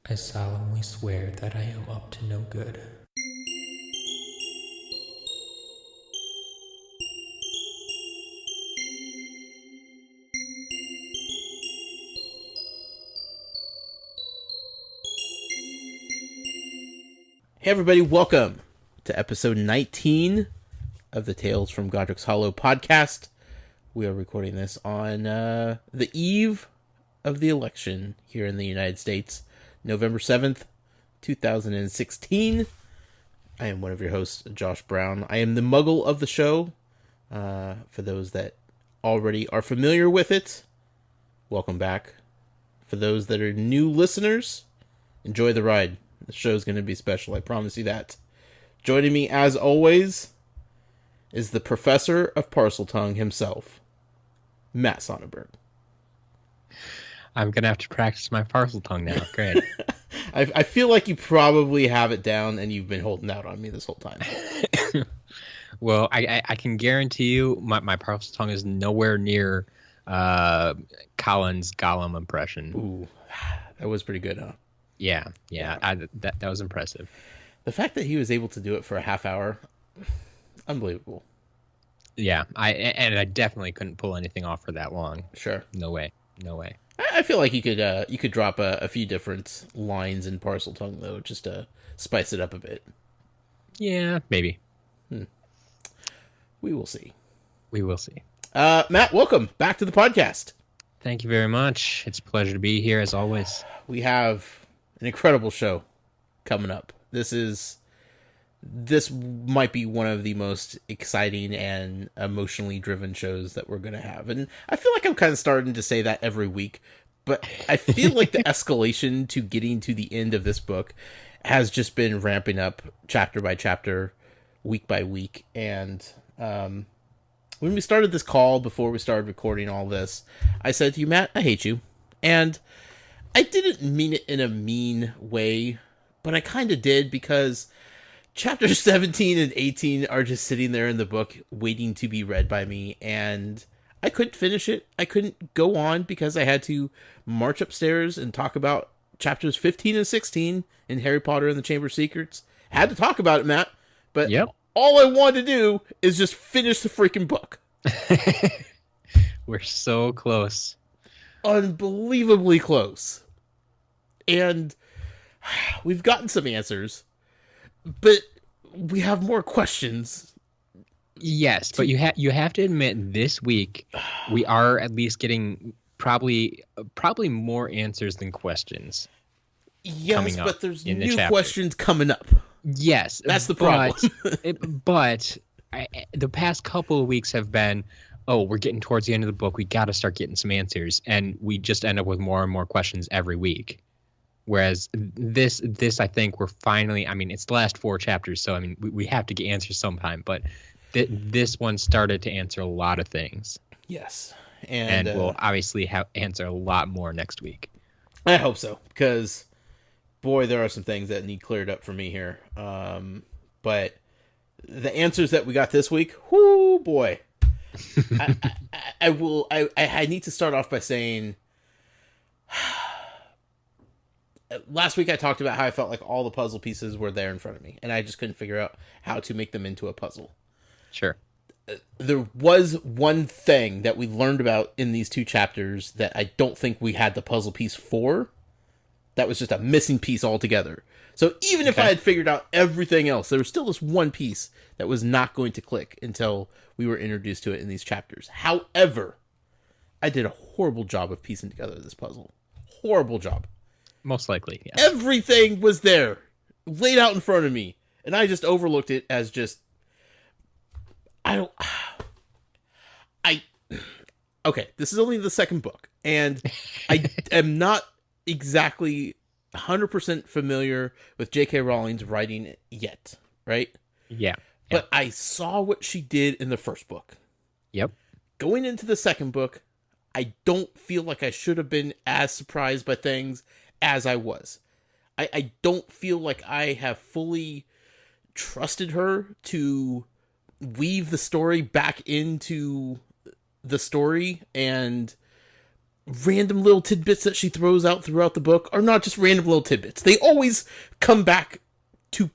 I solemnly swear that I am up to no good. Hey everybody, welcome to episode 19 of the Tales from Godric's Hollow podcast. We are recording this on the eve of the election here in the United States, November 7th, 2016. I am one of your hosts, Josh Brown. I am the muggle of the show. For those that already are familiar with it, welcome back. For those that are new listeners, enjoy the ride. The show's going to be special, I promise you that. Joining me, as always, is the professor of Parseltongue himself, Matt Sonnenberg. I'm going to have to practice my Parseltongue now. Great. I feel like you probably have it down and you've been holding out on me this whole time. Well, I can guarantee you my Parseltongue is nowhere near Colin's Gollum impression. Ooh, that was pretty good, huh? Yeah. That was impressive. The fact that he was able to do it for a half hour, unbelievable. Yeah, I definitely couldn't pull anything off for that long. Sure. No way. I feel like you could drop a few different lines in Parseltongue, though, just to spice it up a bit. Yeah, maybe. We will see. Matt, welcome back to the podcast. Thank you very much. It's a pleasure to be here, as always. We have an incredible show coming up. This might be one of the most exciting and emotionally driven shows that we're going to have. And I feel like I'm kind of starting to say that every week, but I feel like the escalation to getting to the end of this book has just been ramping up chapter by chapter, week by week. And when we started this call, before we started recording all this, I said to you, Matt, I hate you. And I didn't mean it in a mean way, but I kind of did, because chapters 17 and 18 are just sitting there in the book waiting to be read by me, and I couldn't finish it. I couldn't go on because I had to march upstairs and talk about chapters 15 and 16 in Harry Potter and the Chamber of Secrets. I had to talk about it, Matt, but all I wanted to do is just finish the freaking book. We're so close. Unbelievably close. And we've gotten some answers, but we have more questions. Yes, but you have to admit, this week we are at least getting probably more answers than questions. Yes, but there's new questions coming up. Yes, that's the problem. But the past couple of weeks have been, we're getting towards the end of the book. We got to start getting some answers, and we just end up with more and more questions every week. Whereas this, I think we're finally, it's the last 4 chapters, so, we have to get answers sometime, but this one started to answer a lot of things. Yes. And we'll obviously answer a lot more next week. I hope so, because, boy, there are some things that need cleared up for me here. But the answers that we got this week, whoo, boy. I need to start off by saying, last week I talked about how I felt like all the puzzle pieces were there in front of me, and I just couldn't figure out how to make them into a puzzle. Sure. There was one thing that we learned about in these 2 chapters that I don't think we had the puzzle piece for. That was just a missing piece altogether. So even if I had figured out everything else, there was still this one piece that was not going to click until we were introduced to it in these chapters. However, I did a horrible job of piecing together this puzzle. Horrible job. Most likely, yes. Everything was there, laid out in front of me, and I just overlooked it as just... Okay, this is only the second book, and I am not exactly 100% familiar with J.K. Rowling's writing yet, right? Yeah. But I saw what she did in the first book. Yep. Going into the second book, I don't feel like I should have been as surprised by things as I was. I don't feel like I have fully trusted her to weave the story back into the story and random little tidbits that she throws out throughout the book are not just random little tidbits. They always come back to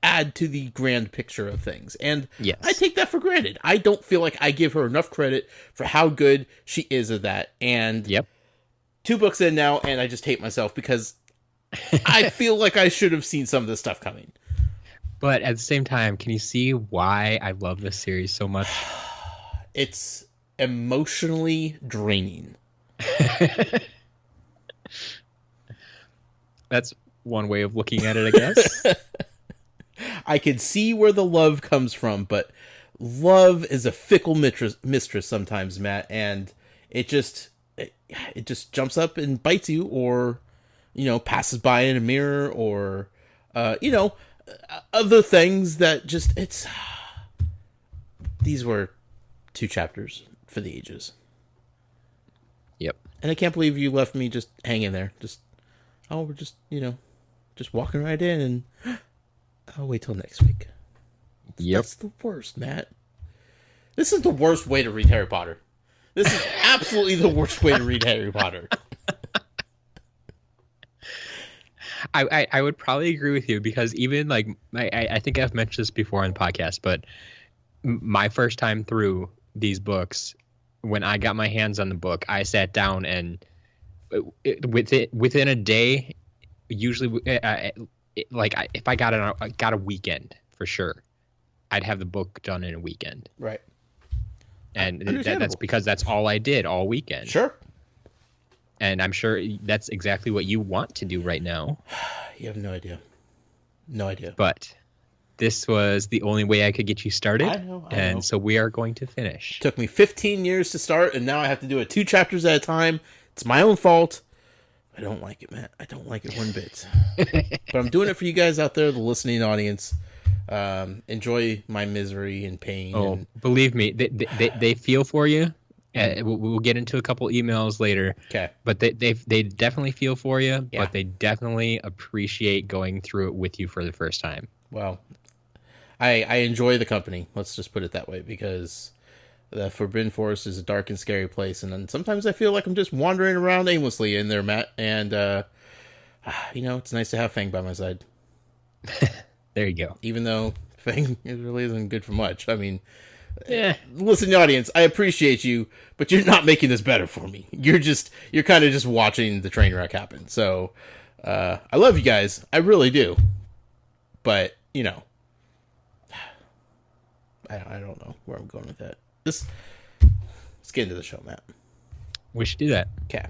add to the grand picture of things. And Yes. I take that for granted. I don't feel like I give her enough credit for how good she is at that. And Yep. 2 books in now, and I just hate myself because I feel like I should have seen some of this stuff coming. But at the same time, can you see why I love this series so much? It's emotionally draining. That's one way of looking at it, I guess. I can see where the love comes from, but love is a fickle mistress sometimes, Matt, and it just jumps up and bites you, or passes by in a mirror, or other things that just these were 2 chapters for the ages. Yep. And I can't believe you left me just hanging there. We're just walking right in, and I'll wait till next week. Yep. That's the worst, Matt. This is the worst way to read Harry Potter. This is absolutely the worst way to read Harry Potter. I would probably agree with you, because even like I think I've mentioned this before on the podcast, but my first time through these books, when I got my hands on the book, I sat down and within a day, usually if I got a weekend for sure, I'd have the book done in a weekend. Right. And that's because that's all I did all weekend. Sure. And I'm sure that's exactly what you want to do right now. You have no idea. No idea. But this was the only way I could get you started. I know. So we are going to finish. Took me 15 years to start, and now I have to do it 2 chapters at a time. It's my own fault. I don't like it, Matt. I don't like it one bit. But I'm doing it for you guys out there, the listening audience. Enjoy my misery and pain. Oh, and... believe me, they feel for you. We'll get into a couple emails later. Okay. But they definitely feel for you, Yeah. but they definitely appreciate going through it with you for the first time. Well, I enjoy the company. Let's just put it that way, because the Forbidden Forest is a dark and scary place, and then sometimes I feel like I'm just wandering around aimlessly in there, Matt. And it's nice to have Fang by my side. There you go. Even though Fang really isn't good for much. I mean, Yeah. listen, the audience, I appreciate you, but you're not making this better for me. You're kind of just watching the train wreck happen. So, I love you guys. I really do. But, I don't know where I'm going with that. Let's get into the show, Matt. We should do that. Okay.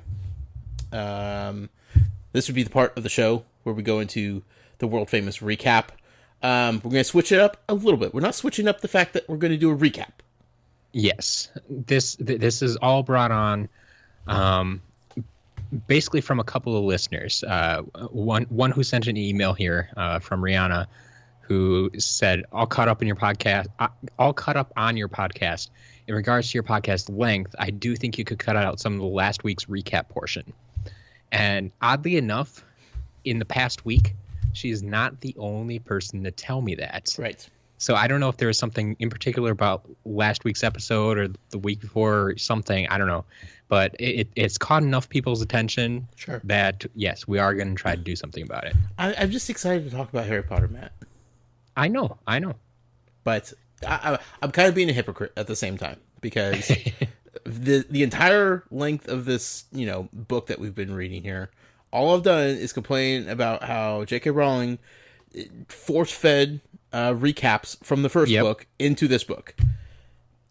This would be the part of the show where we go into the world famous recap. We're going to switch it up a little bit. We're not switching up the fact that we're going to do a recap. Yes. This is all brought on basically from a couple of listeners. One who sent an email here from Rihanna, who said, all caught up on your podcast. In regards to your podcast length, I do think you could cut out some of the last week's recap portion. And oddly enough, in the past week, she is not the only person to tell me that. Right. So I don't know if there was something in particular about last week's episode or the week before or something. I don't know. But it's caught enough people's attention that, yes, we are going to try to do something about it. I'm just excited to talk about Harry Potter, Matt. I know. But I'm kind of being a hypocrite at the same time, because the entire length of this, book that we've been reading here, all I've done is complain about how J.K. Rowling force-fed recaps from the first book into this book.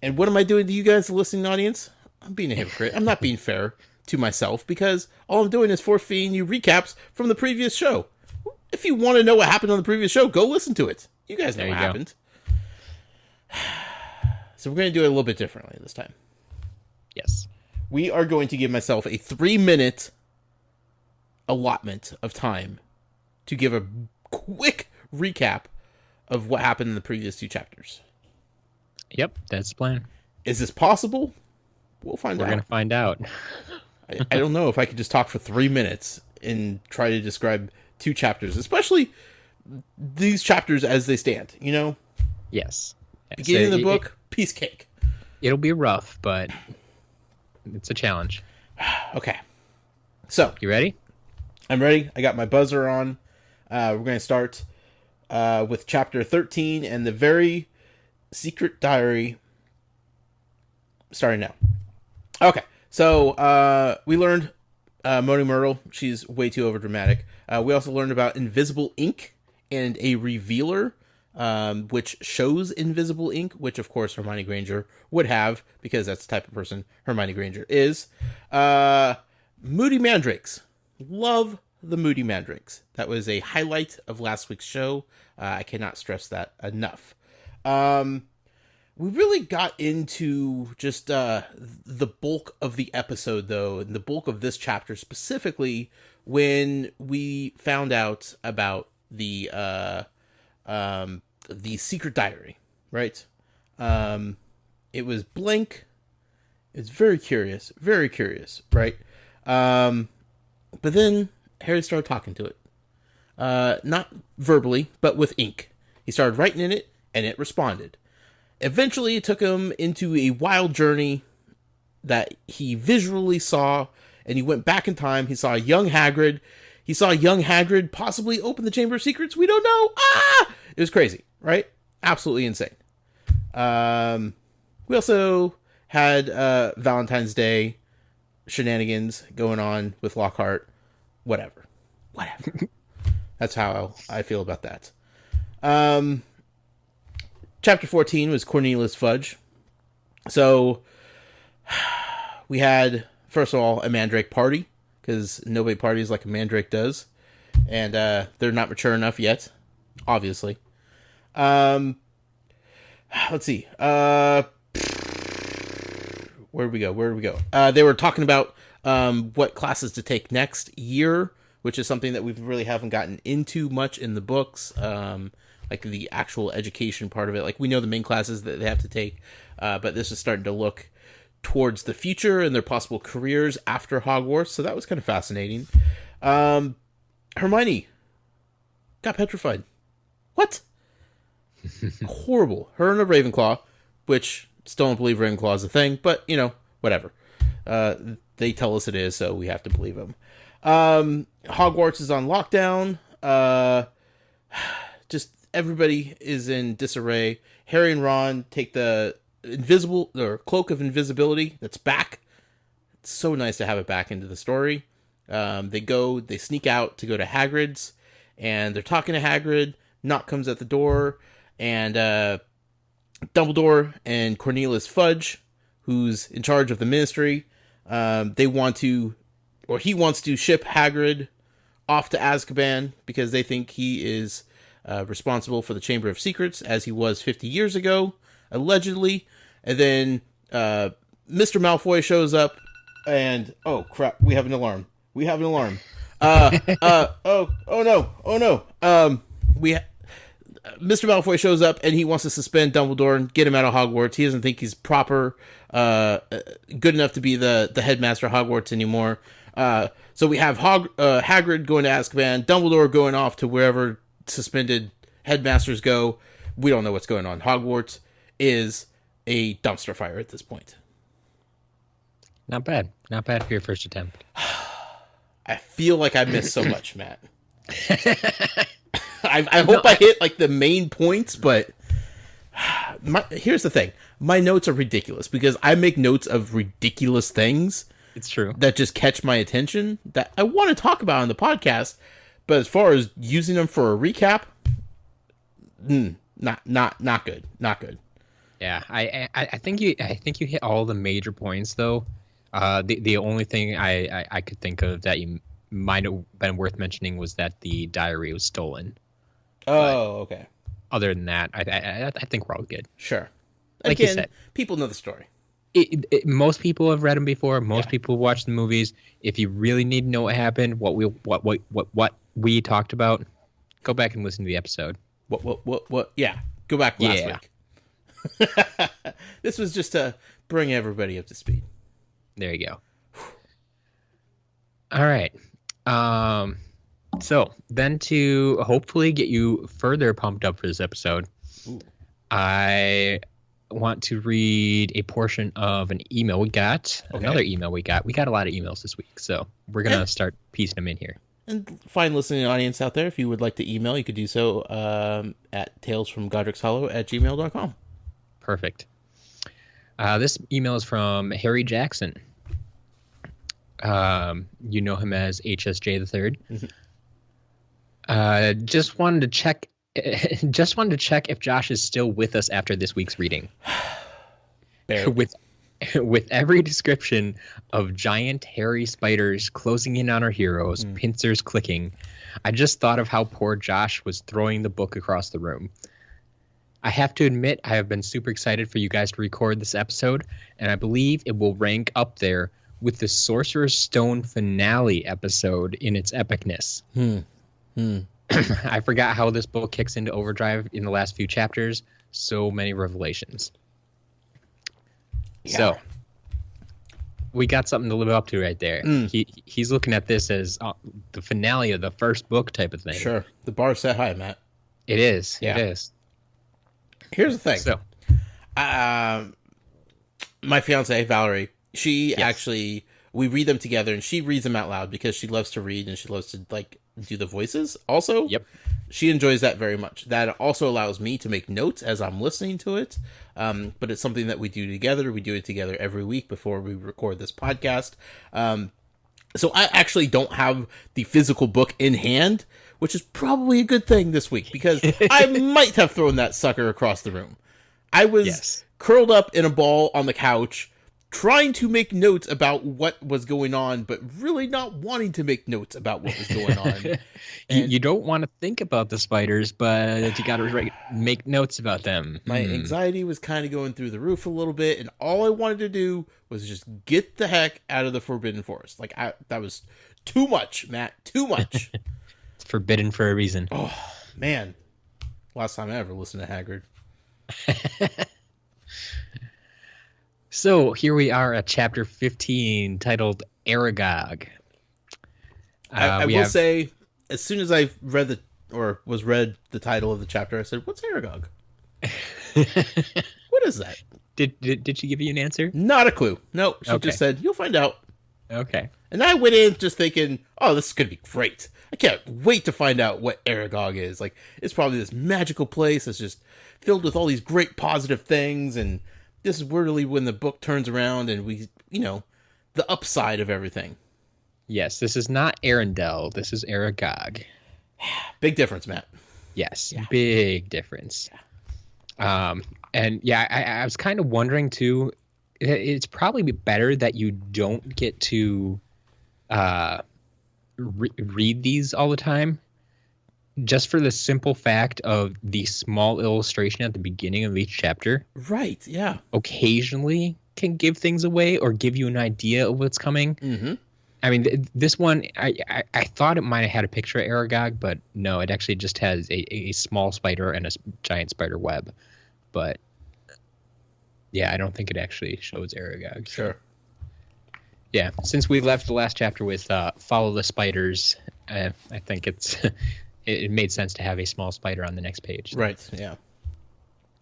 And what am I doing to you guys, the listening audience? I'm being a hypocrite. I'm not being fair to myself, because all I'm doing is force-feeding you recaps from the previous show. If you want to know what happened on the previous show, go listen to it. You guys know what happened. So we're going to do it a little bit differently this time. Yes. We are going to give myself a 3-minute allotment of time to give a quick recap of what happened in the previous 2 chapters. Yep, that's the plan. Is this possible? We'll find out. We're going to find out. I don't know if I could just talk for 3 minutes and try to describe 2 chapters, especially these chapters as they stand, Yes. Beginning of the book, piece cake. It'll be rough, but it's a challenge. Okay. So, You ready? I'm ready. I got my buzzer on. We're going to start with chapter 13 and the very secret diary starting now. Okay. So, we learned Moni Myrtle. She's way too overdramatic. We also learned about invisible ink and a revealer, which shows invisible ink, which of course Hermione Granger would have because that's the type of person Hermione Granger is. Moody Mandrakes. Love the Moody Mandrakes. That was a highlight of last week's show. I cannot stress that enough. We really got into just the bulk of the episode, though, and the bulk of this chapter specifically when we found out about the secret diary, right? It was blank. It's very curious, right? But then Harry started talking to it. Not verbally, but with ink. He started writing in it, and it responded. Eventually, it took him into a wild journey that he visually saw, and he went back in time. He saw a young Hagrid. He saw a young Hagrid possibly open the Chamber of Secrets. We don't know. It was crazy, right? Absolutely insane. We also had Valentine's Day shenanigans going on with Lockhart. Whatever. That's how I feel about that. Chapter 14 was Cornelius Fudge. So, we had, first of all, a Mandrake party, because nobody parties like a Mandrake does. And they're not mature enough yet, obviously. Let's see. Where did we go? They were talking about what classes to take next year, which is something that we really haven't gotten into much in the books. Like the actual education part of it. Like we know the main classes that they have to take, but this is starting to look towards the future and their possible careers after Hogwarts. So that was kind of fascinating. Hermione got petrified. What? Horrible. Her and a Ravenclaw, which still don't believe Ravenclaw is a thing, but you know, whatever. They tell us it is, so we have to believe them. Hogwarts is on lockdown. Just everybody is in disarray. Harry and Ron take the cloak of invisibility that's back. It's so nice to have it back into the story. They sneak out to go to Hagrid's, and they're talking to Hagrid. Knock comes at the door, and Dumbledore and Cornelius Fudge, who's in charge of the Ministry, he wants to ship Hagrid off to Azkaban because they think he is responsible for the Chamber of Secrets, as he was 50 years ago, allegedly. And then Mr. Malfoy shows up, and oh crap, we have an alarm. Oh no. Mr. Malfoy shows up, and he wants to suspend Dumbledore and get him out of Hogwarts. He doesn't think he's proper, good enough to be the headmaster of Hogwarts anymore. So we have Hagrid going to Azkaban, Dumbledore going off to wherever suspended headmasters go. We don't know what's going on. Hogwarts is a dumpster fire at this point. Not bad for your first attempt. I feel like I missed so much, Matt. I hope I hit like the main points, but here's the thing. My notes are ridiculous because I make notes of ridiculous things. It's true. That just catch my attention that I want to talk about on the podcast. But as far as using them for a recap, not good. Not good. Yeah, I think you hit all the major points though. The only thing I could think of that you might have been worth mentioning was that the diary was stolen. Oh, okay. Other than that, I think we're all good. Sure. Like Again, you said, people know the story. Most people have read them before. Most people have watched the movies. If you really need to know what happened, what we talked about, go back and listen to the episode. What? Yeah, go back last week. This was just to bring everybody up to speed. There you go. All right. So then to hopefully get you further pumped up for this episode, I want to read a portion of an email we got. Okay. Another email we got. We got a lot of emails this week, so we're going to start piecing them in here. And fine listening audience out there, if you would like to email, you could do so at talesfromgodricshollow@gmail.com. Perfect. This email is from Harry Jackson. You know him as HSJ the Third. Just wanted to check if Josh is still with us after this week's reading. With every description of giant hairy spiders closing in on our heroes, pincers clicking, I just thought of how poor Josh was throwing the book across the room. I have to admit, I have been super excited for you guys to record this episode, and I believe it will rank up there with the Sorcerer's Stone finale episode in its epicness. I forgot how this book kicks into overdrive in the last few chapters. So many revelations. Yeah. So we got something to live up to right there. He's looking at this as the finale of the first book type of thing. Sure. The bar's set high, Matt. It is. Yeah. It is. Here's the thing. So, my fiance, Valerie, she actually, we read them together, and she reads them out loud because she loves to read and she loves to, like, do the voices also. Yep. She enjoys that very much. That also allows me to make notes as I'm listening to it. But it's something that we do together. We do it together every week before we record this podcast. So I actually don't have the physical book in hand, which is probably a good thing this week because I might have thrown that sucker across the room. I was curled up in a ball on the couch, trying to make notes about what was going on, but really not wanting to make notes about what was going on. You don't want to think about the spiders, but you got to make notes about them. My anxiety was kind of going through the roof a little bit, and all I wanted to do was just get the heck out of the Forbidden Forest. Like, that was too much, Matt. Too much. It's forbidden for a reason. Oh, man. Last time I ever listened to Hagrid. So here we are at chapter 15, titled Aragog. I will say, as soon as I read the title of the chapter, I said, "What's Aragog? What is that?" Did she give you an answer? Not a clue. No, she just said, "You'll find out." Okay. And I went in just thinking, "Oh, this is gonna be great. I can't wait to find out what Aragog is. Like, it's probably this magical place that's just filled with all these great positive things, and this is really when the book turns around and we, the upside of everything." Yes, this is not Arendelle. This is Aragog. Big difference, Matt. Yes, big difference. And I was kind of wondering too. It's probably better that you don't get to read these all the time, just for the simple fact of the small illustration at the beginning of each chapter. Right. Yeah. Occasionally can give things away or give you an idea of what's coming. Mm-hmm. I mean, this one, I thought it might have had a picture of Aragog, but no, it actually just has a small spider and a giant spider web. But yeah, I don't think it actually shows Aragog. Sure. Yeah, since we left the last chapter with follow the spiders, I think it made sense to have a small spider on the next page. Right, yeah.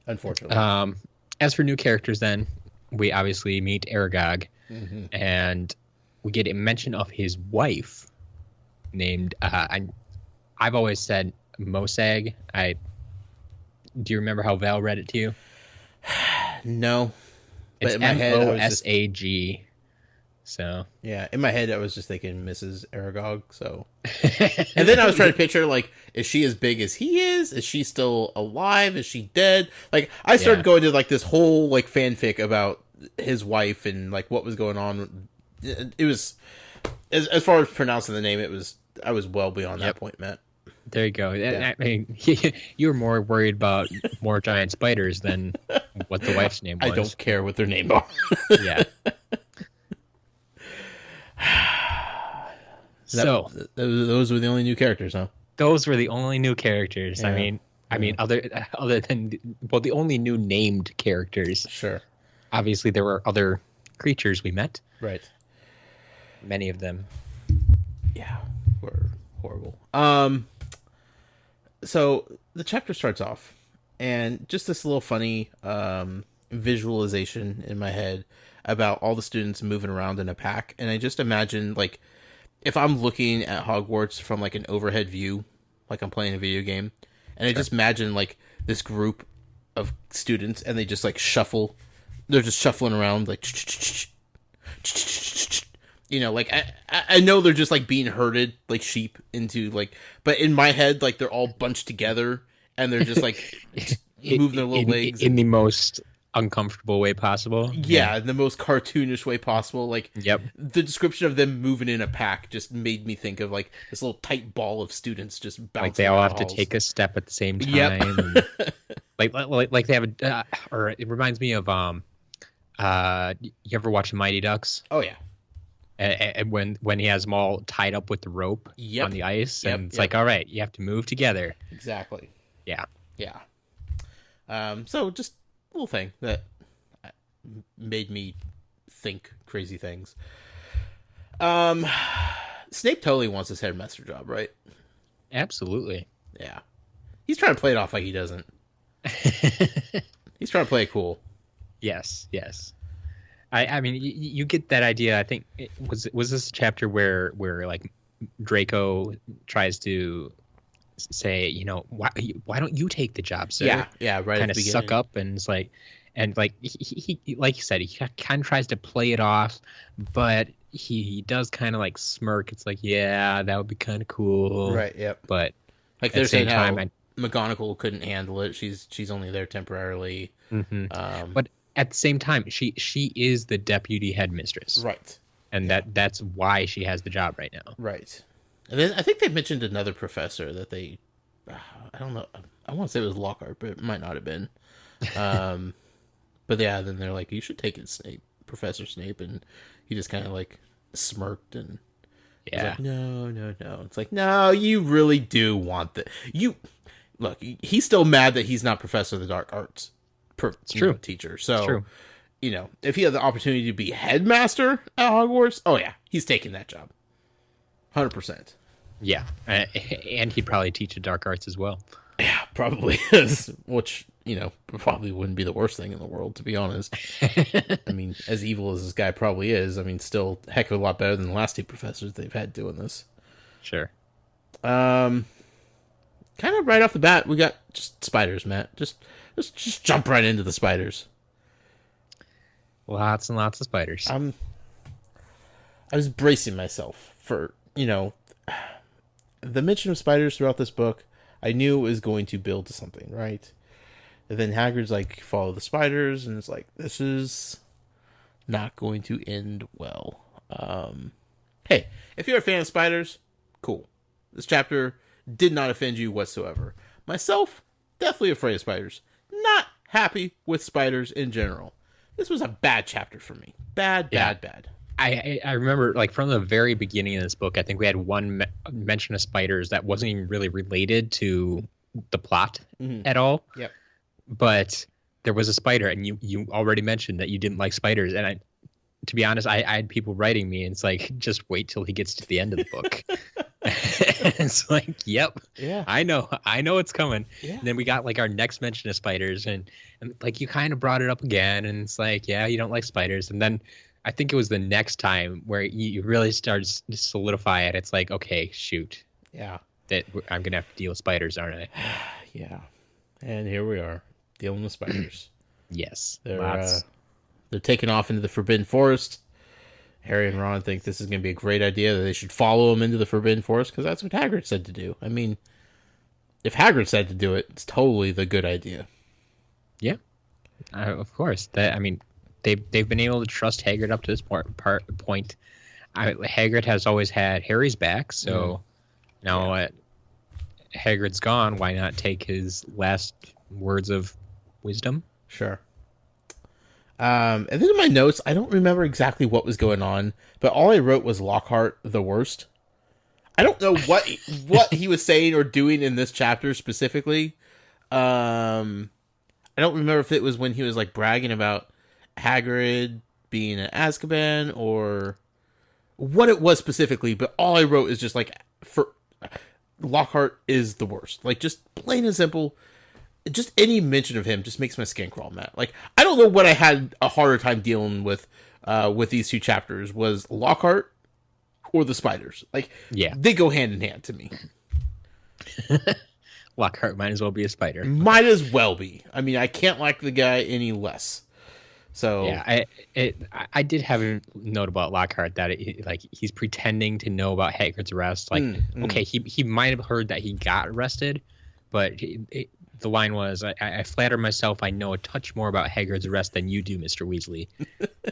Unfortunately. As for new characters then, we obviously meet Aragog, and we get a mention of his wife named, I've always said Mosag. Do you remember how Val read it to you? No. It's Mosag. So yeah, in my head I was just thinking Mrs. Aragog. So, and then I was trying to picture, like, is she as big as he is? Is she still alive? Is she dead? Like, I started going to like this whole like fanfic about his wife and like what was going on. It was as far as pronouncing the name, I was well beyond that point, Matt. There you go. Yeah. I mean, you were more worried about more giant spiders than what the wife's name was. I don't care what their name are. Yeah. So those were the only new characters, huh? Those were the only new characters. Yeah. I mean, other than the only new named characters. Sure. Obviously, there were other creatures we met. Right. Many of them. Yeah, were horrible. So the chapter starts off, and just this little funny visualization in my head about all the students moving around in a pack, and I just imagine like if I'm looking at Hogwarts from like an overhead view, like I'm playing a video game, and I just imagine like this group of students, and they just like shuffle. They're just shuffling around like, you know, like I know they're just like being herded like sheep into like, but in my head like they're all bunched together and they're just like moving their little legs in the most uncomfortable way possible. Yeah, in the most cartoonish way possible. Like, yep. The description of them moving in a pack just made me think of like this little tight ball of students just bouncing. Like they all have halls. to take a step at the same time. Yep. And like they have a, or it reminds me of you ever watch Mighty Ducks? Oh yeah. And when he has them all tied up with the rope on the ice, and it's like, all right, you have to move together. Exactly. Yeah. Yeah. So just a little thing that made me think crazy things. Snape totally wants his headmaster job, right? Absolutely. Yeah. He's trying to play it off like he doesn't. He's trying to play it cool. Yes. I mean, you get that idea. I think was this a chapter where like Draco tries to say, you know, why don't you take the job, sir? Yeah, right. Kind of suck up, and it's like, and like he like you said, he kind of tries to play it off, but he does kind of like smirk. It's like, yeah, that would be kind of cool, right? Yep. But like they're saying how McGonagall couldn't handle it. She's only there temporarily. Mm-hmm. But at the same time, she is the deputy headmistress, right? And that's why she has the job right now, right? And then I think they mentioned another professor that they, I don't know, I want to say it was Lockhart, but it might not have been. But yeah, then they're like, you should take it, Snape, Professor Snape, and he just kind of like smirked and was like, no. It's like, no, you really do want that. You look, he's still mad that he's not Professor of the Dark Arts. It's true, teacher. So, it's true. You know, if he had the opportunity to be headmaster at Hogwarts, oh yeah, he's taking that job, 100%. Yeah, and he'd probably teach the dark arts as well. Yeah, probably is. Which, you know, probably wouldn't be the worst thing in the world, to be honest. I mean, as evil as this guy probably is, I mean, still a heck of a lot better than the last two professors they've had doing this. Sure. Kind of right off the bat, we got just spiders, Matt. Just jump right into the spiders. Lots and lots of spiders. I was bracing myself for, you know, the mention of spiders throughout this book. I knew it was going to build to something, right? And then Hagrid's like, follow the spiders, and it's like, this is not going to end well. Hey, if you're a fan of spiders, cool. This chapter did not offend you whatsoever. Myself, definitely afraid of spiders. Not happy with spiders in general. This was a bad chapter for me. Bad. I remember, like, from the very beginning of this book, I think we had one mention of spiders that wasn't even really related to the plot at all. Yep. But there was a spider, and you already mentioned that you didn't like spiders. And to be honest, I had people writing me, and it's like, just wait till he gets to the end of the book. It's like, yep, yeah, I know it's coming. Yeah. And then we got like our next mention of spiders, and like you kind of brought it up again, and it's like, yeah, you don't like spiders. And then I think it was the next time where you really start to solidify it. It's like, okay, shoot, yeah, that I'm gonna have to deal with spiders, aren't I? Yeah, and here we are dealing with spiders. Yes, they're taking off into the Forbidden Forest. Harry and Ron think this is going to be a great idea, that they should follow him into the Forbidden Forest, because that's what Hagrid said to do. I mean, if Hagrid said to do it, it's totally the good idea. Yeah, of course. They've been able to trust Hagrid up to this point. Hagrid has always had Harry's back, so now Hagrid's gone, why not take his last words of wisdom? Sure. And then in my notes, I don't remember exactly what was going on, but all I wrote was Lockhart the worst. I don't know what he was saying or doing in this chapter specifically. I don't remember if it was when he was like bragging about Hagrid being in Azkaban or what it was specifically, but all I wrote is just like, for Lockhart is the worst. Like, just plain and simple, just any mention of him just makes my skin crawl, Matt. Like, I don't know what I had a harder time dealing with these two chapters, was Lockhart or the spiders. Like, Yeah. they go hand in hand to me. Lockhart might as well be a spider. Might as well be. I mean, I can't like the guy any less. So yeah, I did have a note about Lockhart that he's pretending to know about Hagrid's arrest. Like, okay, he might have heard that he got arrested, but the line was, I flatter myself I know a touch more about Hagrid's arrest than you do, Mr. Weasley.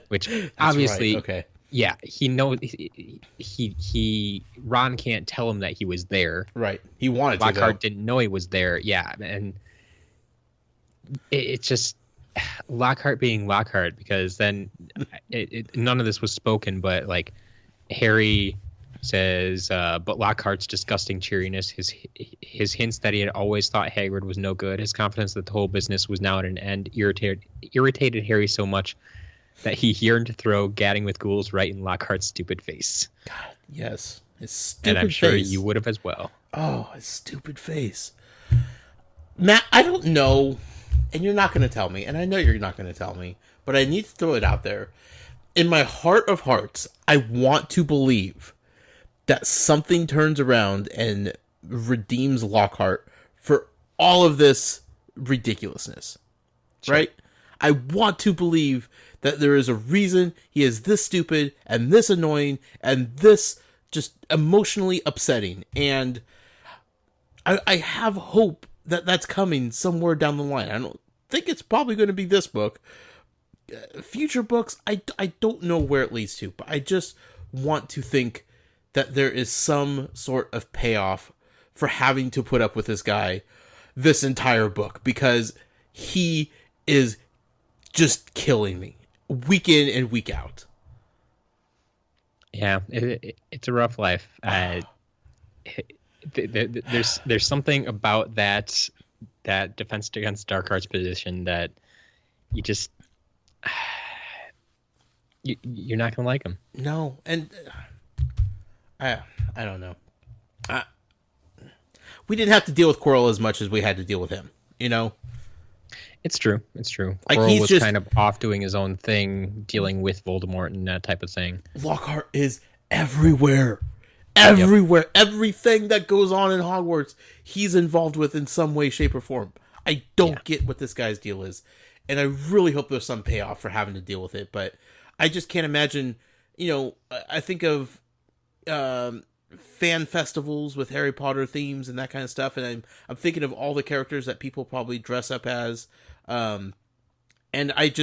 Which obviously, right. Okay. Yeah, he knows. Ron can't tell him that he was there. Right. He wanted Lockhart to. didn't know he was there. Yeah, and it's just Lockhart being Lockhart, because then none of this was spoken, but like Harry says, but Lockhart's disgusting cheeriness, his hints that he had always thought Hagrid was no good, his confidence that the whole business was now at an end, irritated Harry so much that he yearned to throw gadding with ghouls right in Lockhart's stupid face. God, yes. His stupid and I'm sure face. you would have as well. Oh, his stupid face. Matt, I don't know, and you're not going to tell me, and I know you're not going to tell me, but I need to throw it out there. In my heart of hearts, I want to believe that something turns around and redeems Lockhart for all of this ridiculousness. Sure. Right? I want to believe that there is a reason he is this stupid and this annoying and this just emotionally upsetting. And I have hope that that's coming somewhere down the line. I don't think it's probably going to be this book. Future books, I don't know where it leads to, but I just want to think that there is some sort of payoff for having to put up with this guy this entire book, because he is just killing me week in and week out. Yeah, it's a rough life. There's something about that Defense Against Dark Arts position that you just you're not gonna like him. No, and I don't know. We didn't have to deal with Quirrell as much as we had to deal with him. You know. It's true. Like, Quirrell he's was just kind of off doing his own thing, dealing with Voldemort and that type of thing. Lockhart is everywhere. Everywhere. Yep. Everything that goes on in Hogwarts, he's involved with in some way, shape, or form. I don't get what this guy's deal is. And I really hope there's some payoff for having to deal with it. But I just can't imagine, I think of fan festivals with Harry Potter themes and that kind of stuff. And I'm thinking of all the characters that people probably dress up as. And I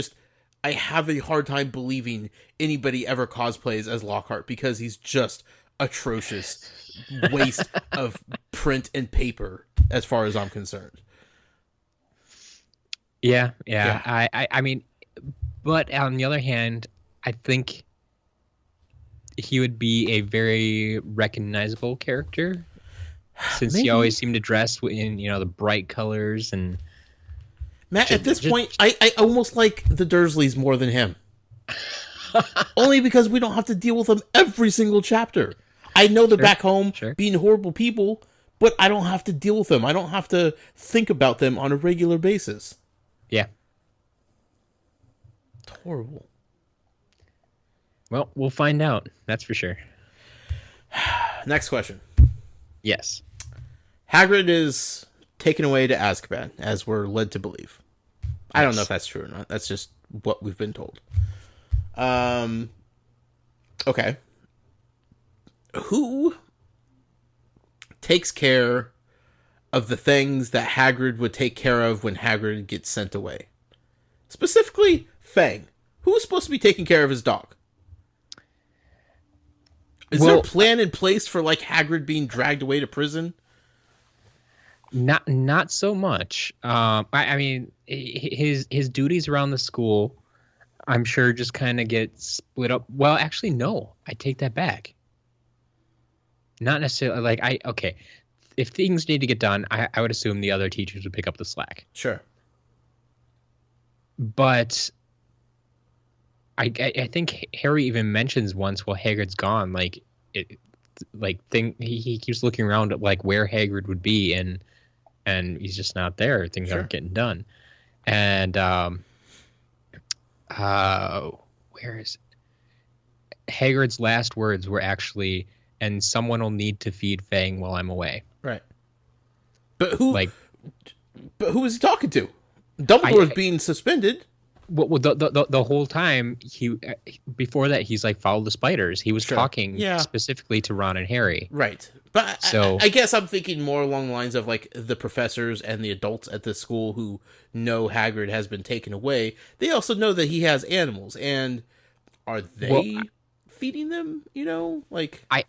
have a hard time believing anybody ever cosplays as Lockhart, because he's just atrocious waste of print and paper as far as I'm concerned. Yeah. I mean, but on the other hand, I think he would be a very recognizable character, since he always seemed to dress in, the bright colors. And Matt, at this point, I almost like the Dursleys more than him. Only because we don't have to deal with them every single chapter. I know they're back home being horrible people, but I don't have to deal with them. I don't have to think about them on a regular basis. Yeah. It's horrible. Well, we'll find out. That's for sure. Next question. Yes. Hagrid is taken away to Azkaban, as we're led to believe. I don't know if that's true or not. That's just what we've been told. Okay. Who takes care of the things that Hagrid would take care of when Hagrid gets sent away? Specifically, Fang. Who's supposed to be taking care of his dog? Is there a plan in place for, like, Hagrid being dragged away to prison? Not so much. I mean, his duties around the school, I'm sure, just kind of get split up. Well, actually, no. I take that back. Not necessarily. Okay. If things need to get done, I would assume the other teachers would pick up the slack. Sure. But I think Harry even mentions once while Hagrid's gone, he keeps looking around at, like, where Hagrid would be, and and he's just not there. Things aren't getting done. And where is it? Hagrid's last words were actually, "And someone will need to feed Fang while I'm away." Right. But who? But who was he talking to? Dumbledore's being suspended. Well, the whole time before that, he's like, follow the spiders. He was talking specifically to Ron and Harry. Right. But I guess I'm thinking more along the lines of like the professors and the adults at the school who know Hagrid has been taken away. They also know that he has animals, and are they feeding them? You know, like I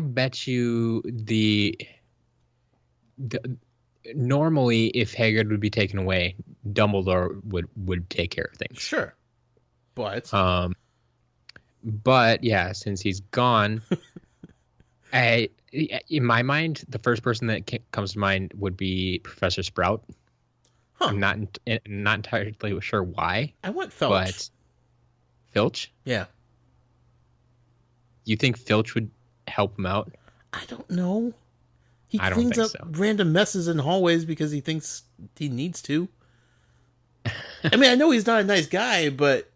bet you normally, if Hagrid would be taken away, Dumbledore would take care of things. Sure, but yeah, since he's gone, in my mind, the first person that comes to mind would be Professor Sprout. Huh. I'm not entirely sure why. I went Filch. But Filch? Yeah. You think Filch would help him out? I don't know. He I don't cleans think up so. random messes in hallways because he thinks he needs to. I mean, I know he's not a nice guy, but...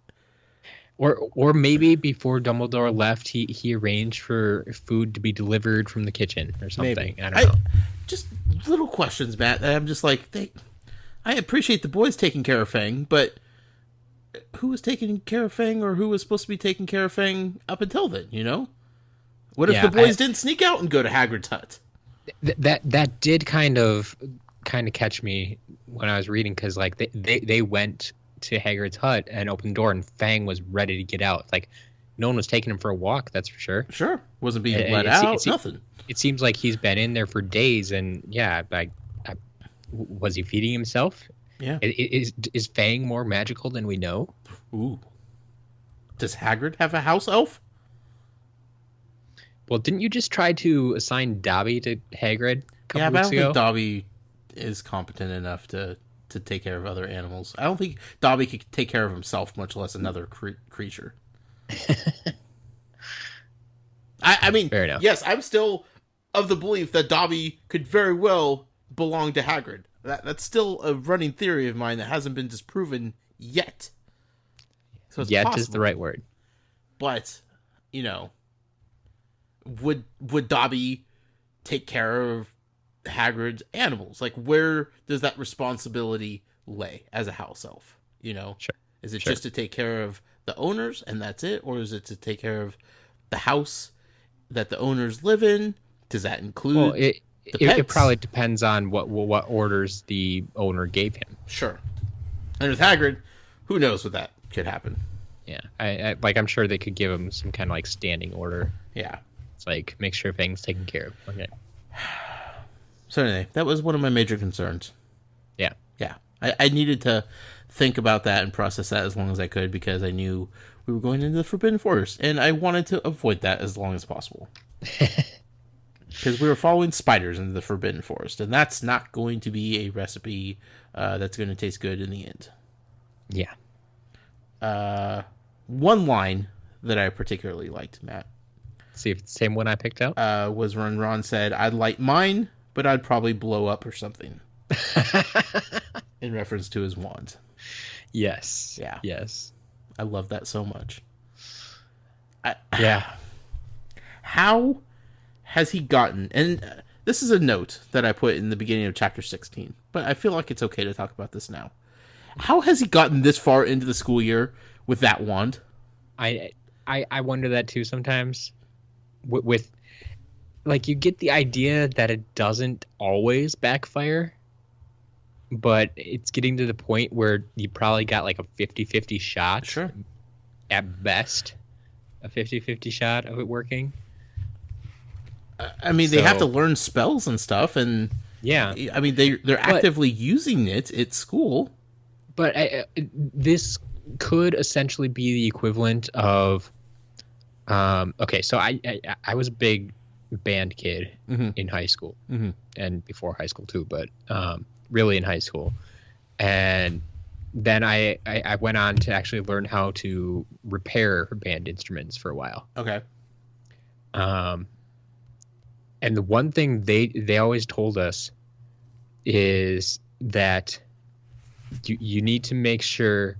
Or maybe before Dumbledore left, he arranged for food to be delivered from the kitchen or something. Maybe. I don't know. Just little questions, Matt, that I'm just like, I appreciate the boys taking care of Fang, but who was taking care of Fang, or who was supposed to be taking care of Fang up until then, you know? What if the boys didn't sneak out and go to Hagrid's hut? That did kind of catch me when I was reading, because like they went to Hagrid's hut and opened the door, and Fang was ready to get out. Like, no one was taking him for a walk, that's for sure. Sure, wasn't being let out. Nothing. It seems like he's been in there for days, and was he feeding himself? Yeah. Is Fang more magical than we know? Ooh. Does Hagrid have a house elf? Well, didn't you just try to assign Dobby to Hagrid a couple weeks ago? I don't think Dobby is competent enough to take care of other animals. I don't think Dobby could take care of himself, much less another creature. I mean, fair enough. Yes, I'm still of the belief that Dobby could very well belong to Hagrid. That's still a running theory of mine that hasn't been disproven yet. So it's possible. Is the right word. But, you know, would Dobby take care of Hagrid's animals? Like, where does that responsibility lay as a house elf? You know, sure. Is it just to take care of the owners and that's it, or is it to take care of the house that the owners live in? Does that include? Well, it probably depends on what orders the owner gave him. Sure. And with Hagrid, who knows what that could happen? Yeah, I'm sure they could give him some kind of like standing order. Yeah, it's like, make sure things taken care of. Okay. So anyway, that was one of my major concerns. Yeah. I needed to think about that and process that as long as I could, because I knew we were going into the Forbidden Forest, and I wanted to avoid that as long as possible. Because we were following spiders into the Forbidden Forest, and that's not going to be a recipe that's going to taste good in the end. Yeah. One line that I particularly liked, Matt. See if it's the same one I picked out. Was when Ron said, "I'd light mine, but I'd probably blow up or something." In reference to his wand. Yes. Yeah. Yes. I love that so much. Yeah. How has he gotten, and this is a note that I put in the beginning of chapter 16, but I feel like it's okay to talk about this now. How has he gotten this far into the school year with that wand? I wonder that too sometimes. With like, you get the idea that it doesn't always backfire, but it's getting to the point where you probably got like a 50-50 shot. Sure. At best, a 50-50 shot of it working. I mean, they have to learn spells and stuff, and yeah, I mean, they're actively using it at school. But this could essentially be the equivalent of, okay, so I was a big band kid in high school, and before high school too, but really in high school. And then I went on to actually learn how to repair band instruments for a while. Okay. And the one thing they always told us is that you need to make sure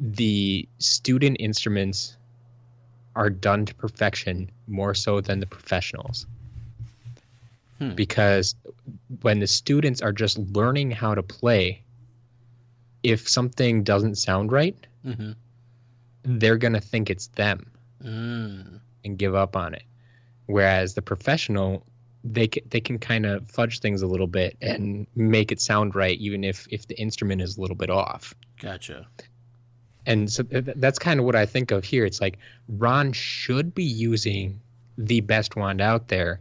the student instruments are done to perfection more so than the professionals. Because when the students are just learning how to play, if something doesn't sound right, they're going to think it's them and give up on it. Whereas the professional, they can kind of fudge things a little bit and make it sound right, even if the instrument is a little bit off. Gotcha. And so that's kind of what I think of here. It's like Ron should be using the best wand out there,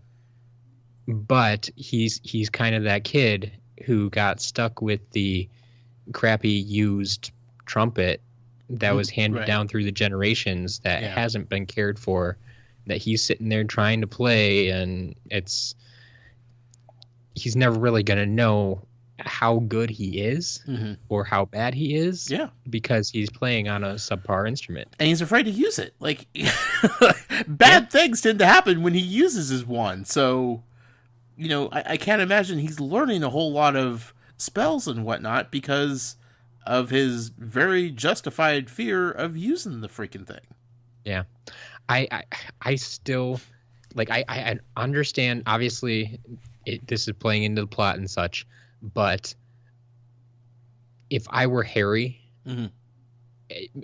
but he's kind of that kid who got stuck with the crappy used trumpet that was handed down through the generations that hasn't been cared for, that he's sitting there trying to play, and he's never really going to know how good he is or how bad he is because he's playing on a subpar instrument. And he's afraid to use it. Like, bad things tend to happen when he uses his wand. So, you know, I can't imagine he's learning a whole lot of spells and whatnot because of his very justified fear of using the freaking thing. Yeah. I still, like, I understand, obviously, this is playing into the plot and such, but if I were Harry,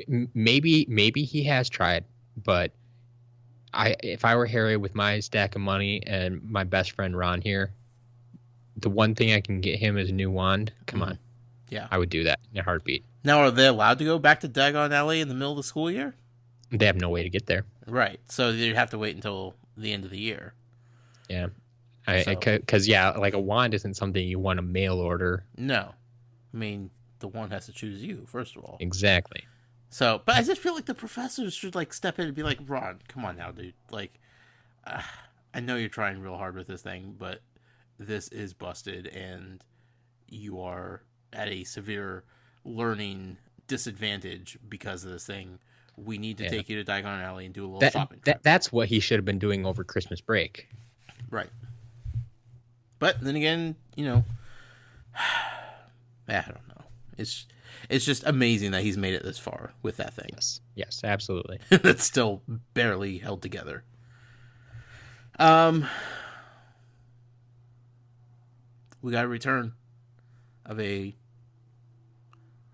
maybe he has tried, but if I were Harry with my stack of money and my best friend Ron here, the one thing I can get him is a new wand. Come on. Yeah. I would do that in a heartbeat. Now, are they allowed to go back to Dagon Alley in the middle of the school year? They have no way to get there. Right. So you'd have to wait until the end of the year. Yeah. Because, like a wand isn't something you want to mail order. No. I mean, the wand has to choose you, first of all. Exactly. So, but I just feel like the professors should, like, step in and be like, Ron, come on now, dude. Like, I know you're trying real hard with this thing, but this is busted, and you are at a severe learning disadvantage because of this thing. We need to take you to Diagon Alley and do a little shopping. That's what he should have been doing over Christmas break. Right. But then again, you know, I don't know. It's just amazing that he's made it this far with that thing. Yes, absolutely. It's still barely held together. We got a return of a,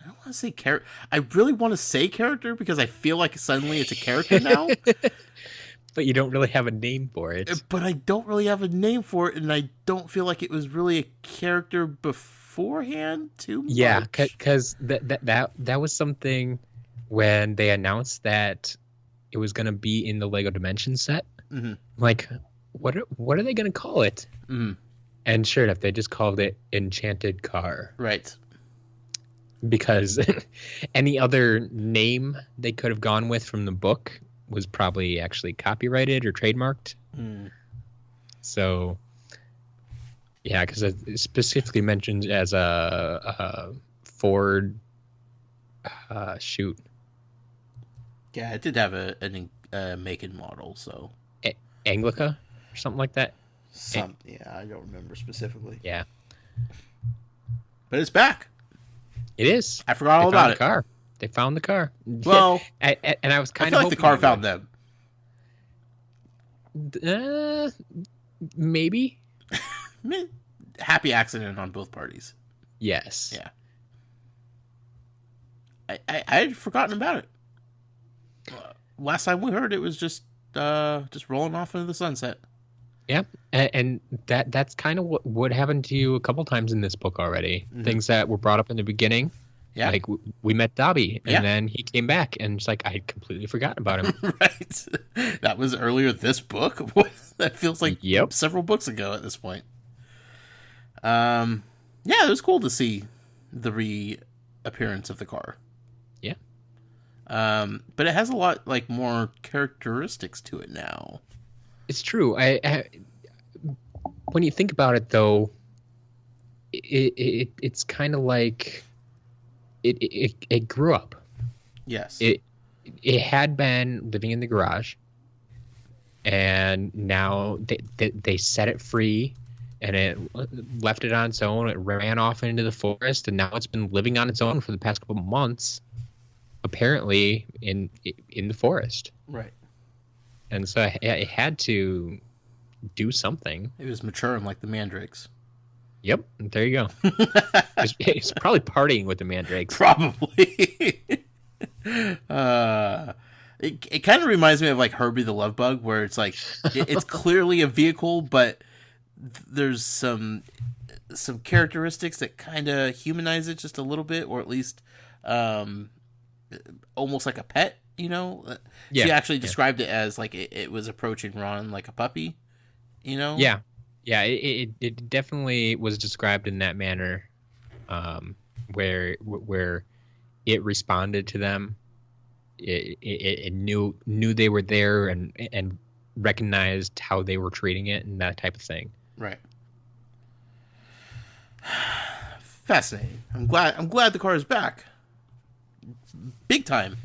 I don't want to say character. I really want to say character because I feel like suddenly it's a character now. But you don't really have a name for it. But I don't really have a name for it, and I don't feel like it was really a character beforehand too much. Yeah, because that was something when they announced that it was going to be in the Lego Dimensions set. Like, what are they going to call it? And sure enough, they just called it Enchanted Car. Right. Because any other name they could have gone with from the book was probably actually copyrighted or trademarked. So, yeah, because it specifically mentioned as a Ford shoot. Yeah, it did have a make and model, so. Anglica or something like that? Yeah, I don't remember specifically. Yeah. But it's back. It is. I forgot all about it. Car. They found the car. Well, and I was kind of like the car found them. Maybe. Happy accident on both parties. Yes. Yeah. I had forgotten about it. Last time we heard it was just rolling off into the sunset. Yeah, and that's kind of what happened to you a couple times in this book already. Things that were brought up in the beginning. Yeah. Like we met Dobby, and then he came back, and it's like I had completely forgotten about him. Right. That was earlier this book. That feels like several books ago at this point. Yeah, it was cool to see the reappearance of the car. Yeah. But it has a lot like more characteristics to it now. It's true. I when you think about it, though, it's kind of like it grew up. Yes. It had been living in the garage, and now they set it free, and it left it on its own. It ran off into the forest, and now it's been living on its own for the past couple of months, apparently in the forest. Right. And so it had to do something. It was maturing like the mandrakes. Yep, there you go. It's probably partying with the mandrakes. Probably. It kind of reminds me of like Herbie the Love Bug, where it's like it's clearly a vehicle, but there's some characteristics that kind of humanize it just a little bit, or at least almost like a pet. You know, she actually described it as like it was approaching Ron like a puppy. You know, yeah. It definitely was described in that manner, where it responded to them. It knew they were there and recognized how they were treating it and that type of thing. Right. Fascinating. I'm glad the car is back. Big time,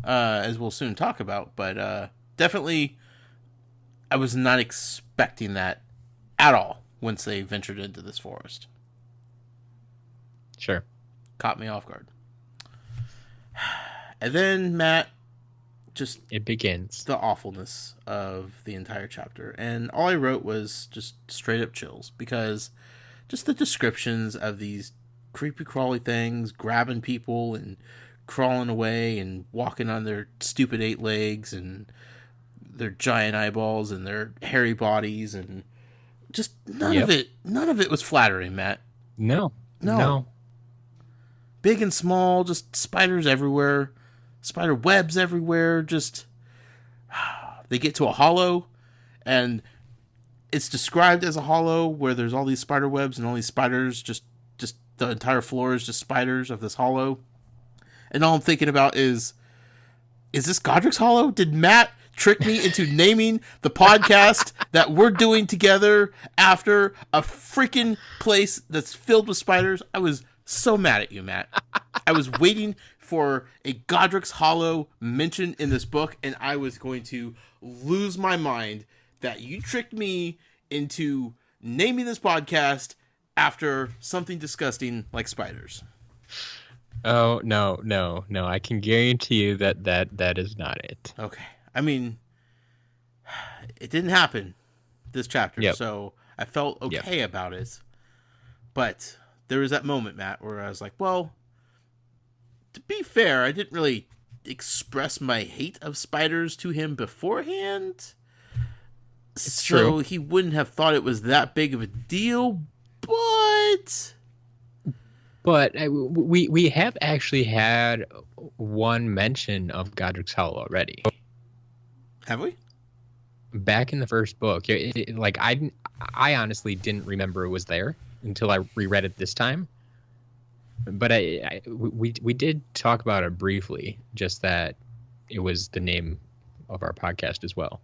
as we'll soon talk about. But definitely, I was not expecting that at all once they ventured into this forest. Sure. Caught me off guard. And then, Matt, just... It begins. The awfulness of the entire chapter. And all I wrote was just straight up chills. Because just the descriptions of these creepy crawly things grabbing people and crawling away and walking on their stupid 8 legs and their giant eyeballs and their hairy bodies and just none of it was flattering, Matt. No. Big and small, just spiders everywhere, spider webs everywhere. Just they get to a hollow, and it's described as a hollow where there's all these spider webs and all these spiders. Just the entire floor is just spiders of this hollow, and all I'm thinking about is this Godric's Hollow? Did Matt trick me into naming the podcast that we're doing together after a freaking place that's filled with spiders? I was so mad at you, Matt. I was waiting for a Godric's Hollow mention in this book, and I was going to lose my mind that you tricked me into naming this podcast after something disgusting like spiders. Oh, no. I can guarantee you that is not it. Okay. I mean, it didn't happen this chapter, so I felt okay about it. But there was that moment, Matt, where I was like, well, to be fair, I didn't really express my hate of spiders to him beforehand. It's so true. He wouldn't have thought it was that big of a deal, But we have actually had one mention of Godric's Hollow already. Have we? Back in the first book. I honestly didn't remember it was there until I reread it this time. But we did talk about it briefly, just that it was the name of our podcast as well.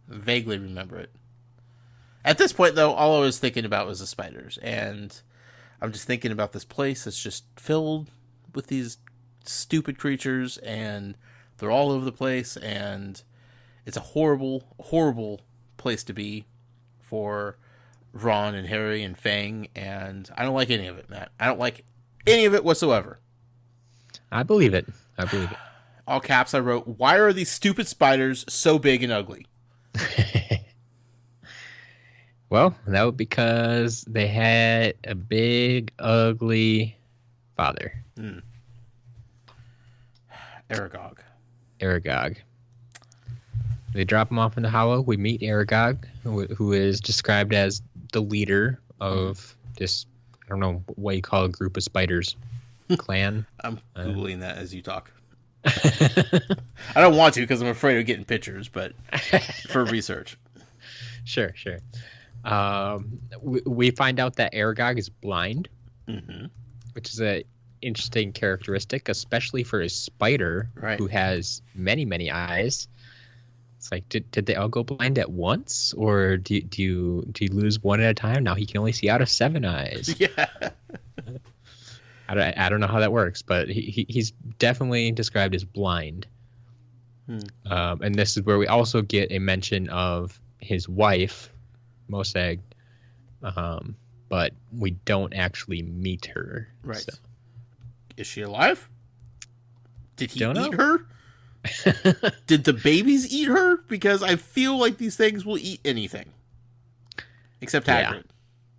Vaguely remember it. At this point, though, all I was thinking about was the spiders, and I'm just thinking about this place that's just filled with these stupid creatures, and they're all over the place, and it's a horrible, horrible place to be for Ron and Harry and Fang, and I don't like any of it, Matt. I don't like any of it whatsoever. I believe it. All caps, I wrote, why are these stupid spiders so big and ugly? Well, that was because they had a big, ugly father. Aragog. They drop him off in the hollow. We meet Aragog, who is described as the leader of this, I don't know what you call a group of spiders. Clan. I'm Googling that as you talk. I don't want to because I'm afraid of getting pictures, but for research. Sure. We find out that Aragog is blind, which is an interesting characteristic, especially for a spider who has many, many eyes. It's like, did they all go blind at once, or do you lose one at a time? Now he can only see out of 7 eyes. Yeah. I don't know how that works, but he's definitely described as blind. And this is where we also get a mention of his wife, Mosag, but we don't actually meet her. Right. So. Is she alive? Did he Don't eat know. her? Did the babies eat her? Because I feel like these things will eat anything. Except Hagrid.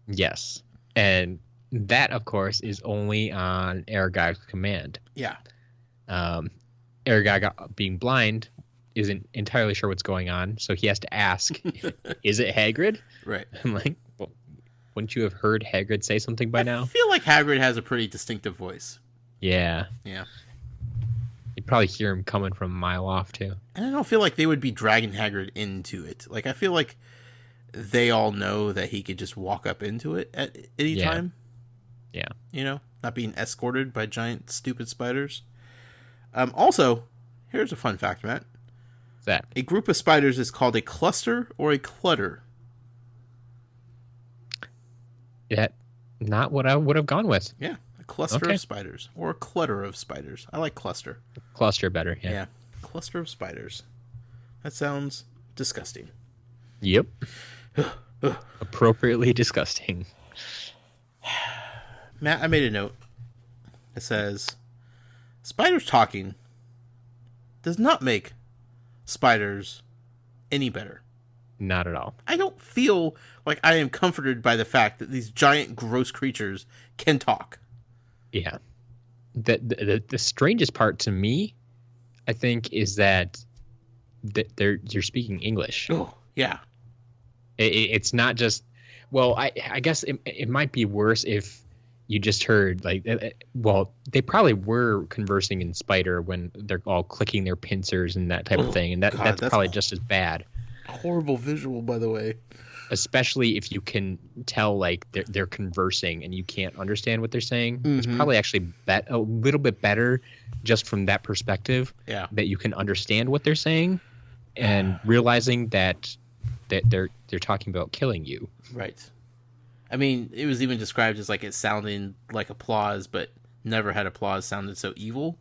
Yes. And that, of course, is only on Aragog's command. Yeah. Aragog, being blind, isn't entirely sure what's going on, so he has to ask, is it Hagrid? Right. I'm like, well, wouldn't you have heard Hagrid say something by now? I feel like Hagrid has a pretty distinctive voice. Yeah. Yeah. You'd probably hear him coming from a mile off, too. And I don't feel like they would be dragging Hagrid into it. Like, I feel like they all know that he could just walk up into it at any time. Yeah. You know, not being escorted by giant, stupid spiders. Also, here's a fun fact, Matt. What's that? A group of spiders is called a cluster or a clutter. That not what I would have gone with. Yeah, a cluster of spiders or a clutter of spiders. I like cluster. Cluster better, yeah. Cluster of spiders. That sounds disgusting. Yep. Appropriately disgusting. Matt, I made a note. It says, spiders talking does not make spiders any better. Not at all. I don't feel like I am comforted by the fact that these giant, gross creatures can talk. Yeah. The strangest part to me, I think, is that you're speaking English. Oh, yeah. It's not just... Well, I guess it might be worse if you just heard, like... Well, they probably were conversing in Spider when they're all clicking their pincers and that type of thing, and that's probably just as bad. Horrible visual, by the way. Especially if you can tell, like, they're conversing and you can't understand what they're saying. It's probably actually a little bit better just from that perspective. Yeah. That you can understand what they're saying and realizing that they're talking about killing you. Right. I mean, it was even described as like it sounding like applause, but never had applause sounded so evil.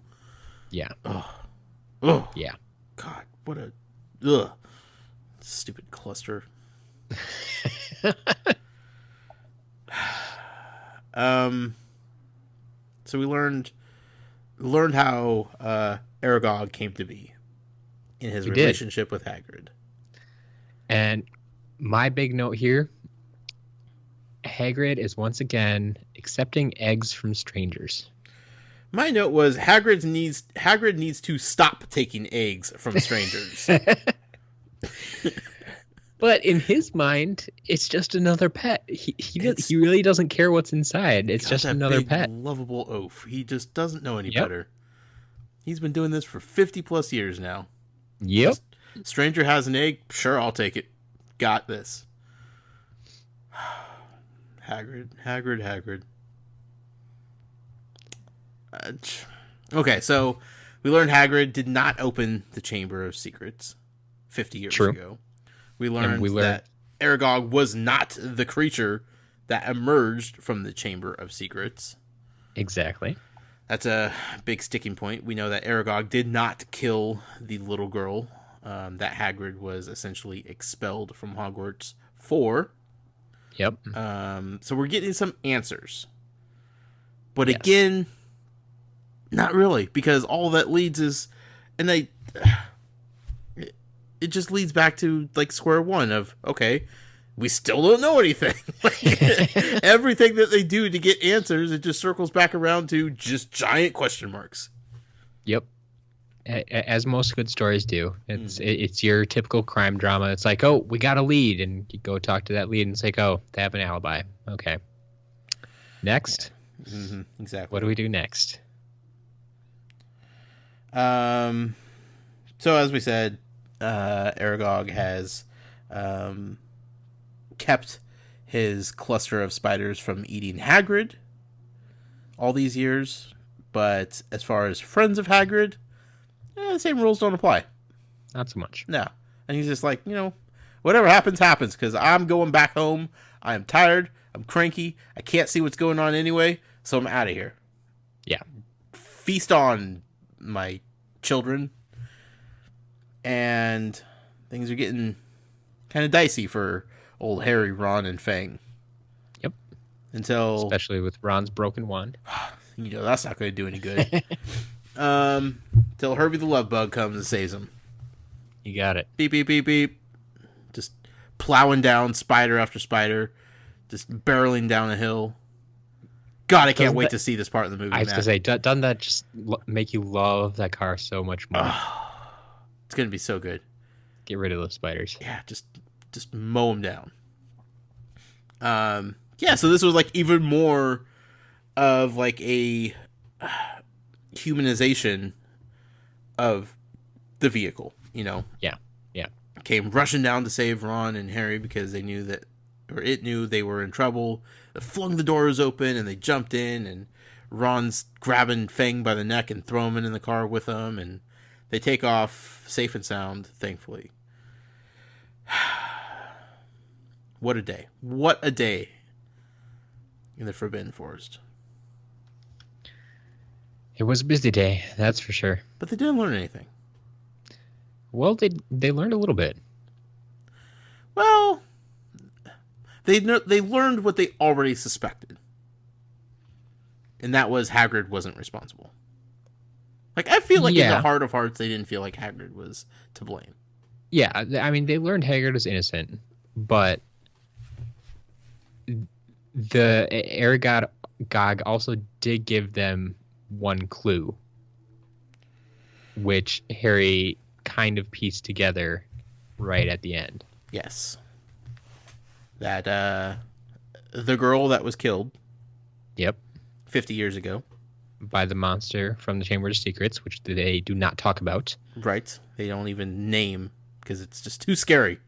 Yeah. Oh. Yeah. God, what a... Ugh. Stupid cluster. So we learned how Aragog came to be in his relationship with Hagrid. And my big note here, Hagrid is once again accepting eggs from strangers. My note was Hagrid needs to stop taking eggs from strangers. But in his mind, it's just another pet. He really doesn't care what's inside. It's just another pet. Lovable oaf. He just doesn't know any better. He's been doing this for 50 plus years now. Yep. Stranger has an egg. Sure, I'll take it. Got this. Hagrid. Okay, so we learned Hagrid did not open the Chamber of Secrets 50 years ago. We learned that Aragog was not the creature that emerged from the Chamber of Secrets. Exactly. That's a big sticking point. We know that Aragog did not kill the little girl that Hagrid was essentially expelled from Hogwarts for. Yep. So we're getting some answers. But again, not really, because all that leads is... And it just leads back to like square one of, okay, we still don't know anything. Everything that they do to get answers, it just circles back around to just giant question marks. Yep. As most good stories do. It's your typical crime drama. It's like, oh, we got a lead, and you go talk to that lead, and it's like, oh, they have an alibi. Okay. Next. Exactly. What do we do next? So as we said, Aragog has kept his cluster of spiders from eating Hagrid all these years, but as far as friends of Hagrid, the same rules don't apply. Not so much. No. And he's just like, whatever happens, because I'm going back home. I am tired. I'm cranky. I can't see what's going on anyway, so I'm out of here. Yeah. Feast on, my children. And things are getting kind of dicey for old Harry, Ron, and Fang. especially with Ron's broken wand. That's not going to do any good. Till Herbie the Love Bug comes and saves him. You got it. Beep, beep, beep, beep. Just plowing down spider after spider. Just barreling down a hill. God, I can't wait to see this part of the movie. I was going to say, doesn't that just make you love that car so much more? It's going to be so good. Get rid of those spiders. Yeah, just mow them down. Yeah, so this was like even more of like a humanization of the vehicle, Yeah. Came rushing down to save Ron and Harry because they knew that, or it knew they were in trouble. They flung the doors open and they jumped in, and Ron's grabbing Fang by the neck and throwing him in the car with them, and they take off safe and sound, thankfully. What a day. What a day in the Forbidden Forest. It was a busy day, that's for sure. But they didn't learn anything. Well, they learned a little bit. Well, they learned what they already suspected. And that was Hagrid wasn't responsible. Like, I feel like in the heart of hearts, they didn't feel like Hagrid was to blame. Yeah, I mean, they learned Hagrid was innocent, but the Aragog also did give them one clue, which Harry kind of pieced together right at the end. Yes. That, the girl that was killed. Yep. 50 years ago. By the monster from the Chamber of Secrets, which they do not talk about. Right. They don't even name, because it's just too scary.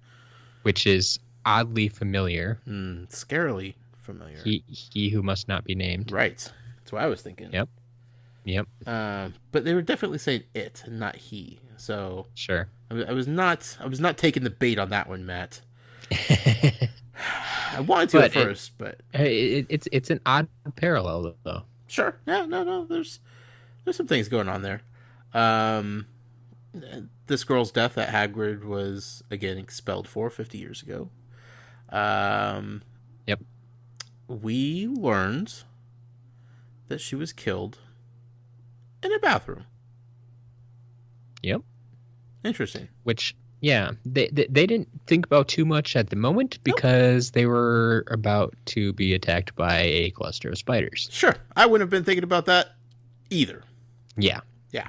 Which is oddly familiar. Scarily familiar. He who must not be named. Right. That's what I was thinking. Yep. But they were definitely saying it and not he. So sure. I was not taking the bait on that one, Matt. I wanted to at first, but it's an odd parallel though. Sure. Yeah. No. There's some things going on there. This girl's death that Hagrid was again expelled for 50 years ago. Yep. We learned that she was killed in a bathroom. Yep. Interesting. Which, yeah, they didn't think about too much at the moment because they were about to be attacked by a cluster of spiders. Sure. I wouldn't have been thinking about that either. Yeah. Yeah.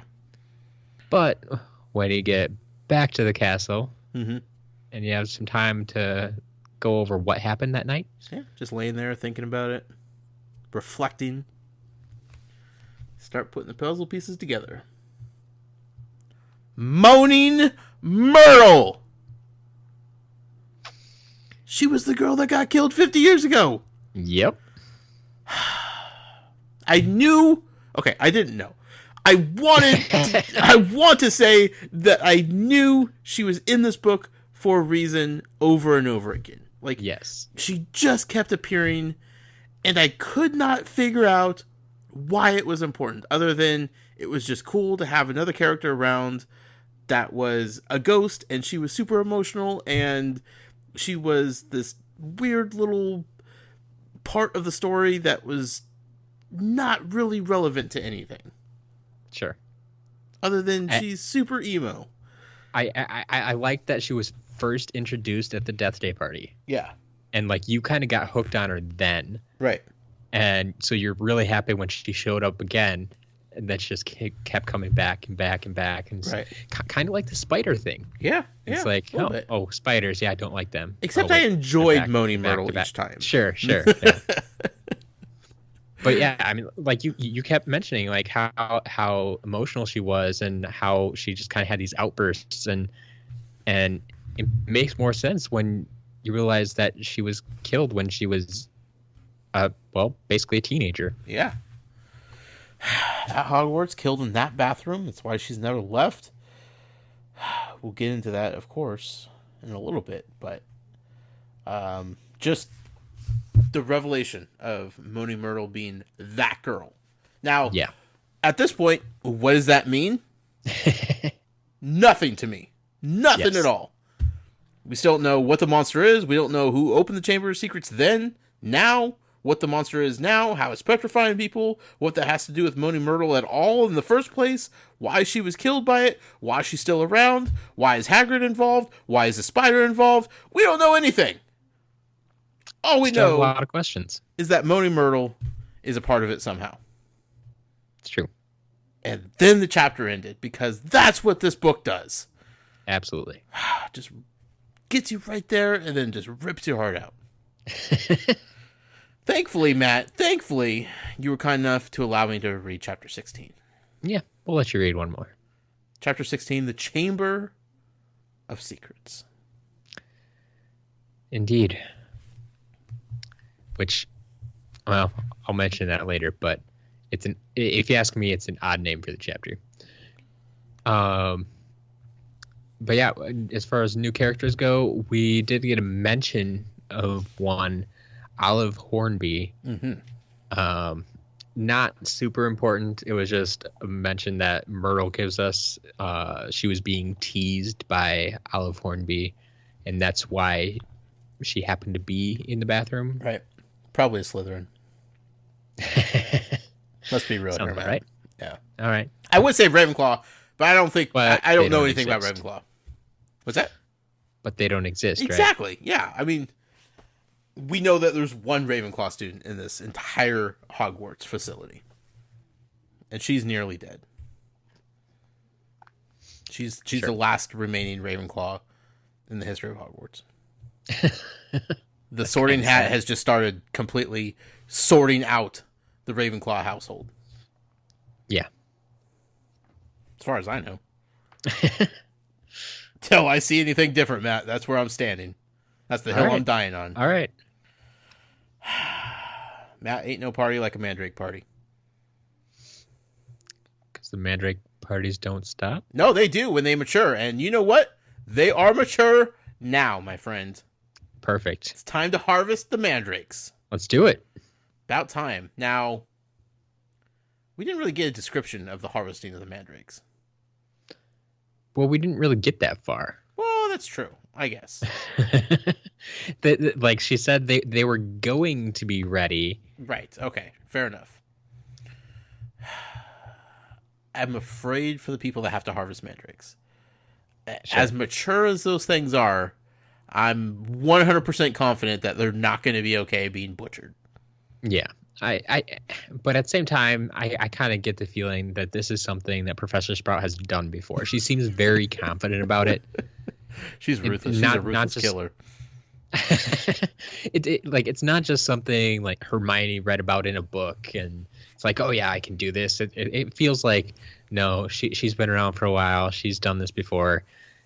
But when you get back to the castle and you have some time to go over what happened that night. Yeah, just laying there thinking about it, reflecting, start putting the puzzle pieces together. Moaning Myrtle! She was the girl that got killed 50 years ago! Yep. I knew... Okay, I didn't know. I want to say that I knew she was in this book for a reason over and over again. Like, yes, she just kept appearing, and I could not figure out why it was important, other than it was just cool to have another character around that was a ghost, and she was super emotional, and she was this weird little part of the story that was not really relevant to anything. Sure. Other than she's super emo. I like that she was first introduced at the Death Day party. Yeah. And like you kind of got hooked on her then. Right. And so you're really happy when she showed up again, and that just kept coming back and back and back, and right. Kind of like the spider thing. Yeah. It's like spiders. Yeah, I don't like them. Except I enjoyed Moaning Myrtle each time. Sure. Yeah. But yeah, I mean, like you kept mentioning like how emotional she was and how she just kind of had these outbursts, and it makes more sense when you realize that she was killed when she was, basically a teenager. Yeah. At Hogwarts, killed in that bathroom. That's why she's never left. We'll get into that, of course, in a little bit, but just the revelation of Moaning Myrtle being that girl. Now, yeah. At this point, what does that mean? Nothing to me. Nothing at all. We still don't know what the monster is. We don't know who opened the Chamber of Secrets then. Now, what the monster is now, how it's petrifying people, what that has to do with Moaning Myrtle at all in the first place, why she was killed by it, why she's still around, why is Hagrid involved, why is the spider involved. We don't know anything. All we Still have know a lot of questions. is that Moaning Myrtle is a part of it somehow. It's true. And then the chapter ended, because that's what this book does. Absolutely. Just gets you right there and then just rips your heart out. Thankfully, Matt, you were kind enough to allow me to read chapter 16. Yeah, we'll let you read one more. Chapter 16, The Chamber of Secrets. Indeed. Which, well, I'll mention that later, but if you ask me, it's an odd name for the chapter. But yeah, as far as new characters go, we did get a mention of one, Olive Hornby. Mm-hmm. Not super important. It was just a mention that Myrtle gives us. She was being teased by Olive Hornby, and that's why she happened to be in the bathroom. Right. Probably a Slytherin. Let's be real here, man. Right? Yeah. All right. I would say Ravenclaw, but I don't think But I don't they know don't anything about exist. Ravenclaw. What's that? But they don't exist, right? Exactly. Yeah. I mean, we know that there's one Ravenclaw student in this entire Hogwarts facility, and she's nearly dead. She's Sure. the last remaining Ravenclaw in the history of Hogwarts. The Sorting kinda Hat sad. has just started completely sorting out the Ravenclaw household, Yeah. as far as I know. Till I see anything different, Matt, that's where I'm standing. That's the hill All right. I'm dying on. All right. Matt, ain't no party like a Mandrake party. Because the Mandrake parties don't stop. No, they do when they mature. And you know what? They are mature now, my friend. Perfect. It's time to harvest the mandrakes. Let's do it. About time. Now, we didn't really get a description of the harvesting of the mandrakes. Well, we didn't really get that far. Well, that's true, I guess. Like she said, they were going to be ready. Right. Okay. Fair enough. I'm afraid for the people that have to harvest mandrakes. Sure. As mature as those things are, I'm 100% confident that they're not going to be okay being butchered. Yeah. But at the same time, I kind of get the feeling that this is something that Professor Sprout has done before. She seems very confident about it. She's ruthless. not- She's a ruthless not just- killer. It's not just something like Hermione read about in a book and it's like, oh yeah, I can do this. It feels like, no, she's been around for a while. She's done this before.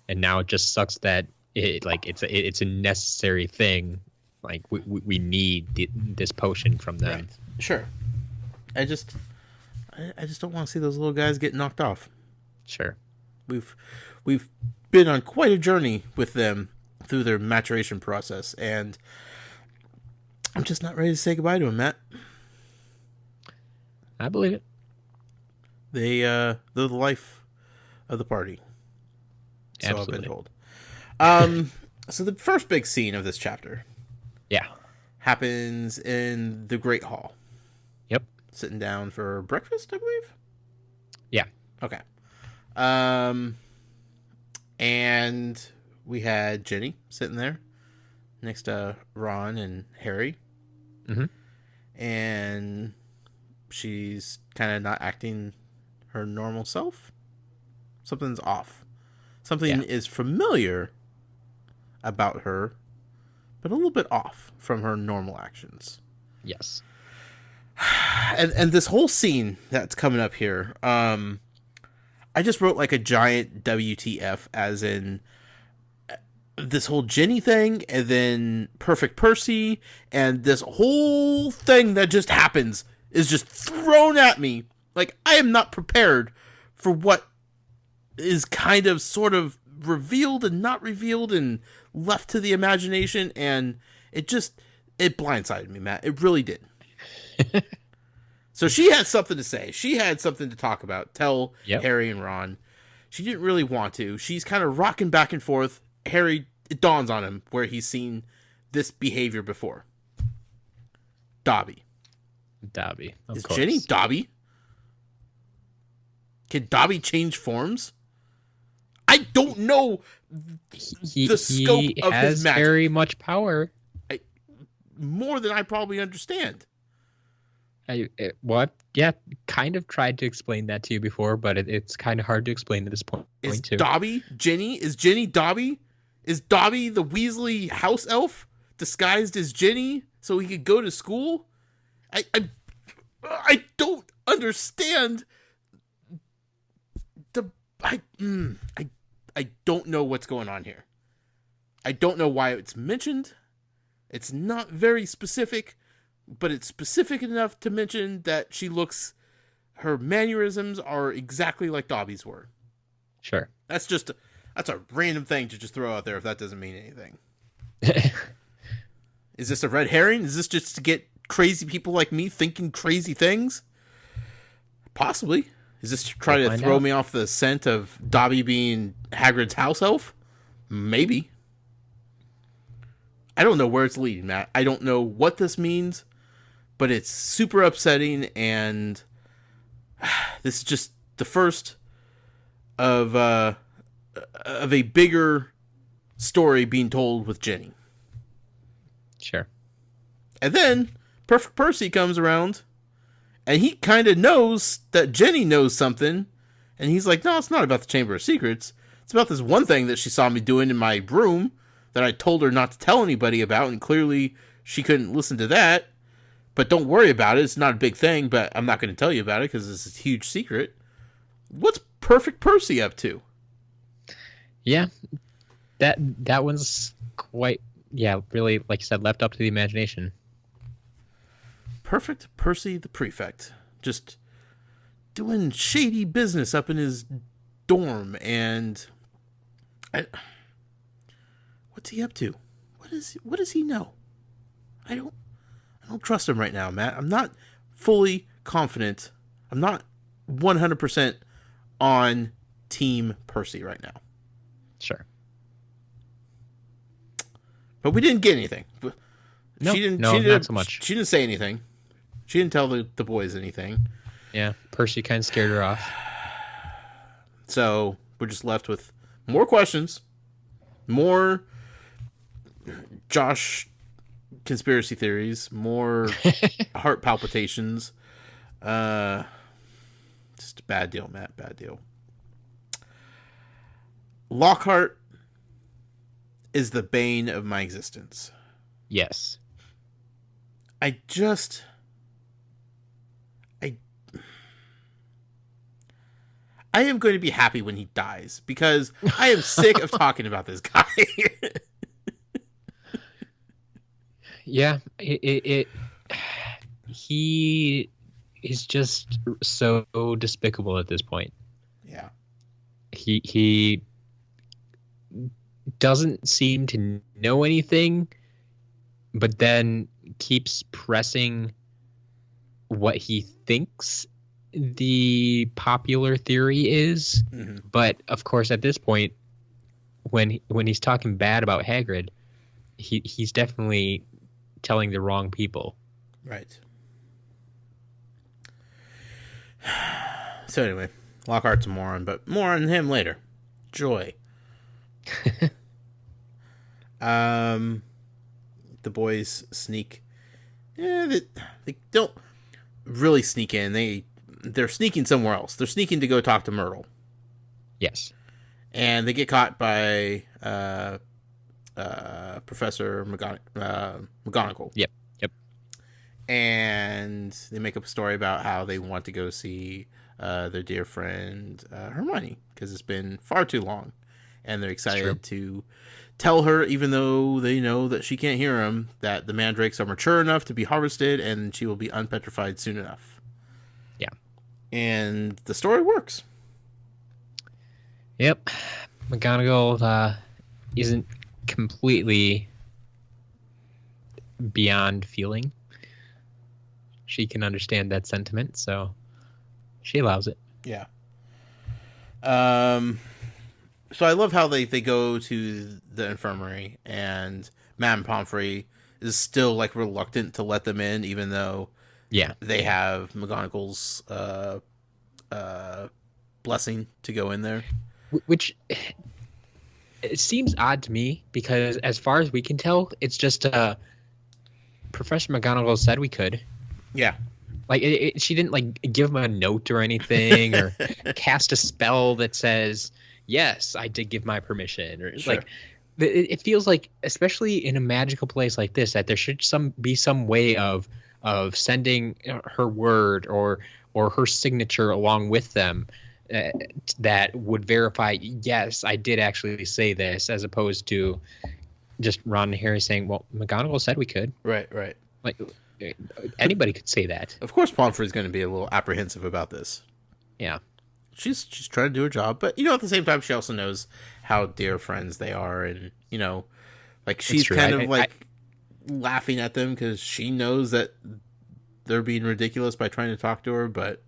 And now it just sucks that it's a necessary thing. Like we need this potion from them. Right. Sure. I just don't want to see those little guys get knocked off. Sure. We've been on quite a journey with them through their maturation process, and I'm just not ready to say goodbye to them, Matt. I believe it. They're the life of the party. So Absolutely. I've been told. So the first big scene of this chapter Yeah. happens in the Great Hall. Yep. Sitting down for breakfast, I believe. Yeah. Okay. And we had Ginny sitting there next to Ron and Harry. Mm-hmm. And she's kind of not acting her normal self. Something's off. Something is familiar about her, but a little bit off from her normal actions. Yes. And this whole scene that's coming up here, I just wrote like a giant WTF, as in this whole Ginny thing, and then Perfect Percy, and this whole thing that just happens is just thrown at me. Like, I am not prepared for what is kind of sort of revealed and not revealed and left to the imagination, and it blindsided me, Matt. It really did. So she had something to say. She had something to talk about. Tell Harry and Ron. She didn't really want to. She's kind of rocking back and forth. Harry, it dawns on him where he's seen this behavior before. Dobby? Dobby. Of Is course. Ginny Dobby? Can Dobby change forms? I don't know the scope He of his has magic. very much power. More than I probably understand. Yeah, kind of tried to explain that to you before, but it's kind of hard to explain at this point Is too. Dobby Ginny? Is Ginny Dobby? Is Dobby the Weasley house elf disguised as Ginny so he could go to school? I don't understand. I don't know what's going on here. I don't know why it's mentioned. It's not very specific, but it's specific enough to mention that her mannerisms are exactly like Dobby's were. Sure. That's a random thing to just throw out there if that doesn't mean anything. Is this a red herring? Is this just to get crazy people like me thinking crazy things? Possibly. Is this to try to throw me off the scent of Dobby being Hagrid's house elf? Maybe. I don't know where it's leading, Matt. I don't know what this means, but it's super upsetting, and this is just the first of a bigger story being told with Ginny. Sure. And then Perfect Percy comes around, and he kind of knows that Ginny knows something, and he's like, no, it's not about the Chamber of Secrets. It's about this one thing that she saw me doing in my room that I told her not to tell anybody about, and clearly she couldn't listen to that. But don't worry about it. It's not a big thing, but I'm not going to tell you about it because it's a huge secret. What's Perfect Percy up to? Yeah, that one's quite, really, like you said, left up to the imagination. Perfect Percy the Prefect. Just doing shady business up in his dorm, and what's he up to? What does he know? I don't trust him right now, Matt. I'm not fully confident. I'm not 100% on Team Percy right now. Sure. But we didn't get anything. No, she didn't, not so much. She didn't say anything. She didn't tell the boys anything. Yeah, Percy kind of scared her off. So we're just left with more questions, more Josh conspiracy theories, more heart palpitations. Just a bad deal, Matt. Bad deal. Lockhart is the bane of my existence. Yes. I am going to be happy when he dies because I am sick of talking about this guy. Yeah, he is just so despicable at this point. Yeah. He doesn't seem to know anything, but then keeps pressing what he thinks the popular theory is. Mm-hmm. But of course, at this point, when he's talking bad about Hagrid, he's definitely telling the wrong people. Right. So anyway, Lockhart's a moron, but more on him later. Joy. The boys sneak. They don't really sneak in. They're sneaking somewhere else. They're sneaking to go talk to Myrtle. Yes. And they get caught by Professor McGonagall. Yep. And they make up a story about how they want to go see their dear friend Hermione because it's been far too long. And they're excited to tell her, even though they know that she can't hear them, that the mandrakes are mature enough to be harvested and she will be unpetrified soon enough. Yeah. And the story works. Yep. McGonagall isn't completely beyond feeling. She can understand that sentiment, so she allows it. Yeah. So I love how they go to the infirmary and Madame Pomfrey is still like reluctant to let them in, even though they have McGonagall's blessing to go in there. Which it seems odd to me because, as far as we can tell, it's just Professor McGonagall said we could. Yeah. Like she didn't like give him a note or anything, or cast a spell that says, "Yes, I did give my permission." Or Sure. like, it feels like, especially in a magical place like this, that there should be some way of sending her word or her signature along with them that would verify, yes, I did actually say this, as opposed to just Ron and Harry saying, "Well, McGonagall said we could." Right. Like, anybody could say that. Of course, Pomfrey's going to be a little apprehensive about this. Yeah. She's trying to do her job, but at the same time, she also knows how dear friends they are, and like she's kind of laughing at them because she knows that they're being ridiculous by trying to talk to her. But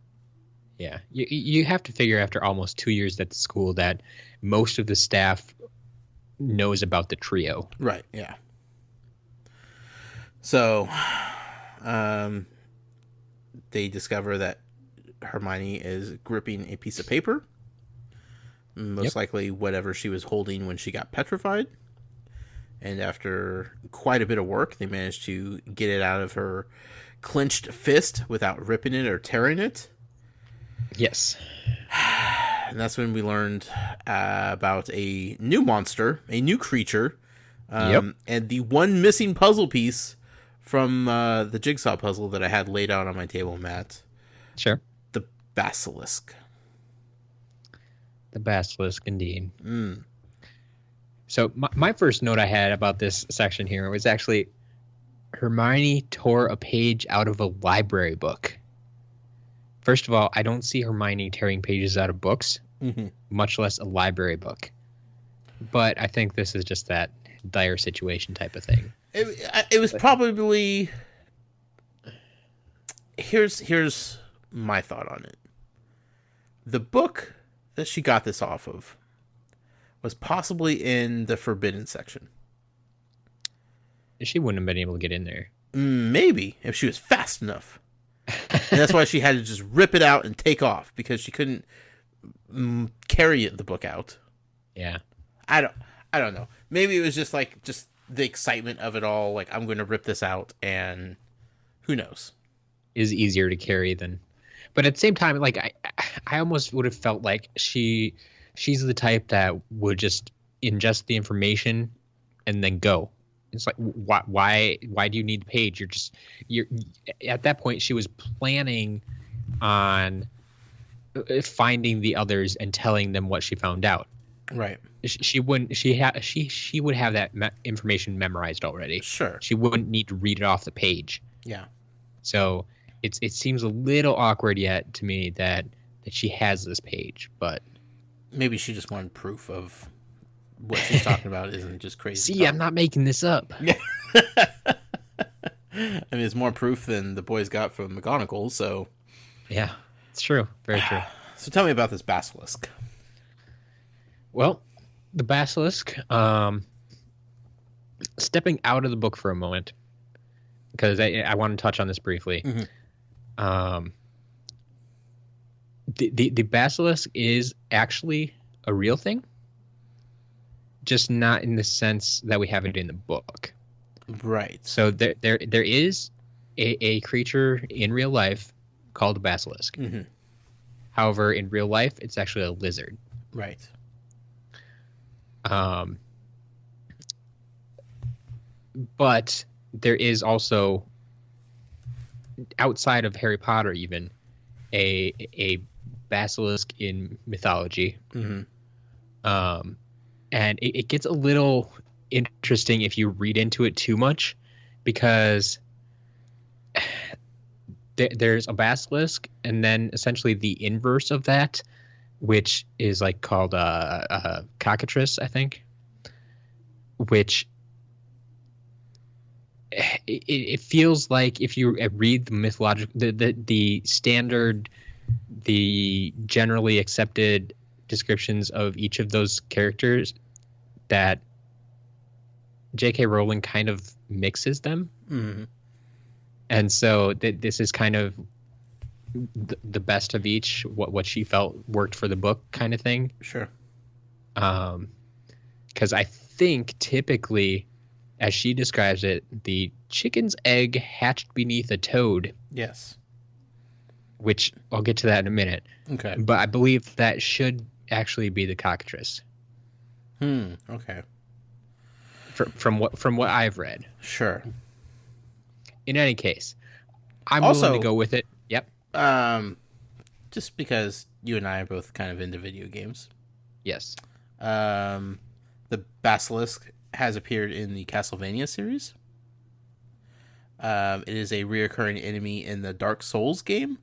yeah, you have to figure after almost 2 years at the school that most of the staff knows about the trio. Right. Yeah. So, they discover that Hermione is gripping a piece of paper, most likely whatever she was holding when she got petrified. And after quite a bit of work, they managed to get it out of her clenched fist without ripping it or tearing it. Yes. And that's when we learned about a new monster, a new creature, and the one missing puzzle piece from the jigsaw puzzle that I had laid out on my table, Matt. Sure. The basilisk. The basilisk, indeed. So my first note I had about this section here was actually Hermione tore a page out of a library book. First of all, I don't see Hermione tearing pages out of books, much less a library book. But I think this is just that dire situation type of thing. It was probably... Here's my thought on it. The book that she got this off of was possibly in the forbidden section. She wouldn't have been able to get in there. Maybe, if she was fast enough. And that's why she had to just rip it out and take off, because she couldn't carry the book out. Yeah. I don't know. Maybe it was just the excitement of it all. Like, I'm going to rip this out, and who knows? Is easier to carry than, but at the same time, like I almost would have felt like she's the type that would just ingest the information and then go. It's like, why do you need the page? You're at that point, she was planning on finding the others and telling them what she found out. Right. She wouldn't. She would have that information memorized already. Sure. She wouldn't need to read it off the page. Yeah. So it seems a little awkward yet to me that she has this page, but maybe she just wanted proof of what she's talking about isn't just crazy. See, I'm not making this up. Yeah. I mean, it's more proof than the boys got from McGonagall, so... Yeah, it's true. Very true. So tell me about this basilisk. Well, the basilisk, stepping out of the book for a moment, because I want to touch on this briefly. The basilisk is actually a real thing, just not in the sense that we have it in the book. Right. So there is a creature in real life called a basilisk. However, in real life, it's actually a lizard. Right. But there is also, outside of Harry Potter even, a basilisk in mythology. And it gets a little interesting if you read into it too much, because there's a basilisk and then essentially the inverse of that, which is like called a cockatrice, I think, which it feels like if you read the mythological, the standard, the generally accepted descriptions of each of those characters, that J.K. Rowling kind of mixes them. Mm-hmm. And so this is kind of the best of each, what she felt worked for the book kind of thing. Sure. Because I think typically, as she describes it, the chicken's egg hatched beneath a toad. Yes. Which I'll get to that in a minute. Okay. But I believe that should actually be the cockatrice. Okay. From what I've read. Sure. In any case, I'm also willing to go with it. Yep. Just because you and I are both kind of into video games. Yes. The basilisk has appeared in the Castlevania series. It is a reoccurring enemy in the Dark Souls game.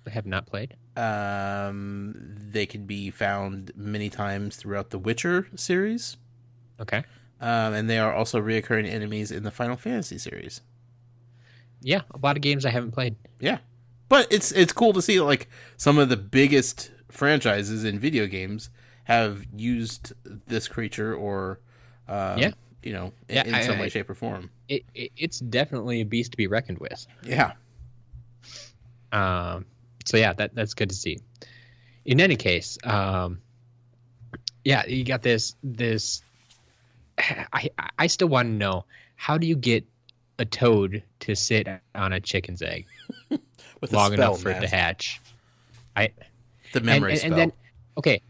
I have not played. They can be found many times throughout the Witcher series. Okay. And they are also reoccurring enemies in the Final Fantasy series. Yeah, a lot of games I haven't played. Yeah. But it's cool to see like some of the biggest franchises in video games have used this creature or in some way, shape, or form. It's definitely a beast to be reckoned with. Yeah. So yeah, that's good to see. In any case, you got this. I still want to know, how do you get a toad to sit on a chicken's egg with long a spell, enough for it to hatch? The memory spell. And then, okay,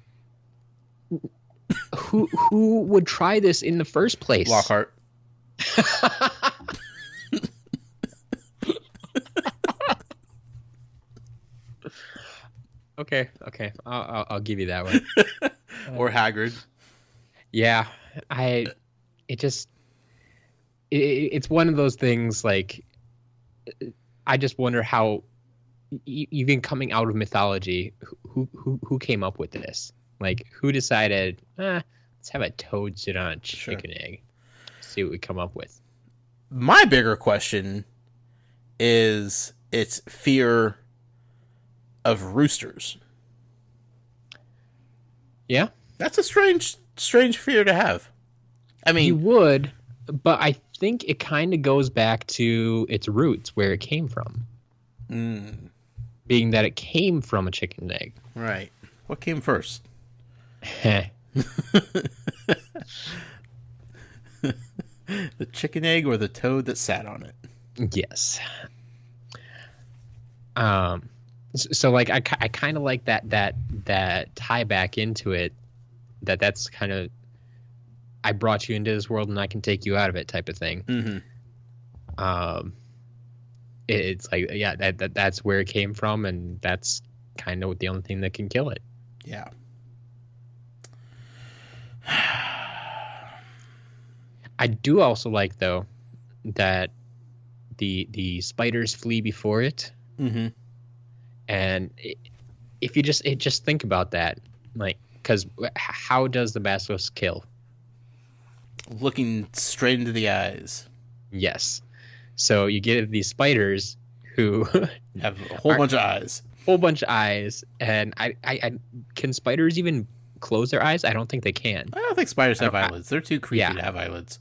who would try this in the first place? Lockhart. Okay, I'll give you that one. Or Hagrid. Yeah, it's one of those things, like, I just wonder how, even coming out of mythology, who came up with this? Like, who decided, let's have a toad sit on a chicken egg, see what we come up with? My bigger question is its fear of roosters. Yeah, that's a strange fear to have. I mean, you would, but I think it kind of goes back to its roots, where it came from. Being that it came from a chicken egg. Right. What came first? The chicken egg or the toad that sat on it? Yes. So like I kind of like that tie back into it. That's kind of, I brought you into this world and I can take you out of it type of thing. Mm-hmm. It's like, yeah, that's where it came from, and that's kind of the only thing that can kill it. Yeah. I do also like, though, that the spiders flee before it. Mm-hmm. And if you just think about that, like, because how does the basilisk kill? Looking straight into the eyes. Yes. So you get these spiders who have a whole bunch of eyes. Whole bunch of eyes, and I can spiders even close their eyes? I don't think they can. I don't think spiders have eyelids. They're too creepy to have eyelids.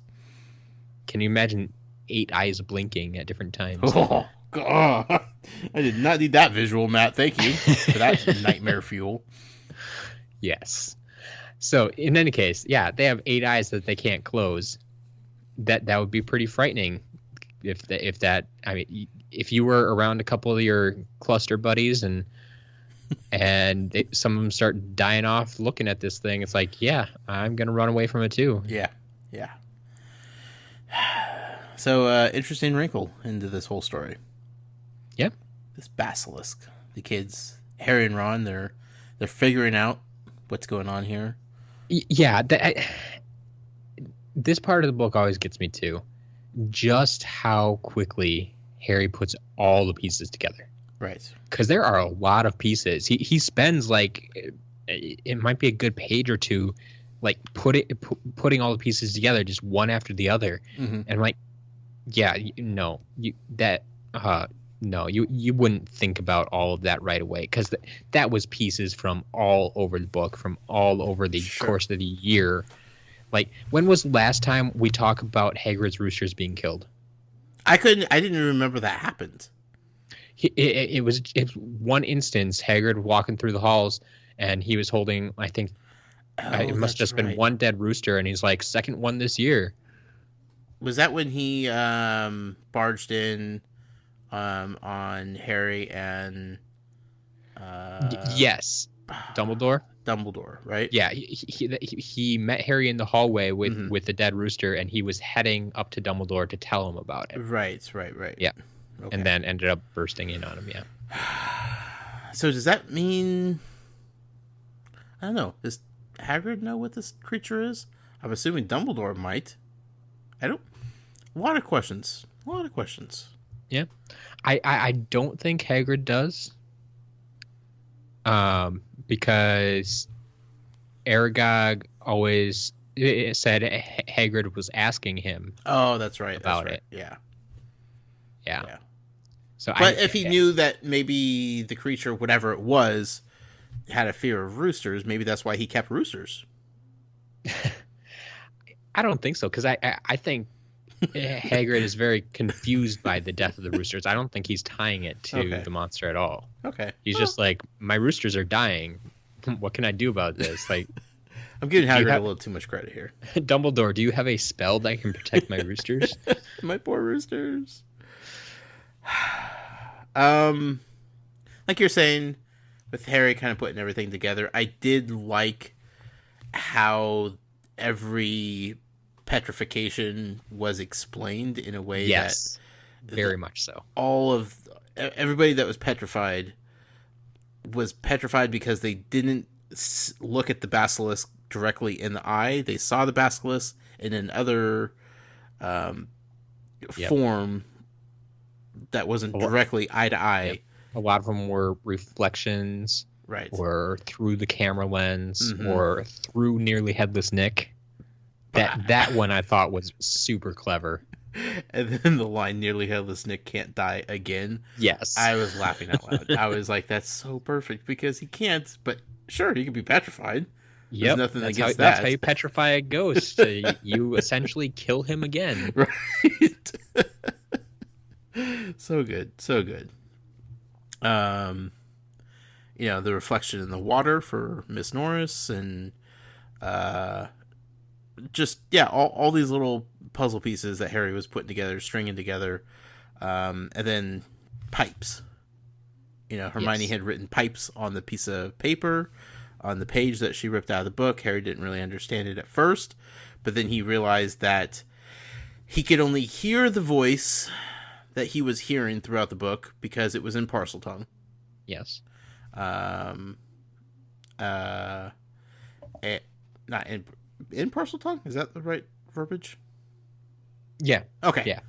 Can you imagine 8 eyes blinking at different times? Oh, God. I did not need that visual, Matt. Thank you for that nightmare fuel. Yes. So in any case, yeah, they have 8 eyes that they can't close. That would be pretty frightening. If you were around a couple of your cluster buddies and some of them start dying off looking at this thing, it's like, yeah, I'm gonna run away from it too. Yeah. So interesting wrinkle into this whole story. Yeah. This basilisk. The kids, Harry and Ron, they're figuring out what's going on here. Yeah. This part of the book always gets me too. Just how quickly Harry puts all the pieces together. Right. Because there are a lot of pieces. He spends, like, it might be a good page or two, like, putting all the pieces together, just one after the other. Mm-hmm. And, like, yeah, no, you wouldn't think about all of that right away, because that was pieces from all over the book, from all over the course of the year. Like, when was the last time we talk about Hagrid's roosters being killed? I didn't even remember that happened. It was one instance, Hagrid walking through the halls, and he was holding, I think, it must have just been one dead rooster, and he's like, second one this year. Was that when he barged in on Harry and... Yes. Dumbledore? Dumbledore, right? Yeah, he met Harry in the hallway with the dead rooster, and he was heading up to Dumbledore to tell him about it. Right. Yeah. Okay. And then ended up bursting in on him, yeah. So does that mean... I don't know. Does Hagrid know what this creature is? I'm assuming Dumbledore might. I don't... A lot of questions. Yeah. I don't think Hagrid does. Because Aragog always said Hagrid was asking him. Oh, that's right. About it. Yeah. So, but if he knew that maybe the creature, whatever it was, had a fear of roosters, maybe that's why he kept roosters. I don't think so, because I think Hagrid is very confused by the death of the roosters. I don't think he's tying it to the monster at all. Okay. He's just like, my roosters are dying. What can I do about this? Like, I'm giving Hagrid a little too much credit here. Dumbledore, do you have a spell that can protect my roosters? My poor roosters. Like you're saying, with Harry kind of putting everything together, I did like how every petrification was explained in a way yes, that very much so. Everybody that was petrified because they didn't look at the basilisk directly in the eye. They saw the basilisk in another form that wasn't directly eye to eye. Yep. A lot of them were reflections, right, or through the camera lens, or through nearly headless Nick. That one I thought was super clever. And then the line, nearly headless Nick can't die again. Yes. I was laughing out loud. I was like, that's so perfect, because he can't, but sure, he can be petrified. Yep. There's nothing against that. That's how you petrify a ghost. You essentially kill him again. Right. So good. The reflection in the water for Miss Norris, and all these little puzzle pieces that Harry was putting together, stringing together, and then pipes. Hermione had written pipes on the piece of paper on the page that she ripped out of the book. Harry didn't really understand it at first, but then he realized that he could only hear the voice that he was hearing throughout the book because it was in Parseltongue. Yes. Not in Parseltongue? Is that the right verbiage? Yeah. Okay. Yeah.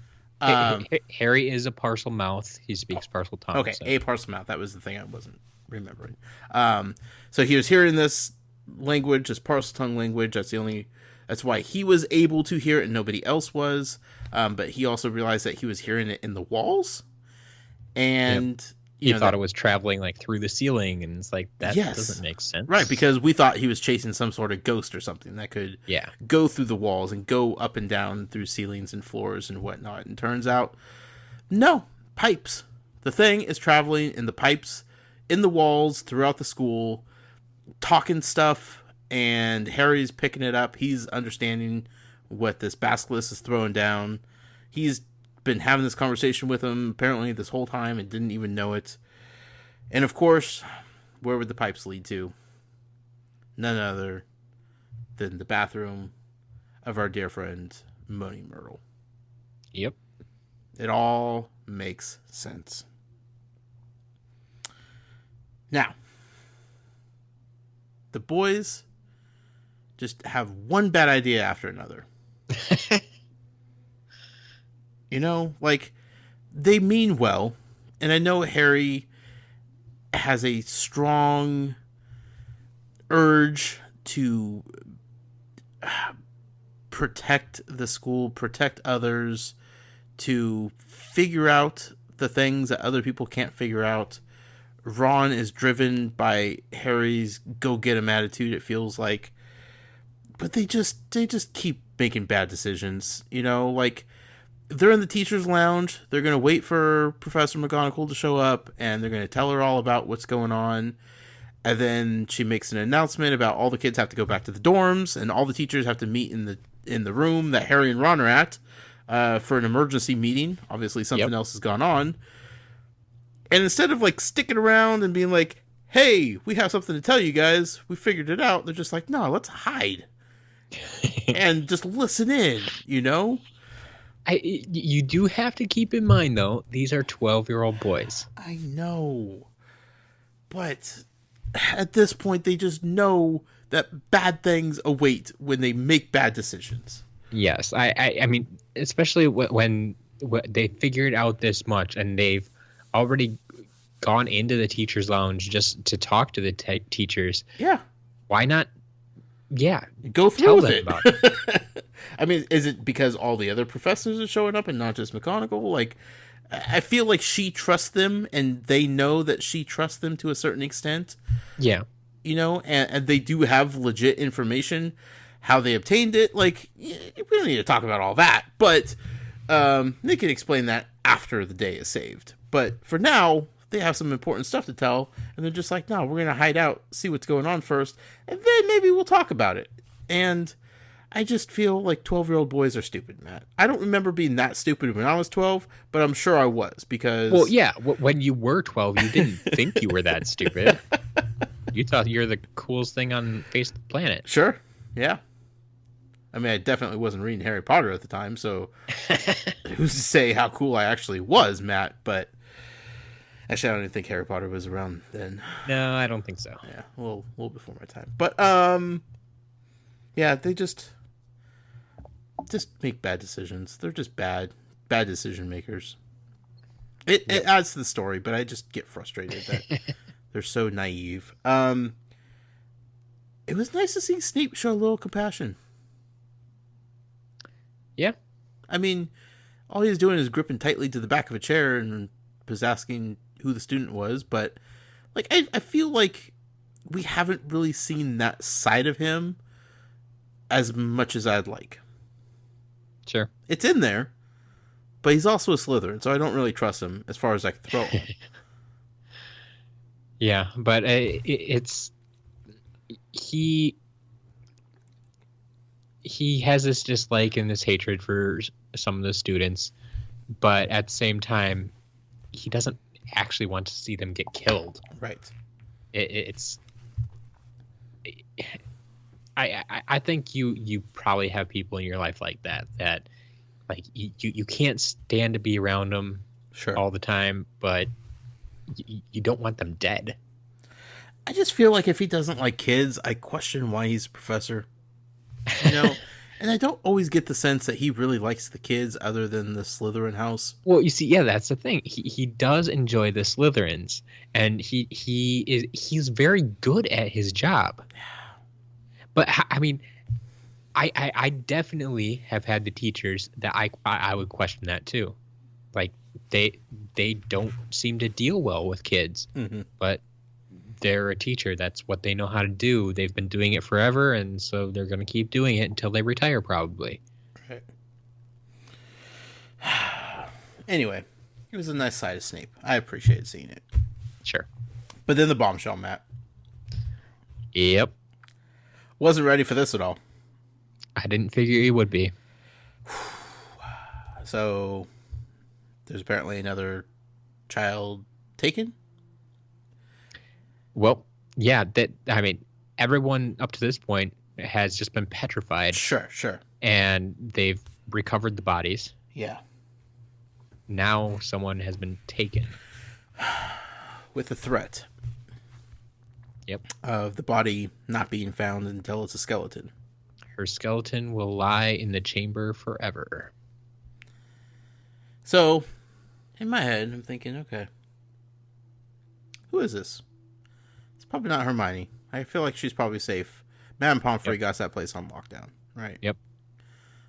Harry is a parcel mouth. He speaks Parseltongue. Okay, so. A parcel mouth. That was the thing I wasn't remembering. So he was hearing this language, this Parseltongue language. That's why he was able to hear it and nobody else was. But he also realized that he was hearing it in the walls. And he thought it was traveling like through the ceiling, and it's like, that doesn't make sense. Right, because we thought he was chasing some sort of ghost or something that could go through the walls and go up and down through ceilings and floors and whatnot. And turns out, no, pipes. The thing is traveling in the pipes, in the walls, throughout the school, talking stuff, and Harry's picking it up. He's understanding what this basilisk is throwing down. He's been having this conversation with him apparently this whole time and didn't even know it. And of course, where would the pipes lead to? None other than the bathroom of our dear friend Moaning Myrtle. Yep. It all makes sense. Now, the boys just have one bad idea after another. They mean well, and I know Harry has a strong urge to protect the school, protect others, to figure out the things that other people can't figure out. Ron is driven by Harry's go-get-him attitude, it feels like. but they just keep making bad decisions. You know, like they're in the teacher's lounge. They're gonna wait for Professor McGonagall to show up, and they're gonna tell her all about what's going on. And then she makes an announcement about all the kids have to go back to the dorms, and all the teachers have to meet in the room that Harry and Ron are at for an emergency meeting. Obviously, something else has gone on. And instead of like sticking around and being like, "Hey, we have something to tell you guys. We figured it out," they're just like, "No, let's hide and just listen in." You know. You do have to keep in mind, though, these are 12-year-old boys. I know, but at this point, they just know that bad things await when they make bad decisions. Yes, I mean, especially when they figured out this much and they've already gone into the teacher's lounge just to talk to the teachers. Yeah. Why not? Yeah. Go through with it. About it. I mean, is it because all the other professors are showing up and not just McGonagall? Like, I feel like she trusts them and they know that she trusts them to a certain extent. Yeah. You know, and they do have legit information, how they obtained it. Like, we don't need to talk about all that, but they can explain that after the day is saved. But for now, they have some important stuff to tell, and they're just like, no, we're going to hide out, see what's going on first, and then maybe we'll talk about it. And I just feel like 12-year-old boys are stupid, Matt. I don't remember being that stupid when I was 12, but I'm sure I was, because... Well, yeah, when you were 12, you didn't think you were that stupid. You thought you were the coolest thing on the face of the planet. Sure, yeah. I mean, I definitely wasn't reading Harry Potter at the time, so who's to say how cool I actually was, Matt, but... Actually, I don't even think Harry Potter was around then. No, I don't think so. Yeah, a little before my time. But, yeah, they just make bad decisions. They're just bad decision makers. It adds to the story, but I just get frustrated that they're so naive. It was nice to see Snape show a little compassion. Yeah. I mean, all he's doing is gripping tightly to the back of a chair and was asking who the student was, but like I feel like we haven't really seen that side of him as much as I'd like. Sure. It's in there, but he's also a Slytherin, so I don't really trust him as far as I can throw him. Yeah, but it's he has this dislike and this hatred for some of the students, but at the same time, he doesn't actually want to see them get killed. Right. I think you probably have people in your life like that like you can't stand to be around them all the time, but you don't want them dead. I just feel like if he doesn't like kids, I question why he's a professor. You know, and I don't always get the sense that he really likes the kids other than the Slytherin house. Well, you see, yeah, that's the thing. He does enjoy the Slytherins, and he's very good at his job. But I mean, I definitely have had the teachers that I would question that too. Like they don't seem to deal well with kids, but they're a teacher. That's what they know how to do. They've been doing it forever, and so they're going to keep doing it until they retire, probably. Right. Anyway, it was a nice side of Snape. I appreciated seeing it. Sure. But then the bombshell, Matt. Yep. Wasn't ready for this at all. I didn't figure you would be. So, there's apparently another child taken? Well, yeah, I mean, everyone up to this point has just been petrified. Sure. And they've recovered the bodies. Yeah. Now someone has been taken. With a threat. Yep. Of the body not being found until it's a skeleton. Her skeleton will lie in the chamber forever. So, in my head, I'm thinking, okay, who is this? It's probably not Hermione. I feel like she's probably safe. Madame Pomfrey got that place on lockdown, right? Yep.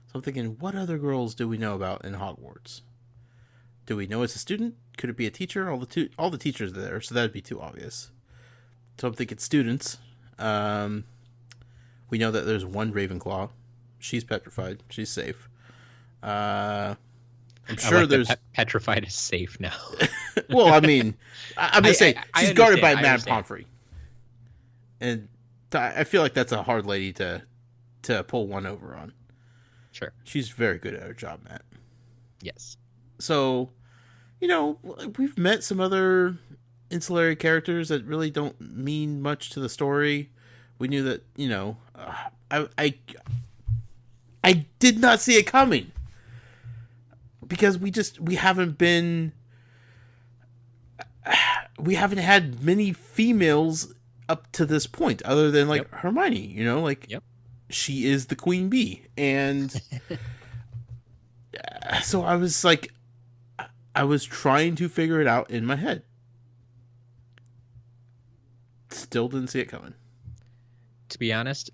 So I'm thinking, what other girls do we know about in Hogwarts? Do we know it's a student? Could it be a teacher? All the teachers are there, so that'd be too obvious. So I'm thinking students. We know that there's one Ravenclaw. She's petrified. She's safe. I'm sure like there's petrified is safe now. well, I mean, I'm just saying she's guarded by Madame understand. Pomfrey, and I feel like that's a hard lady to pull one over on. Sure. She's very good at her job, Matt. Yes. So, we've met some other ancillary characters that really don't mean much to the story. We knew that, I did not see it coming because we haven't had many females up to this point other than like Hermione, Yep. she is the queen bee. And so I was like, I was trying to figure it out in my head. Still didn't see it coming. To be honest,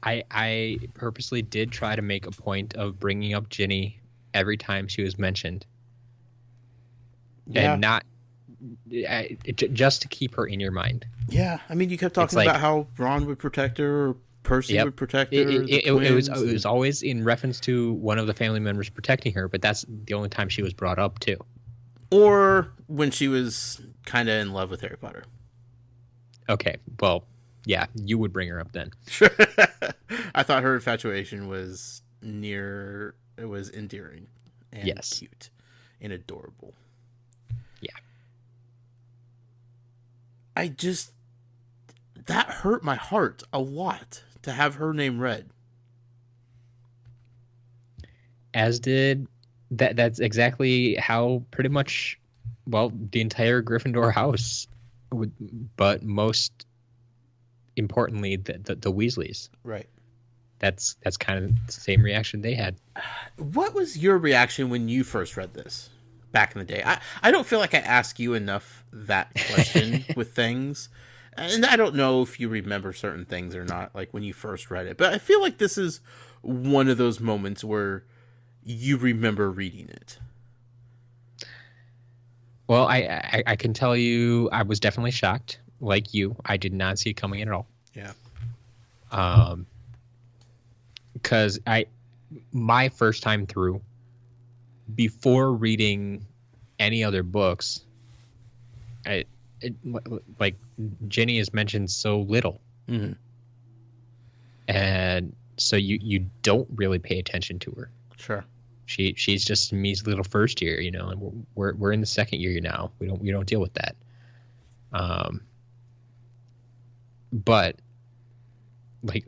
I purposely did try to make a point of bringing up Ginny every time she was mentioned. Yeah. And not just to keep her in your mind. Yeah, I mean, you kept talking like- about how Ron would protect her, or Percy would protect her. It was always in reference to one of the family members protecting her, but that's the only time she was brought up too. Or when she was kind of in love with Harry Potter. Okay, well, yeah, you would bring her up then. Sure. I thought her infatuation was endearing and Yes. cute and adorable. Yeah. That hurt my heart a lot to have her name read. As did that's exactly how pretty much, well, the entire Gryffindor house would, but most importantly the Weasleys. Right. That's kind of the same reaction they had. What was your reaction when you first read this back in the day? I don't feel like I ask you enough that question with things. And I don't know if you remember certain things or not, like when you first read it. But I feel like this is one of those moments where you remember reading it. Well, I can tell you I was definitely shocked. Like you, I did not see it coming in at all. Yeah. Because my first time through, before reading any other books, like Ginny is mentioned so little, and so you don't really pay attention to her. Sure. She's just Me's little first year, and we're in the second year now. We don't deal with that. But like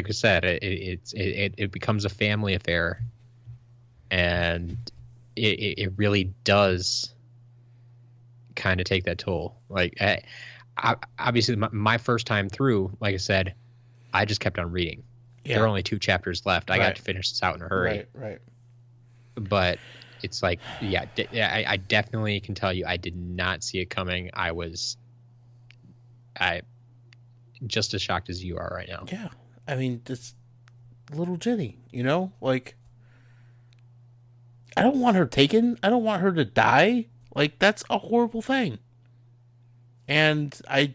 I said, it becomes a family affair, and it really does kind of take that toll. Like, obviously, my first time through, like I said, I just kept on reading. Yeah. There are only 2 chapters left. I got to finish this out in a hurry. Right. But it's like, yeah, I definitely can tell you I did not see it coming. I just as shocked as you are right now. Yeah. I mean, just little Ginny, like, I don't want her taken. I don't want her to die. Like, that's a horrible thing. And I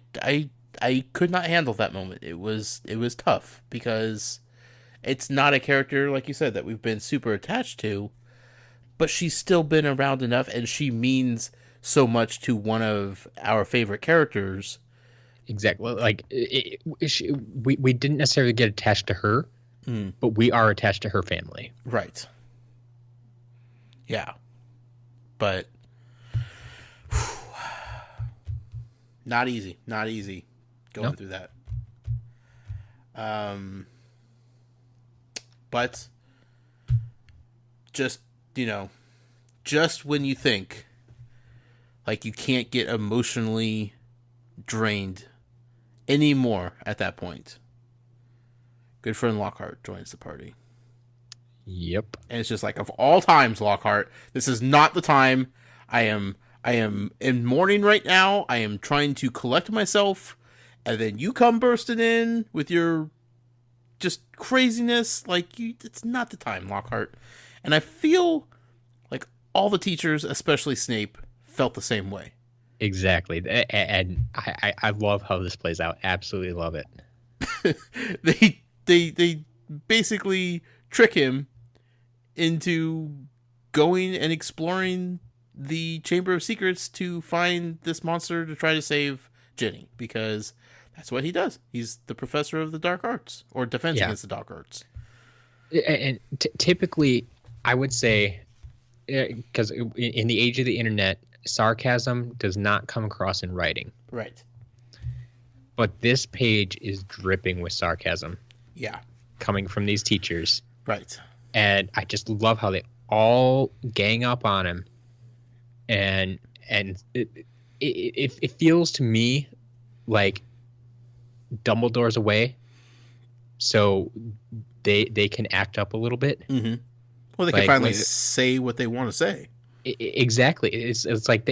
could not handle that moment. It was tough because it's not a character, like you said, that we've been super attached to, but she's still been around enough, and she means so much to one of our favorite characters. Exactly. Like, we didn't necessarily get attached to her, but we are attached to her family. Right. Yeah. But not easy going through that. But just when you think like you can't get emotionally drained anymore at that point, good friend Lockhart joins the party. Yep. And it's just like, of all times, Lockhart, this is not the time. I am in mourning right now. I am trying to collect myself, and then you come bursting in with your just craziness. Like, it's not the time, Lockhart. And I feel like all the teachers, especially Snape, felt the same way. Exactly. And I love how this plays out. Absolutely love it. they basically trick him into going and exploring the Chamber of Secrets to find this monster to try to save Ginny, because that's what he does. He's the professor of the dark arts, or defense against the dark arts. And typically, I would say, because in the age of the internet, sarcasm does not come across in writing. Right. But this page is dripping with sarcasm. Yeah. Coming from these teachers. Right. And I just love how they all gang up on him. And it feels to me like Dumbledore's away, so they can act up a little bit. Mm-hmm. Well, they can finally say what they want to say. Exactly. It's like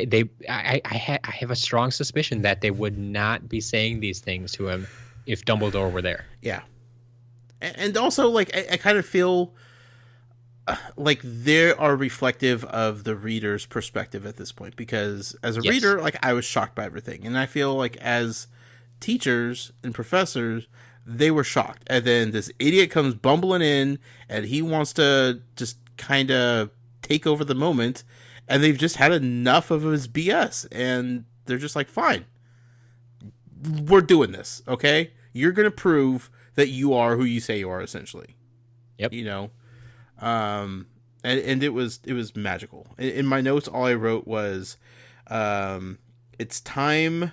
I have a strong suspicion that they would not be saying these things to him if Dumbledore were there. Yeah. And also, like, I kind of feel like they are reflective of the reader's perspective at this point, because as a reader, like, I was shocked by everything, and I feel like as teachers and professors, they were shocked. And then this idiot comes bumbling in, and he wants to just kind of take over the moment, and they've just had enough of his BS, and they're just like, fine, we're doing this, okay? You're gonna prove that you are who you say you are, essentially. Yep. You know, and it was magical. In my notes, all I wrote was, it's time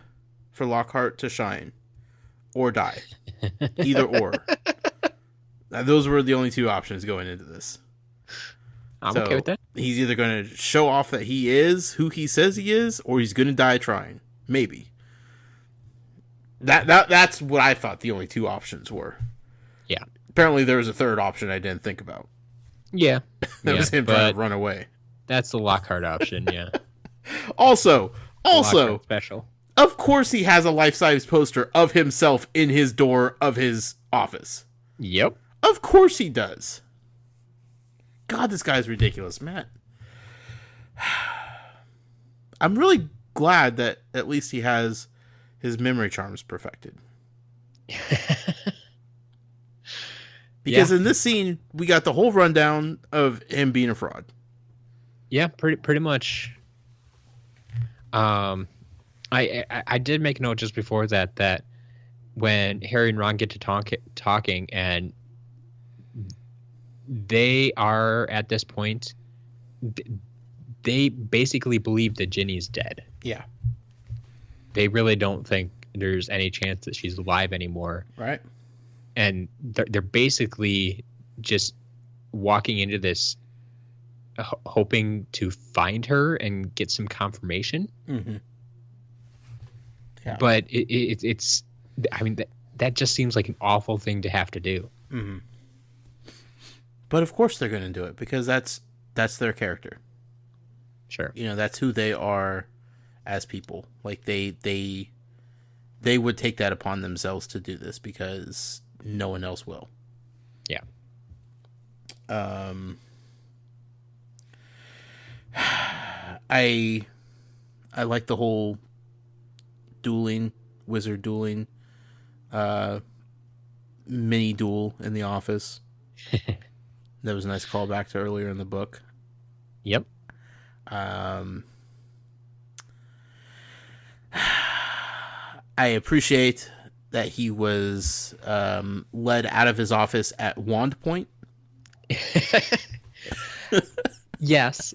for Lockhart to shine or die. Either or. Now, those were the only two options going into this. I'm okay with that. He's either going to show off that he is who he says he is, or he's going to die trying. Maybe. That's what I thought the only two options were. Yeah. Apparently there was a third option I didn't think about. Yeah. That was him trying to run away. That's the Lockhart option, yeah. Also, Lockhart special. Of course he has a life-size poster of himself in his door of his office. Yep. Of course he does. God, this guy's ridiculous, man. I'm really glad that at least he has his memory charms perfected. Because in this scene, we got the whole rundown of him being a fraud. Yeah, pretty much. I did make a note just before that when Harry and Ron get to talking, and they are at this point, they basically believe that Ginny's dead. Yeah. They really don't think there's any chance that she's alive anymore. Right. And they're basically just walking into this hoping to find her and get some confirmation. Mm-hmm. Yeah. But it's I mean, that just seems like an awful thing to have to do. Mm-hmm. But of course they're going to do it, because that's their character. Sure. You know, that's who they are as people. Like, they would take that upon themselves to do this, because no one else will. Yeah. I like the whole wizard dueling, mini duel in the office. That was a nice callback to earlier in the book. Yep. I appreciate that he was led out of his office at wand point. Yes.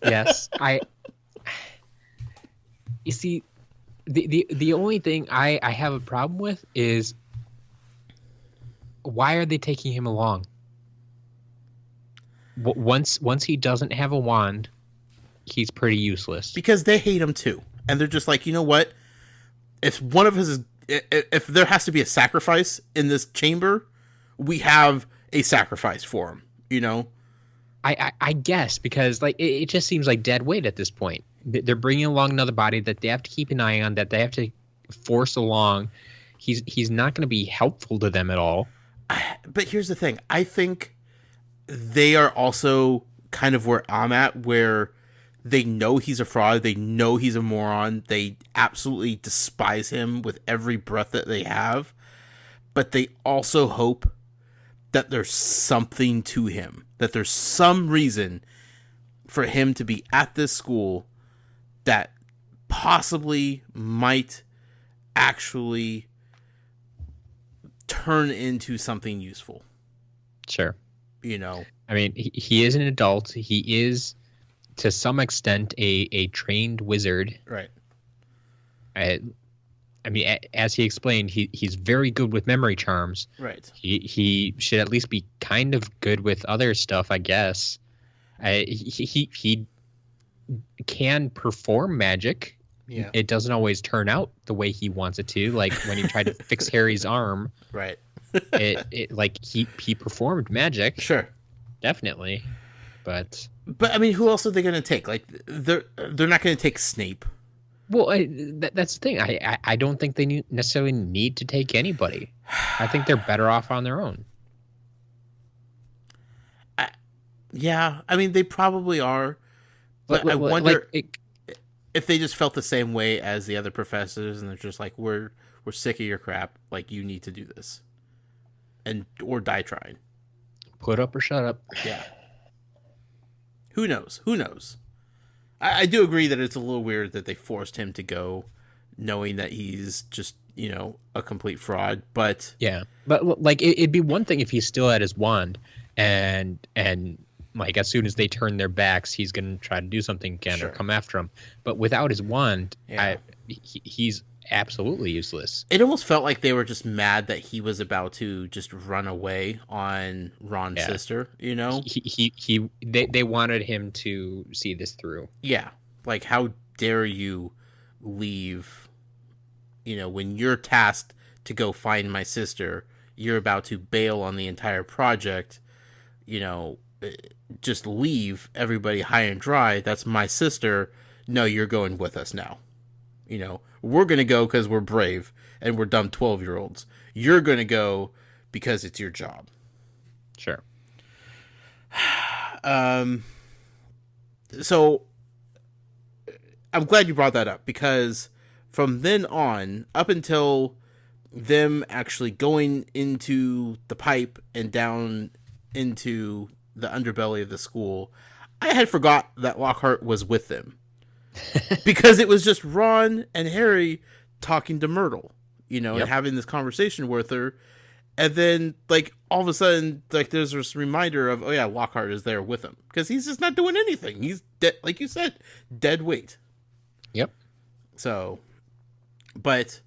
You see, the only thing I have a problem with is, why are they taking him along? Once he doesn't have a wand, he's pretty useless. Because they hate him too, and they're just like, you know what? If one of us is, if there has to be a sacrifice in this chamber, we have a sacrifice for him. You know. I guess, because like it just seems like dead weight at this point. They're bringing along another body that they have to keep an eye on, that they have to force along. He's not going to be helpful to them at all. But here's the thing. I think they are also kind of where I'm at, where they know he's a fraud. They know he's a moron. They absolutely despise him with every breath that they have. but they also hope that there's something to him, that there's some reason for him to be at this school that possibly might actually turn into something useful. Sure. You know, I mean, he is an adult. He is, to some extent, a trained wizard. right? I mean, as he explained, he's very good with memory charms. Right. He should at least be kind of good with other stuff, I guess. He can perform magic. Yeah. It doesn't always turn out the way he wants it to. Like when he tried to fix Harry's arm, Right. it like he performed magic. Sure. Definitely. But I mean, who else are they going to take? Like, they're not going to take Snape. well, that's the thing. I don't think they necessarily need to take anybody. I think they're better off on their own. Yeah, I mean, they probably are. But I wonder if they just felt the same way as the other professors, and they're just like, we're sick of your crap. Like, you need to do this, or die trying. Put up or shut up. Yeah. Who knows? Who knows? I do agree that it's a little weird that they forced him to go, knowing that he's just, a complete fraud. But yeah, but like it'd be one thing if he still had his wand, and like as soon as they turn their backs, he's gonna try to do something again Sure. or come after him. But without his wand, Yeah. he's absolutely useless. it almost felt like they were just mad that he was about to just run away on Ron's sister. They wanted him to see this through. Yeah. Like, how dare you leave, when you're tasked to go find my sister, you're about to bail on the entire project, just leave everybody high and dry. That's my sister. No, you're going with us now. We're going to go because we're brave and we're dumb 12-year-olds. You're going to go because it's your job. Sure. So I'm glad you brought that up, because from then on, up until them actually going into the pipe and down into the underbelly of the school, I had forgot that Lockhart was with them. Because it was just Ron and Harry talking to Myrtle, and having this conversation with her. And then, like, all of a sudden, like, there's this reminder of, oh yeah, Lockhart is there with him. Because he's just not doing anything. He's dead, like you said, dead weight. Yep. So, but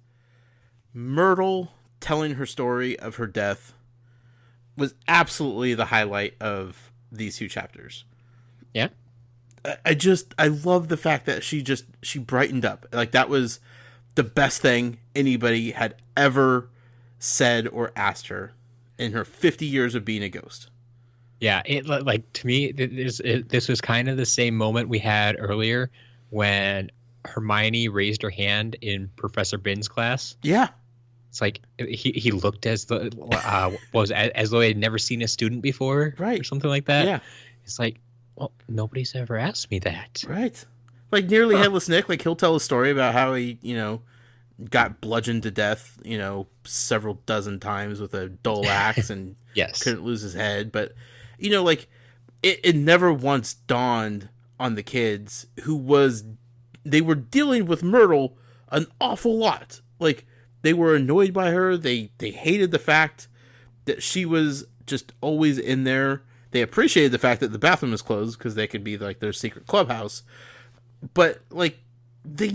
Myrtle telling her story of her death was absolutely the highlight of these two chapters. Yeah. I love the fact that she brightened up. Like, that was the best thing anybody had ever said or asked her in her 50 years of being a ghost. Yeah, to me, this was kind of the same moment we had earlier when Hermione raised her hand in Professor Bin's class. Yeah. It's like he looked as though as though he had never seen a student before, right, or something like that. Yeah. It's like, well, nobody's ever asked me that. Right. Like, Nearly Headless Nick, like, he'll tell a story about how he, got bludgeoned to death, several dozen times with a dull axe and yes, couldn't lose his head. But, like, it never once dawned on the kids they were dealing with Myrtle an awful lot. Like, they were annoyed by her. They hated the fact that she was just always in there. They appreciated the fact that the bathroom was closed because they could be like their secret clubhouse. But, like, they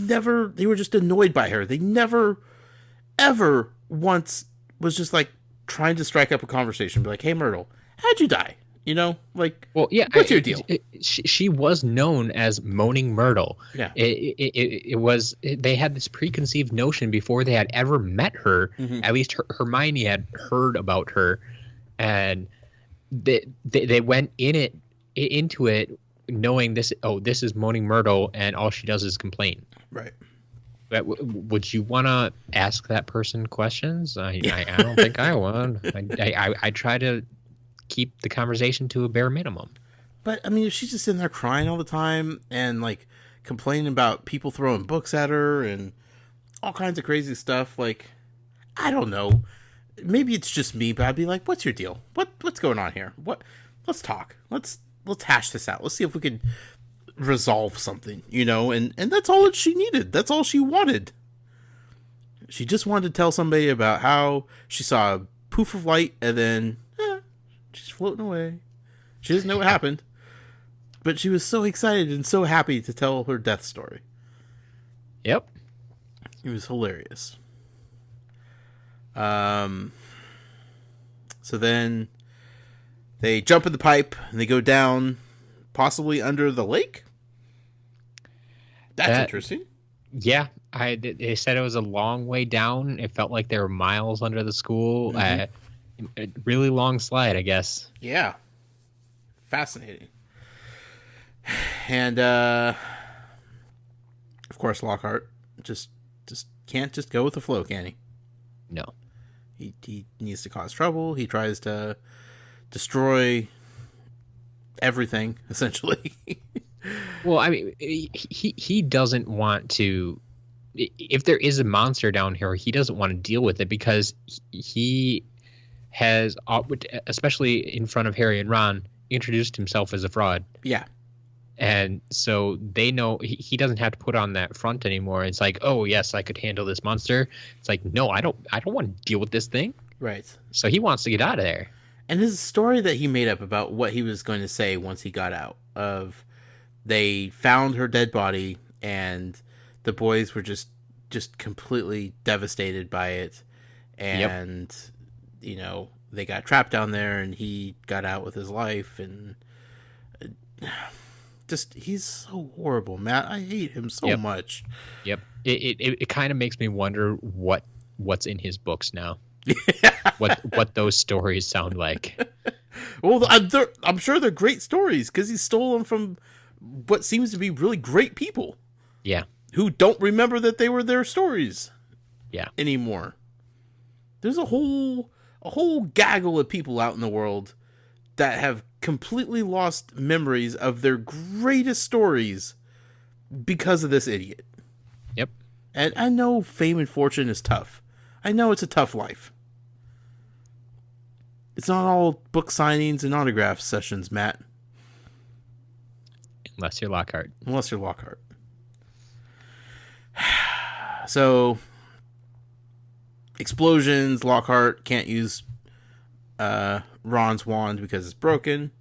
were just annoyed by her. They never, ever once was just, like, trying to strike up a conversation. Be like, hey, Myrtle, how'd you die? Like, well, yeah, what's your deal? She was known as Moaning Myrtle. Yeah. They had this preconceived notion before they had ever met her. Mm-hmm. At least Hermione had heard about her, and they went into it knowing this. Oh, this is Moaning Myrtle, and all she does is complain. Right. Would you want to ask that person questions? I don't think I would. I try to keep the conversation to a bare minimum. But, I mean, if she's just in there crying all the time and, like, complaining about people throwing books at her and all kinds of crazy stuff, like, I don't know. maybe it's just me, but I'd be like, what's your deal? What's going on here? Let's talk. Let's hash this out. Let's see if we can resolve something, and that's all that she needed. That's all she wanted. She just wanted to tell somebody about how she saw a poof of light and then she's floating away. She doesn't know what happened, but she was so excited and so happy to tell her death story. Yep. It was hilarious. So then they jump in the pipe and they go down, possibly under the lake. That's interesting. Yeah, they said it was a long way down. It felt like there were miles under the school. A really long slide, I guess. Yeah. Fascinating. And of course Lockhart just can't just go with the flow, can he? No. He needs to cause trouble. He tries to destroy everything, essentially. Well, I mean, he doesn't want to. If there is a monster down here, he doesn't want to deal with it because he has, especially in front of Harry and Ron, introduced himself as a fraud. Yeah. And so they know he doesn't have to put on that front anymore. It's like, oh yes, I could handle this monster. It's like, no, I don't want to deal with this thing. Right. So he wants to get out of there. And his story that he made up about what he was going to say once he got out of, they found her dead body and the boys were just completely devastated by it. And, they got trapped down there and he got out with his life and he's so horrible, Matt. I hate him so much. Yep. It kind of makes me wonder what's in his books now. what those stories sound like. Well, I'm sure they're great stories because he stole them from what seems to be really great people. Yeah. Who don't remember that they were their stories. Yeah. Anymore. There's a whole gaggle of people out in the world that have completely lost memories of their greatest stories because of this idiot. Yep. And I know fame and fortune is tough. I know it's a tough life. It's not all book signings and autograph sessions, Matt. Unless you're Lockhart. So, explosions. Lockhart can't use Ron's wand because it's broken.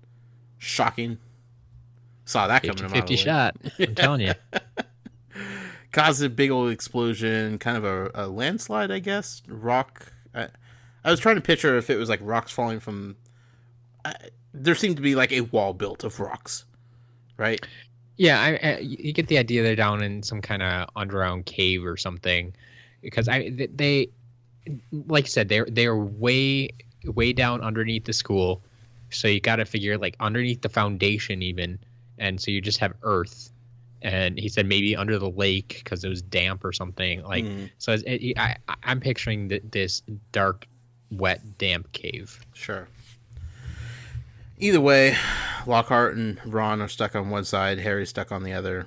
Shocking. Saw that coming a mile away. 50 shot. I'm telling you. Caused a big old explosion, kind of a landslide, I guess. Rock. I was trying to picture if it was like rocks falling from. There seemed to be like a wall built of rocks, right? Yeah, you get the idea they're down in some kind of underground cave or something, because they, like you said, they're way down underneath the school, so you got to figure like underneath the foundation even, and so you just have earth. And he said maybe under the lake because it was damp or something. Like so, I'm picturing this dark, wet, damp cave. Sure. Either way, Lockhart and Ron are stuck on one side. Harry's stuck on the other.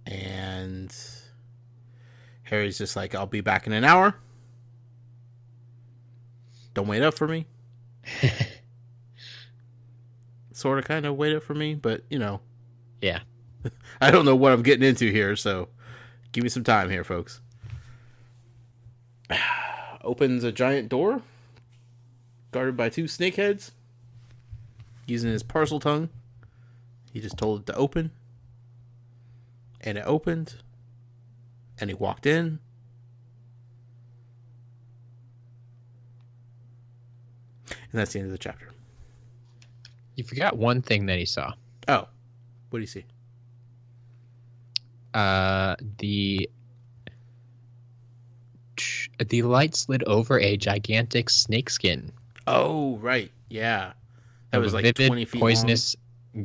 And Harry's just like, "I'll be back in an hour. Don't wait up for me." Sort of, kind of wait up for me, but Yeah. I don't know what I'm getting into here, so give me some time here, folks. Opens a giant door, guarded by two snakeheads. Using his parcel tongue, he just told it to open, and it opened, and he walked in. And that's the end of the chapter. You forgot one thing that he saw. Oh, what do you see? The light slid over a gigantic snakeskin. Oh, right. Yeah. That was like vivid, 20 feet poisonous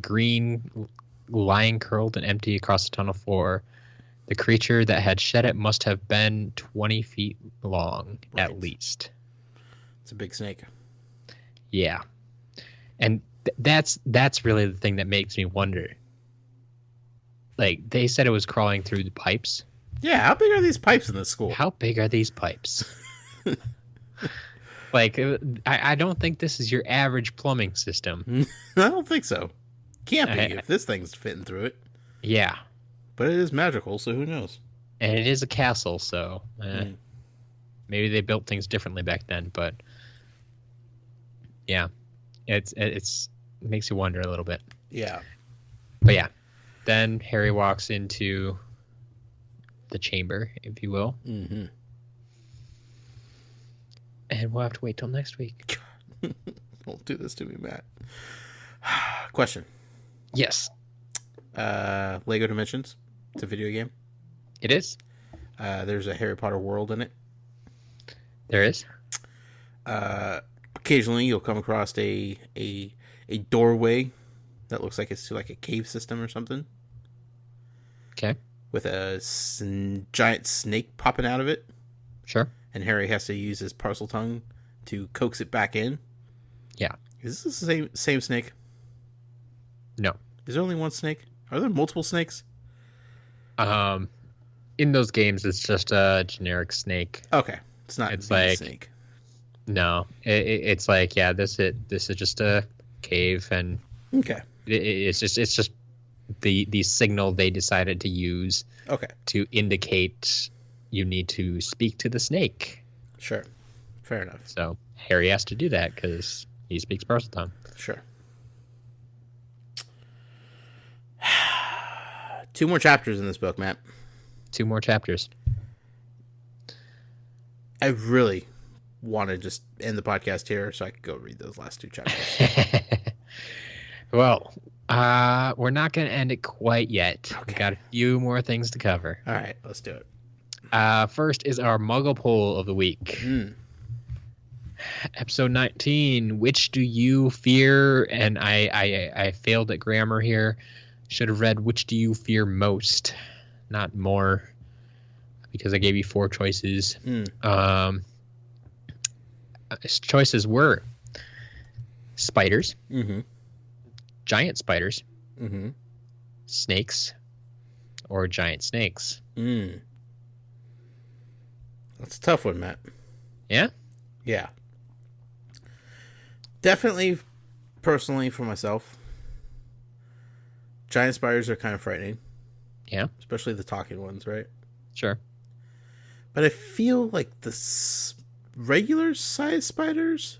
green, lying curled and empty across the tunnel floor. The creature that had shed it must have been 20 feet long, at least. It's a big snake. Yeah. And that's really the thing that makes me wonder. Like, they said it was crawling through the pipes. Yeah, how big are these pipes in this school? How big are these pipes? Like, I don't think this is your average plumbing system. I don't think so. Can't be if this thing's fitting through it. Yeah. But it is magical, so who knows? And it is a castle, so maybe they built things differently back then. But yeah, it makes you wonder a little bit. Yeah. But yeah, then Harry walks into the chamber, if you will. Mm-hmm. And we'll have to wait till next week. Don't do this to me, Matt. Question. Yes. Lego Dimensions. It's a video game. It is. There's a Harry Potter world in it. There is. Occasionally, you'll come across a doorway that looks like it's to like a cave system or something. Okay. With a giant snake popping out of it. Sure. And Harry has to use his parcel tongue to coax it back in. Yeah. Is this the same snake? No. Is there only one snake? Are there multiple snakes? In those games, it's just a generic snake. Okay, it's not. It's the like snake. No, it's like this is just a cave, and okay, it's just the signal they decided to use. Okay. To indicate you need to speak to the snake. Sure, fair enough. So Harry has to do that because he speaks parcel tongue. Sure. 2 more chapters in this book, Matt. 2 more chapters. I really want to just end the podcast here so I could go read those last 2 chapters. Well, we're not going to end it quite yet. Okay. We've got a few more things to cover. All right, let's do it. First is our Muggle poll of the week. Episode 19, which do you fear? And I failed at grammar here. Should have read, which do you fear most? Not more, because I gave you 4 choices. Choices were spiders, giant spiders, snakes, or giant snakes. That's a tough one, Matt. Yeah? Yeah. Definitely, personally, for myself, giant spiders are kind of frightening. Yeah. Especially the talking ones, right? Sure. But I feel like the regular size spiders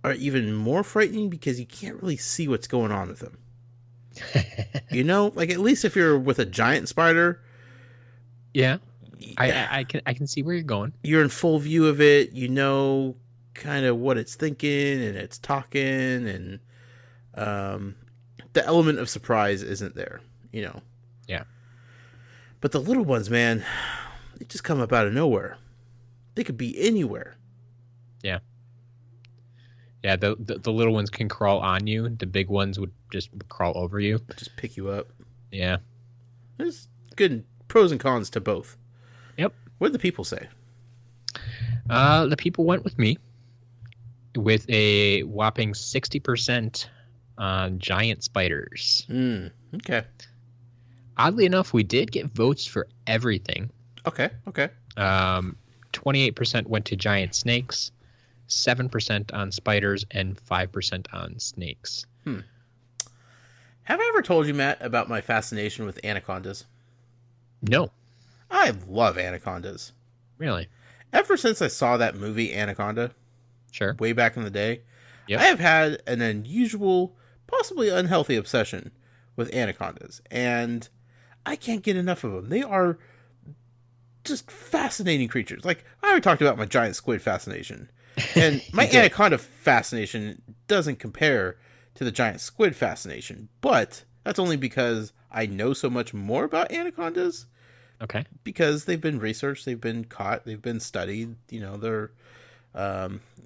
are even more frightening because you can't really see what's going on with them. You know, like at least if you're with a giant spider. Yeah. I can see where you're going. You're in full view of it. You know kind of what it's thinking and it's talking, and the element of surprise isn't there, you know. Yeah. But the little ones, man, they just come up out of nowhere. They could be anywhere. Yeah. Yeah, the little ones can crawl on you. The big ones would just crawl over you. Just pick you up. Yeah. There's good pros and cons to both. Yep. What did the people say? The people went with me with a whopping 60% on giant spiders. Okay. Oddly enough, we did get votes for everything. Okay. 28% went to giant snakes, 7% on spiders, and 5% on snakes. Have I ever told you, Matt, about my fascination with anacondas? No. I love anacondas. Really? Ever since I saw that movie Anaconda, Sure. way back in the day, Yep. I have had an unusual, possibly unhealthy obsession with anacondas, and I can't get enough of them. They are just fascinating creatures. Like, I already talked about my giant squid fascination, and my anaconda fascination doesn't compare to the giant squid fascination, but that's only because I know so much more about anacondas. Okay. Because they've been researched, they've been caught, they've been studied. You know, they're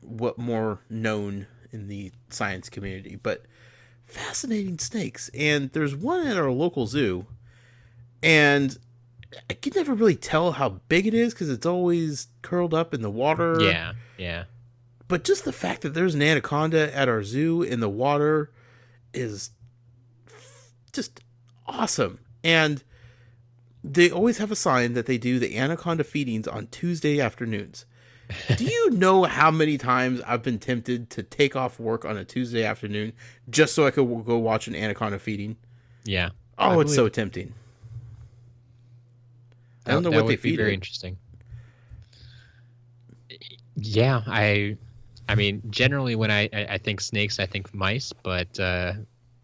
what more known in the science community. But fascinating snakes. And there's one at our local zoo, and I can never really tell how big it is because it's always curled up in the water. Yeah. But just the fact that there's an anaconda at our zoo in the water is just awesome. And they always have a sign that they do the anaconda feedings on Tuesday afternoons. Do you know how many times I've been tempted to take off work on a Tuesday afternoon just so I could go watch an anaconda feeding? Yeah. Oh, it's so tempting. I don't know what they feed. Very interesting. Yeah, I mean, generally when I think snakes, I think mice, but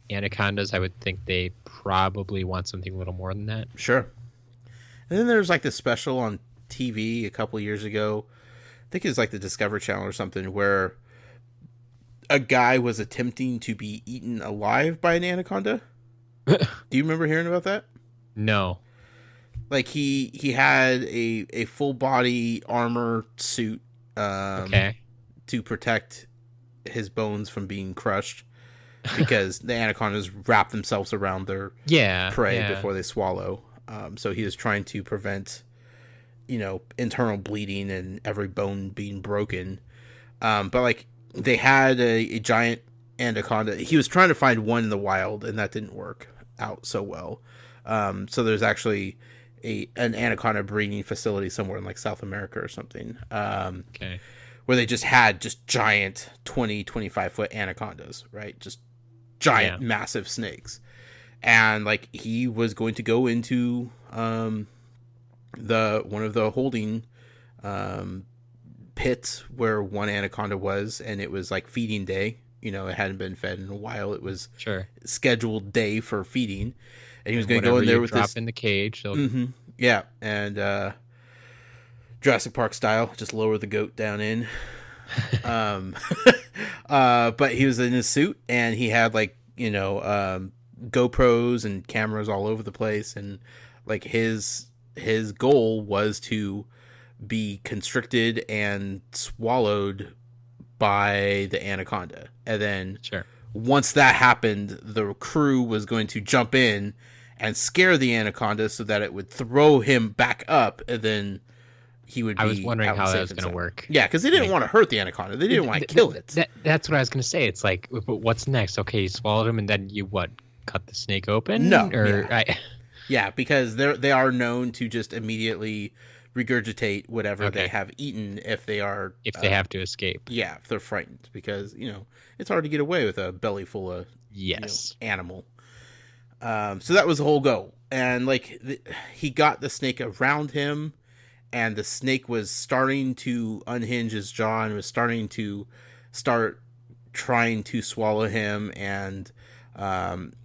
anacondas, I would think they probably want something a little more than that. Sure. And then there's like this special on TV a couple of years ago. I think it was like the Discovery Channel or something, where a guy was attempting to be eaten alive by an anaconda. Do you remember hearing about that? No. Like he had a full body armor suit to protect his bones from being crushed, because the anacondas wrap themselves around their prey before they swallow. So he was trying to prevent, internal bleeding and every bone being broken. But like they had a giant anaconda. He was trying to find one in the wild, and that didn't work out so well. So there's actually an anaconda breeding facility somewhere in like South America or something. Where they just had giant 20-25 foot anacondas, right? Just giant, massive snakes. And like he was going to go into one of the holding pits where one anaconda was, and it was like feeding day. It hadn't been fed in a while. It was scheduled day for feeding, and he was going to go in there with drop in the cage. Yeah, and Jurassic Park style, just lower the goat down in. But he was in his suit, and he had like GoPros and cameras all over the place, and like his goal was to be constricted and swallowed by the anaconda, and then once that happened, the crew was going to jump in and scare the anaconda so that it would throw him back up, and then he would be. I was wondering how that was going to work. Yeah, because they didn't want to hurt the anaconda. They didn't want to kill it. That's what I was going to say. It's like, what's next? Okay, you swallowed him, and then you cut the snake open? No. Or yeah, because they are known to just immediately regurgitate whatever they have eaten if they have to escape. Yeah, if they're frightened, because it's hard to get away with a belly full of animal. So that was the whole goal, and like he got the snake around him, and the snake was starting to unhinge his jaw and was starting to trying to swallow him, and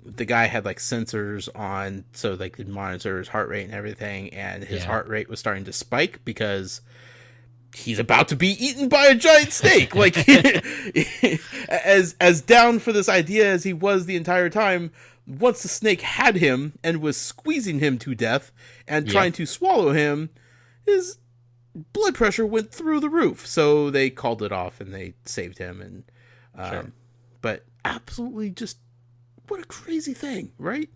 the guy had like sensors on so they could monitor his heart rate and everything, and his heart rate was starting to spike because he's about to be eaten by a giant snake. Like as down for this idea as he was the entire time, once the snake had him and was squeezing him to death and trying to swallow him, his blood pressure went through the roof. So they called it off and they saved him. And but absolutely just what a crazy thing, right?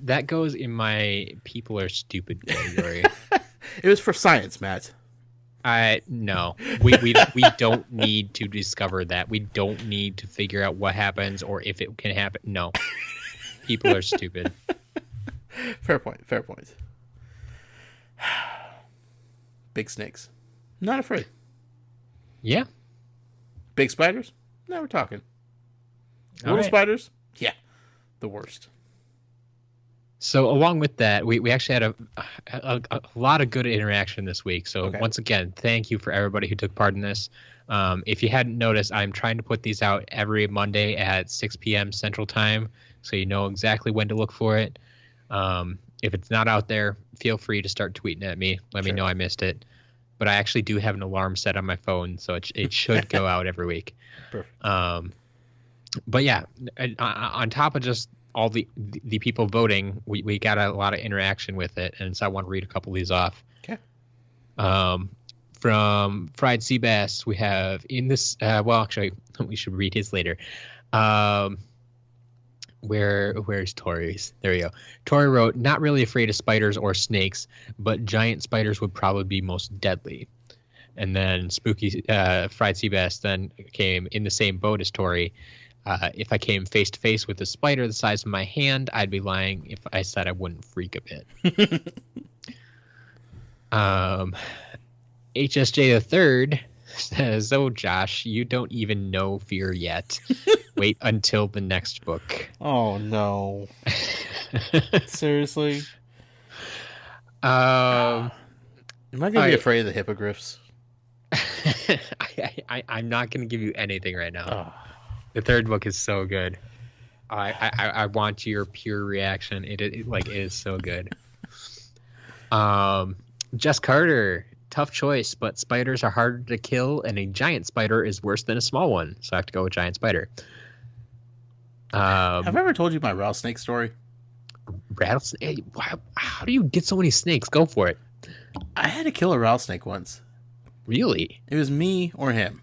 That goes in my people are stupid category. It was for science, Matt. No, we don't need to discover that. We don't need to figure out what happens or if it can happen. No, people are stupid. Fair point. Big snakes, not afraid. Yeah. Big spiders? Now we're talking. Little spiders? Yeah, the worst. So along with that, we actually had a lot of good interaction this week. So once again, thank you for everybody who took part in this. If you hadn't noticed, I'm trying to put these out every Monday at 6 p.m. Central Time, so you know exactly when to look for it. If it's not out there, feel free to start tweeting at me. Let me know I missed it. But I actually do have an alarm set on my phone, so it should go out every week. Perfect. But yeah, on top of just all the people voting, we got a lot of interaction with it, and so I want to read a couple of these off. Okay. From Fried Sea Bass, we have in this. Well, actually, we should read his later. Where's Tori's? There you go. Tori wrote, "Not really afraid of spiders or snakes, but giant spiders would probably be most deadly." And then Spooky Fried Sea Bass then came in the same boat as Tori. If I came face to face with a spider the size of my hand, I'd be lying if I said I wouldn't freak a bit. HSJ the third says, "Oh, Josh, you don't even know fear yet. Wait until the next book." Oh no! Seriously? Um, Am I gonna be afraid of the hippogriffs? I'm not going to give you anything right now. Oh. The third book is so good. I want your pure reaction. It is so good. Jess Carter, tough choice, but spiders are harder to kill, and a giant spider is worse than a small one. So I have to go with giant spider. Have I ever told you my rattlesnake story? Rattlesnake? How do you get so many snakes? Go for it. I had to kill a rattlesnake once. Really? It was me or him.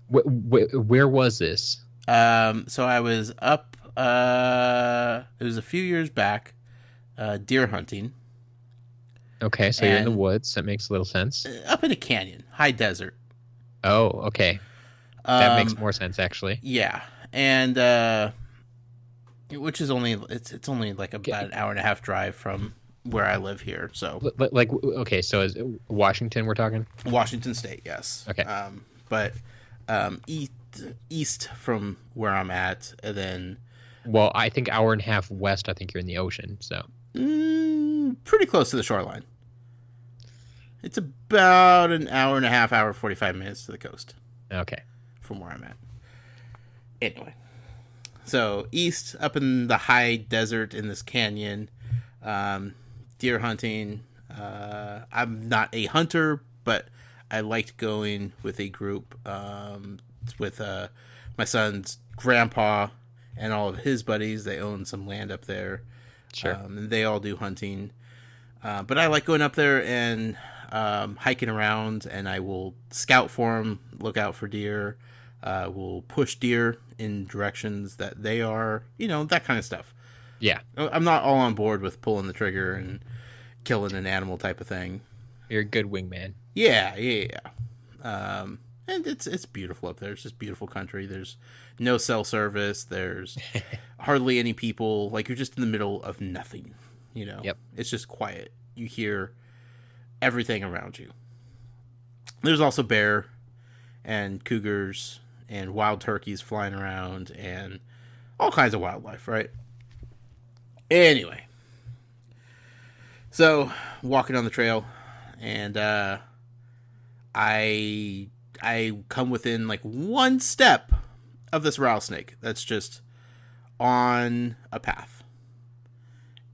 Where was this? So I was up. It was a few years back, deer hunting. Okay, so you're in the woods. That makes a little sense. Up in a canyon, high desert. Oh, okay. That makes more sense, actually. Yeah, and which is only it's only like about an hour and a half drive from where I live here. So, like, okay, so is Washington we're talking? Washington State, yes. Okay. But east from where I'm at, and then. Well, I think hour and a half west. I think you're in the ocean, so. Pretty close to the shoreline. It's about an hour and a half, hour 45 minutes to the coast. Okay. From where I'm at. Anyway. So, east, up in the high desert in this canyon, deer hunting. I'm not a hunter, but I liked going with a group with my son's grandpa and all of his buddies. They own some land up there. Sure. And they all do hunting. But I like going up there and hiking around, and I will scout for them, look out for deer. We'll push deer in directions that they are, that kind of stuff. Yeah. I'm not all on board with pulling the trigger and killing an animal type of thing. You're a good wingman. Yeah. And it's beautiful up there. It's just beautiful country. There's no cell service. There's hardly any people. Like, you're just in the middle of nothing, Yep. It's just quiet. You hear everything around you. There's also bear and cougars and wild turkeys flying around and all kinds of wildlife, right? Anyway. So, walking on the trail, and I come within like one step of this rattlesnake that's just on a path,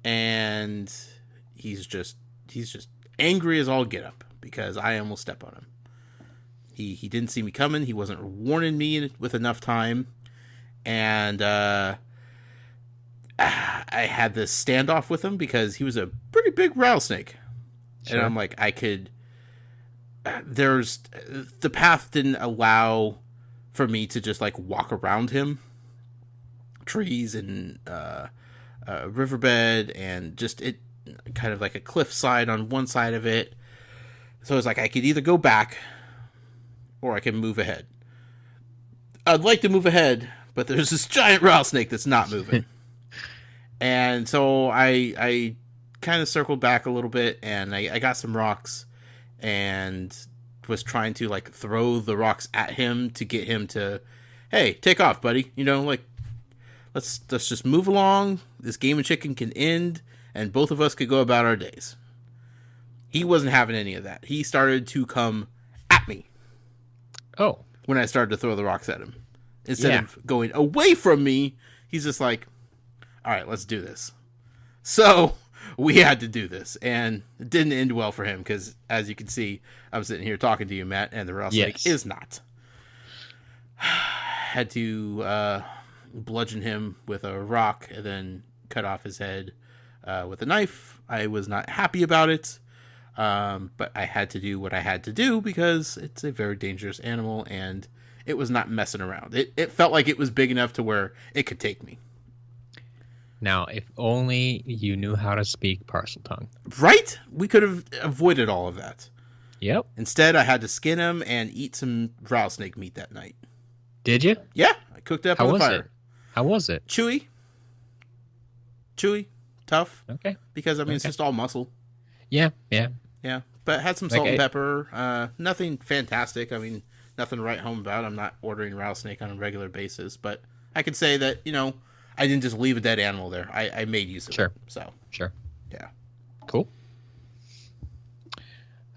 and he's just angry as all get up because I almost step on him. He didn't see me coming. He wasn't warning me with enough time, and I had this standoff with him because he was a pretty big rattlesnake. Sure. And I'm like, the path didn't allow for me to just like walk around him. Trees and riverbed and just it kind of like a cliffside on one side of it. So it's like I could either go back or I can move ahead. I'd like to move ahead, but there's this giant rattlesnake that's not moving. And so I kind of circled back a little bit, and I got some rocks and was trying to like throw the rocks at him to get him to, hey, take off, buddy. Let's just move along. This game of chicken can end, and both of us could go about our days. He wasn't having any of that. He started to come at me. Oh. When I started to throw the rocks at him. Instead of going away from me, he's just like, all right, let's do this. So we had to do this, and it didn't end well for him because, as you can see, I'm sitting here talking to you, Matt, and the rattlesnake is not. Had to bludgeon him with a rock and then cut off his head with a knife. I was not happy about it, but I had to do what I had to do because it's a very dangerous animal, and it was not messing around. It felt like it was big enough to where it could take me. Now, if only you knew how to speak Parseltongue. Right? We could have avoided all of that. Yep. Instead, I had to skin him and eat some rattlesnake meat that night. Did you? Yeah. I cooked it up How on the was fire. it? How was it? Chewy, tough. Okay. Because I mean it's Okay. just all muscle. Yeah. Yeah, but it had some Like salt and pepper. Nothing fantastic. I mean, nothing to write home about. I'm not ordering rattlesnake on a regular basis, but I could say that I didn't just leave a dead animal there. I made use of it. So Sure. yeah. Cool.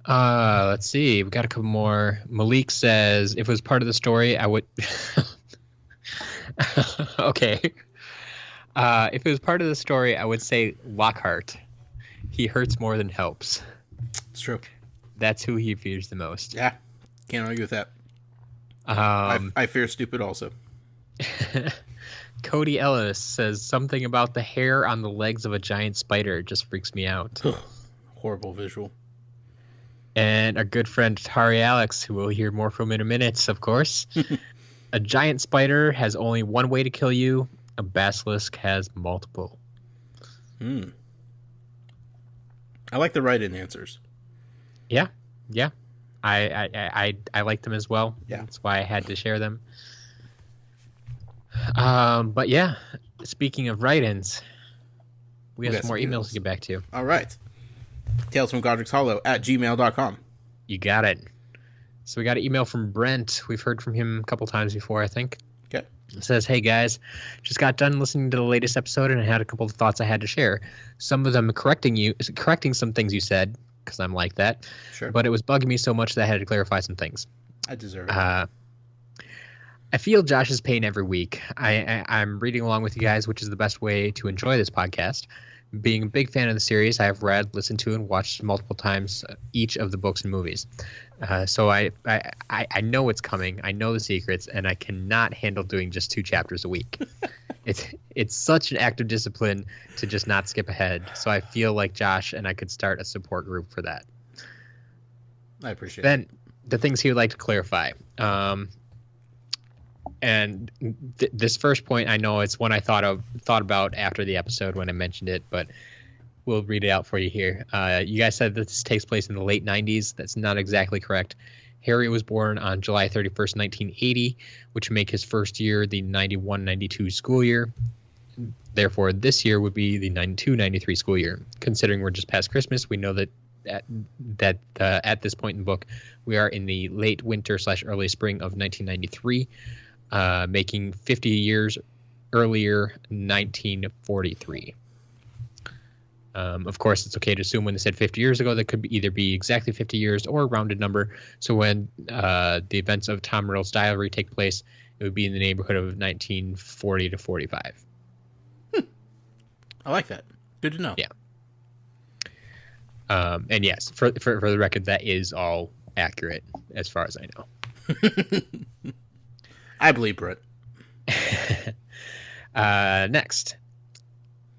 Let's see. We got a couple more. Malik says, if it was part of the story, I would. Okay. If it was part of the story, I would say Lockhart. He hurts more than helps. It's true. That's who he fears the most. Yeah, can't argue with that. I fear stupid also. Cody Ellis says something about the hair on the legs of a giant spider just freaks me out. Horrible visual. And our good friend Tari Alex, who we'll hear more from in a minute, of course. A giant spider has only one way to kill you. A basilisk has multiple. I like the write-in answers. Yeah. I like them as well. Yeah. That's why I had to share them. But yeah, speaking of write-ins, we have some more emails to get back to. All right. Tales from Godric's Hollow at gmail.com. You got it. So we got an email from Brent. We've heard from him a couple times before, I think. Okay. It says, hey guys, just got done listening to the latest episode and I had a couple of thoughts I had to share. Some of them correcting some things you said, because I'm like that. Sure. But it was bugging me so much that I had to clarify some things. I deserve it. I feel Josh's pain every week. I'm reading along with you guys, which is the best way to enjoy this podcast. Being a big fan of the series, I have read, listened to, and watched multiple times each of the books and movies. So I know it's coming. I know the secrets, and I cannot handle doing just 2 chapters a week. It's such an act of discipline to just not skip ahead. So I feel like Josh, and I could start a support group for that. I appreciate it. Then the things he would like to clarify. And this first point, I know it's one I thought about after the episode when I mentioned it, but we'll read it out for you here. You guys said that this takes place in the late 90s. That's not exactly correct. Harry was born on July 31st, 1980, which would make his first year the 91-92 school year. Therefore, this year would be the 92-93 school year. Considering we're just past Christmas, we know that at this point in the book, we are in the late winter / early spring of 1993. Making 50 years earlier, 1943. Of course, it's okay to assume when they said 50 years ago, that could either be exactly 50 years or a rounded number. So when the events of Tom Riddle's diary take place, it would be in the neighborhood of 1940 to 45. I like that. Good to know. Yeah. And yes, for the record, that is all accurate as far as I know. I believe Brett. Next.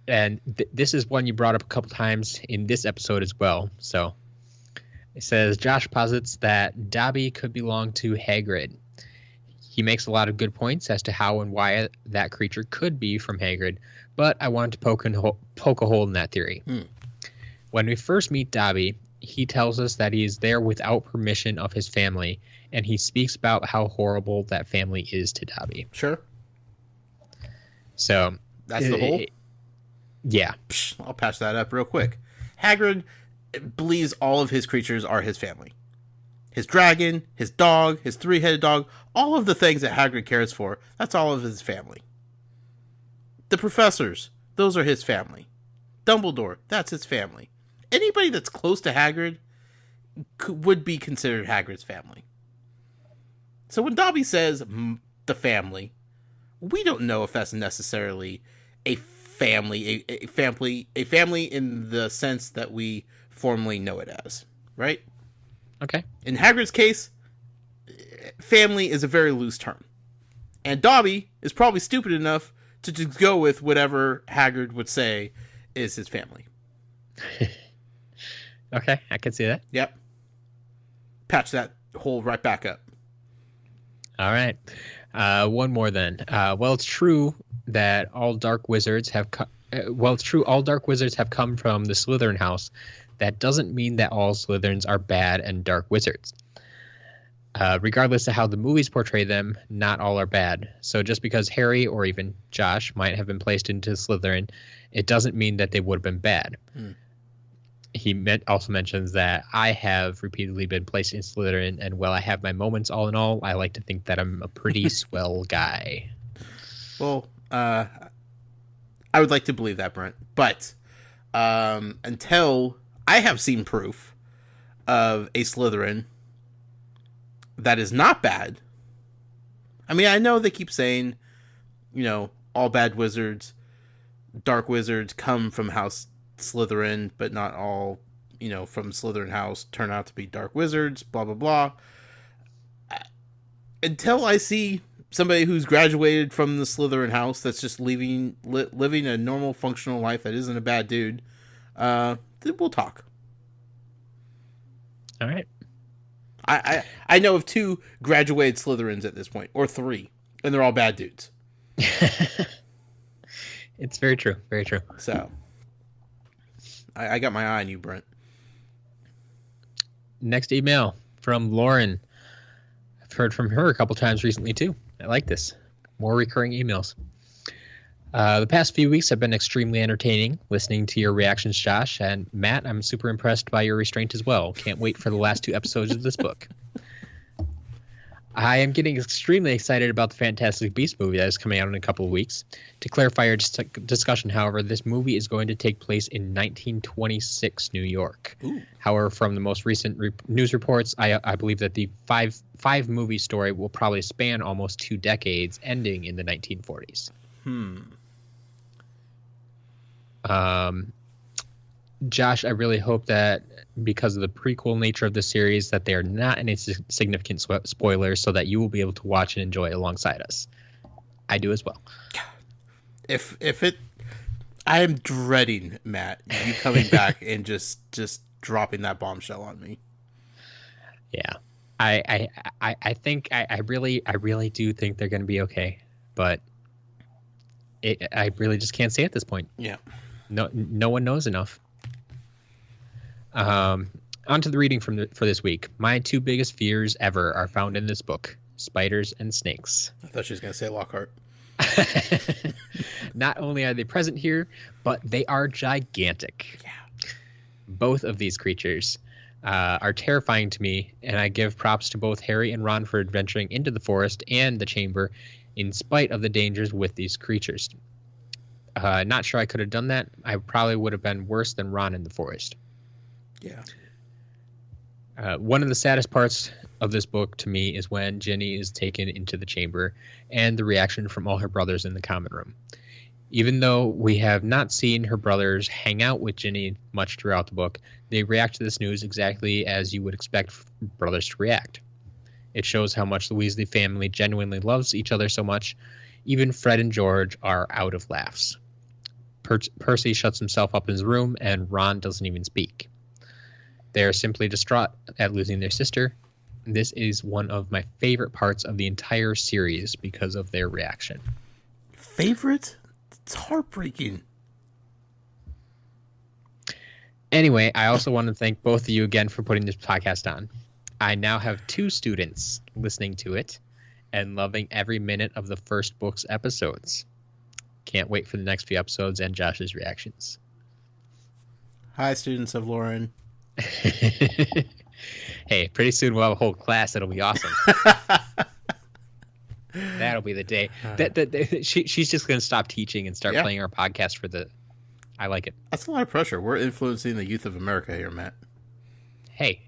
And this is one you brought up a couple times in this episode as well. So it says, Josh posits that Dobby could belong to Hagrid. He makes a lot of good points as to how and why that creature could be from Hagrid, but I wanted to poke a hole in that theory. When we first meet Dobby, he tells us that he is there without permission of his family, and he speaks about how horrible that family is to Dobby. Sure. So that's the hole? Yeah. I'll patch that up real quick. Hagrid believes all of his creatures are his family. His dragon, his dog, his 3-headed dog, all of the things that Hagrid cares for, that's all of his family. The professors, those are his family. Dumbledore, that's his family. Anybody that's close to Hagrid would be considered Hagrid's family. So when Dobby says the family, we don't know if that's necessarily a family in the sense that we formally know it as, right? Okay. In Hagrid's case, family is a very loose term. And Dobby is probably stupid enough to just go with whatever Hagrid would say is his family. Okay, I can see that. Yep. Patch that hole right back up. All right. One more then. Well, it's true that all dark wizards have come from the Slytherin house. That doesn't mean that all Slytherins are bad and dark wizards. Regardless of how the movies portray them, not all are bad. So just because Harry or even Josh might have been placed into Slytherin, it doesn't mean that they would have been bad. He also mentions that I have repeatedly been placed in Slytherin, and while I have my moments all in all, I like to think that I'm a pretty swell guy. Well, I would like to believe that, Brent. But until I have seen proof of a Slytherin that is not bad. I mean, I know they keep saying, all bad wizards, dark wizards come from House Slytherin, but not all, from Slytherin House turn out to be dark wizards, blah, blah, blah. Until I see somebody who's graduated from the Slytherin House that's just living a normal, functional life that isn't a bad dude, we'll talk. All right. I know of 2 graduated Slytherins at this point, or 3, and they're all bad dudes. It's very true. Very true. So, I got my eye on you, Brent. Next email from Lauren. I've heard from her a couple times recently, too. I like this. More recurring emails. The past few weeks have been extremely entertaining, listening to your reactions, Josh. And Matt, I'm super impressed by your restraint as well. Can't wait for the last 2 episodes of this book. I am getting extremely excited about the Fantastic Beasts movie that is coming out in a couple of weeks. To clarify our discussion, however, this movie is going to take place in 1926 New York. Ooh. However, from the most recent news reports, I believe that the five movie story will probably span almost 2 decades, ending in the 1940s. Josh, I really hope that because of the prequel nature of the series that they are not any significant spoilers so that you will be able to watch and enjoy alongside us. I do as well. If it, I am dreading, Matt, you coming back and just dropping that bombshell on me. Yeah. I think I really do think they're going to be okay, but I really just can't say at this point. Yeah. No one knows enough. On to the reading for this week. My 2 biggest fears ever are found in this book: spiders and snakes. I thought she was going to say Lockhart. Not only are they present here, but they are gigantic. Yeah. Both of these creatures are terrifying to me, and I give props to both Harry and Ron for adventuring into the forest and the chamber in spite of the dangers with these creatures. Not sure I could have done that. I probably would have been worse than Ron in the forest. Yeah. One of the saddest parts of this book to me is when Ginny is taken into the chamber and the reaction from all her brothers in the common room. Even though we have not seen her brothers hang out with Ginny much throughout the book, they react to this news exactly as you would expect brothers to react. It shows how much the Weasley family genuinely loves each other so much. Even Fred and George are out of laughs. Percy shuts himself up in his room, and Ron doesn't even speak. They are simply distraught at losing their sister. This is one of my favorite parts of the entire series because of their reaction. Favorite? It's heartbreaking. Anyway, I also want to thank both of you again for putting this podcast on. I now have 2 students listening to it and loving every minute of the first book's episodes. Can't wait for the next few episodes and Josh's reactions. Hi, students of Lauren. Hey, pretty soon we'll have a whole class. That'll be awesome. That'll be the day. She's just going to stop teaching and start playing our podcast for the... I like it. That's a lot of pressure. We're influencing the youth of America here, Matt. Hey,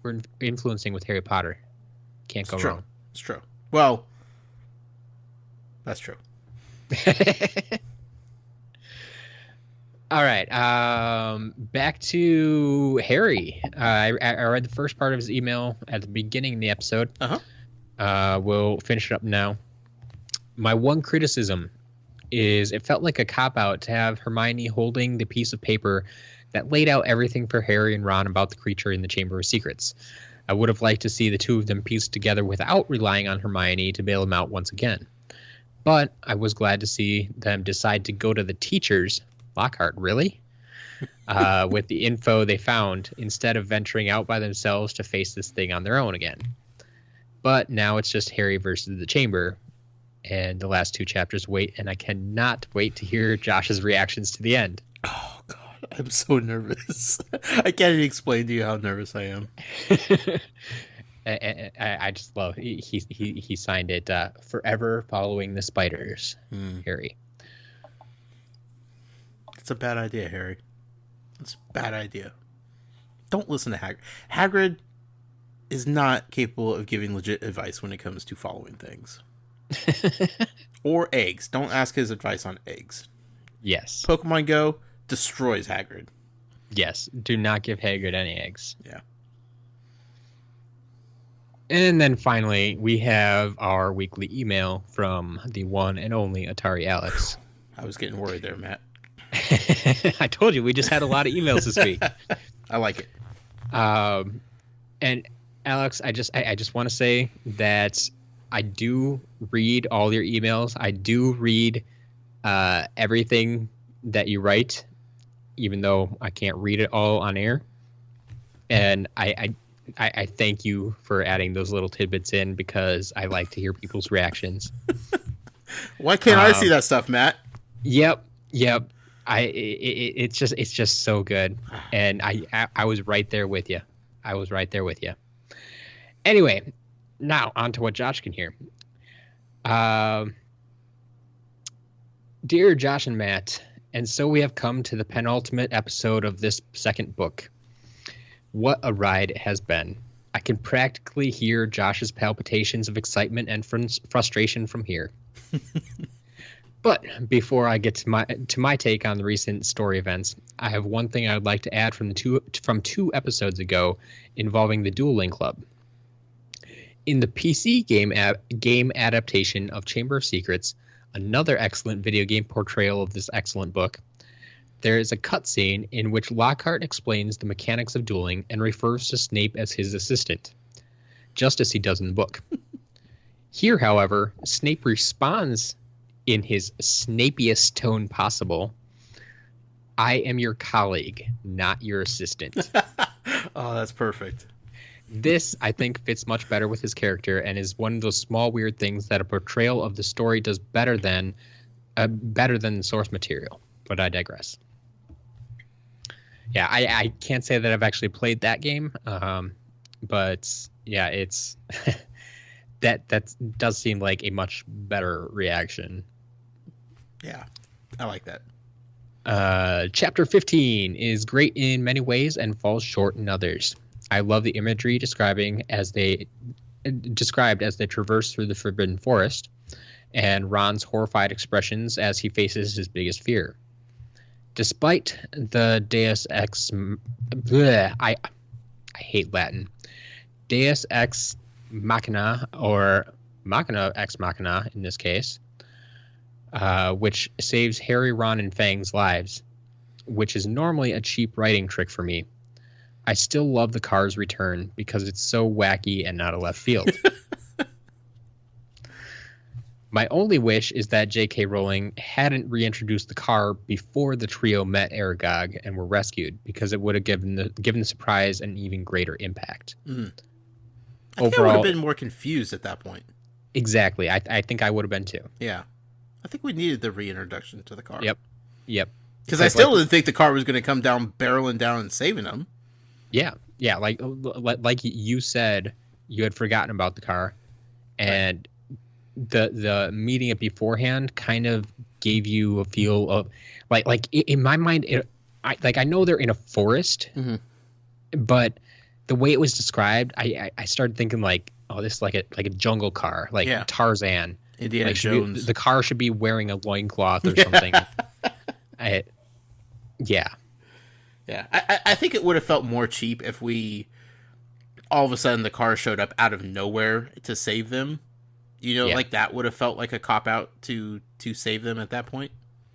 we're influencing with Harry Potter. Can't go wrong. It's true. Well, that's true. All right. Back to Harry. I read the first part of his email at the beginning of the episode. We'll finish it up now. My one criticism is it felt like a cop-out to have Hermione holding the piece of paper that laid out everything for Harry and Ron about the creature in the Chamber of Secrets. I would have liked to see the 2 of them pieced together without relying on Hermione to bail them out once again. But I was glad to see them decide to go to the teachers, Lockhart, really? With the info they found, instead of venturing out by themselves to face this thing on their own again. But now it's just Harry versus the Chamber, and the last 2 chapters wait, and I cannot wait to hear Josh's reactions to the end. Oh God, I'm so nervous. I can't even explain to you how nervous I am. I just love he signed it forever following the spiders, Harry. It's a bad idea, Harry. It's a bad idea. Don't listen to Hagrid. Hagrid is not capable of giving legit advice when it comes to following things. Or eggs. Don't ask his advice on eggs. Yes. Pokemon Go destroys Hagrid. Yes. Do not give Hagrid any eggs. Yeah. And then finally, we have our weekly email from the one and only Atari Alex. I was getting worried there, Matt. I told you, we just had a lot of emails this week. I like it. And Alex, I just want to say that I do read all your emails. I do read everything that you write, even though I can't read it all on air. And I thank you for adding those little tidbits in, because I like to hear people's reactions. Why can't I see that stuff, Matt? Yep. It's just so good, and I was right there with you. Anyway, now on to what Josh can hear. Dear Josh and Matt, and so we have come to the penultimate episode of this second book. What a ride it has been. I can practically hear Josh's palpitations of excitement and frustration from here. But before I get to my take on the recent story events, I have one thing I would like to add from two episodes ago involving the Dueling Club. In the PC game adaptation of Chamber of Secrets, another excellent video game portrayal of this excellent book, there is a cutscene in which Lockhart explains the mechanics of dueling and refers to Snape as his assistant, just as he does in the book. Here, however, Snape responds in his snapiest tone possible, "I am your colleague, not your assistant." Oh, that's perfect. This, I think, fits much better with his character and is one of those small weird things that a portrayal of the story does better than the source material. But I digress. Yeah, I can't say that I've actually played that game, but yeah, it's that does seem like a much better reaction. Yeah, I like that. Chapter 15 is great in many ways and falls short in others. I love the imagery described as they traverse through the Forbidden Forest, and Ron's horrified expressions as he faces his biggest fear. Despite the Deus Ex... I hate Latin. Deus Ex Machina, or Machina Ex Machina in this case, which saves Harry, Ron, and Fang's lives, which is normally a cheap writing trick for me. I still love the car's return because it's so wacky and not a left field. My only wish is that J.K. Rowling hadn't reintroduced the car before the trio met Aragog and were rescued, because it would have given the surprise an even greater impact. I think I would have been more confused at that point. Exactly. I think I would have been too. Yeah. I think we needed the reintroduction to the car. Yep. Because I still didn't think the car was going to come down, barreling down and saving them. Yeah. Like you said, you had forgotten about the car, and the meeting it beforehand kind of gave you a feel of like in my mind, I know they're in a forest, but the way it was described, I started thinking like, oh, this is like a jungle car, like Tarzan. Indiana Jones. The car should be wearing a loincloth or something. Yeah, I think it would have felt more cheap if all of a sudden the car showed up out of nowhere to save them. Like that would have felt like a cop-out to save them at that point.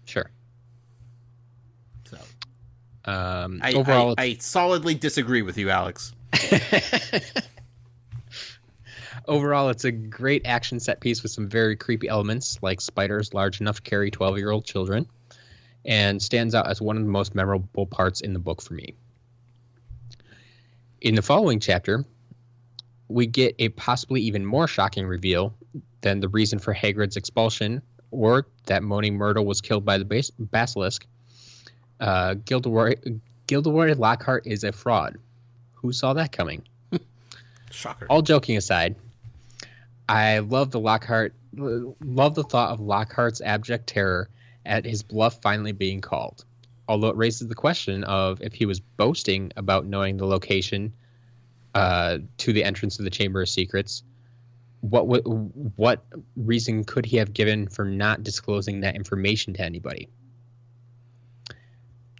Sure. So, overall, I solidly disagree with you, Alex. Overall, it's a great action set piece with some very creepy elements, like spiders large enough to carry 12-year-old children, and stands out as one of the most memorable parts in the book for me. In the following chapter, we get a possibly even more shocking reveal than the reason for Hagrid's expulsion, or that Moaning Myrtle was killed by the basilisk. Gilderoy Lockhart is a fraud. Who saw that coming? Shocker. All joking aside, I love the thought of Lockhart's abject terror at his bluff finally being called. Although it raises the question of if he was boasting about knowing the location to the entrance of the Chamber of Secrets, what reason could he have given for not disclosing that information to anybody?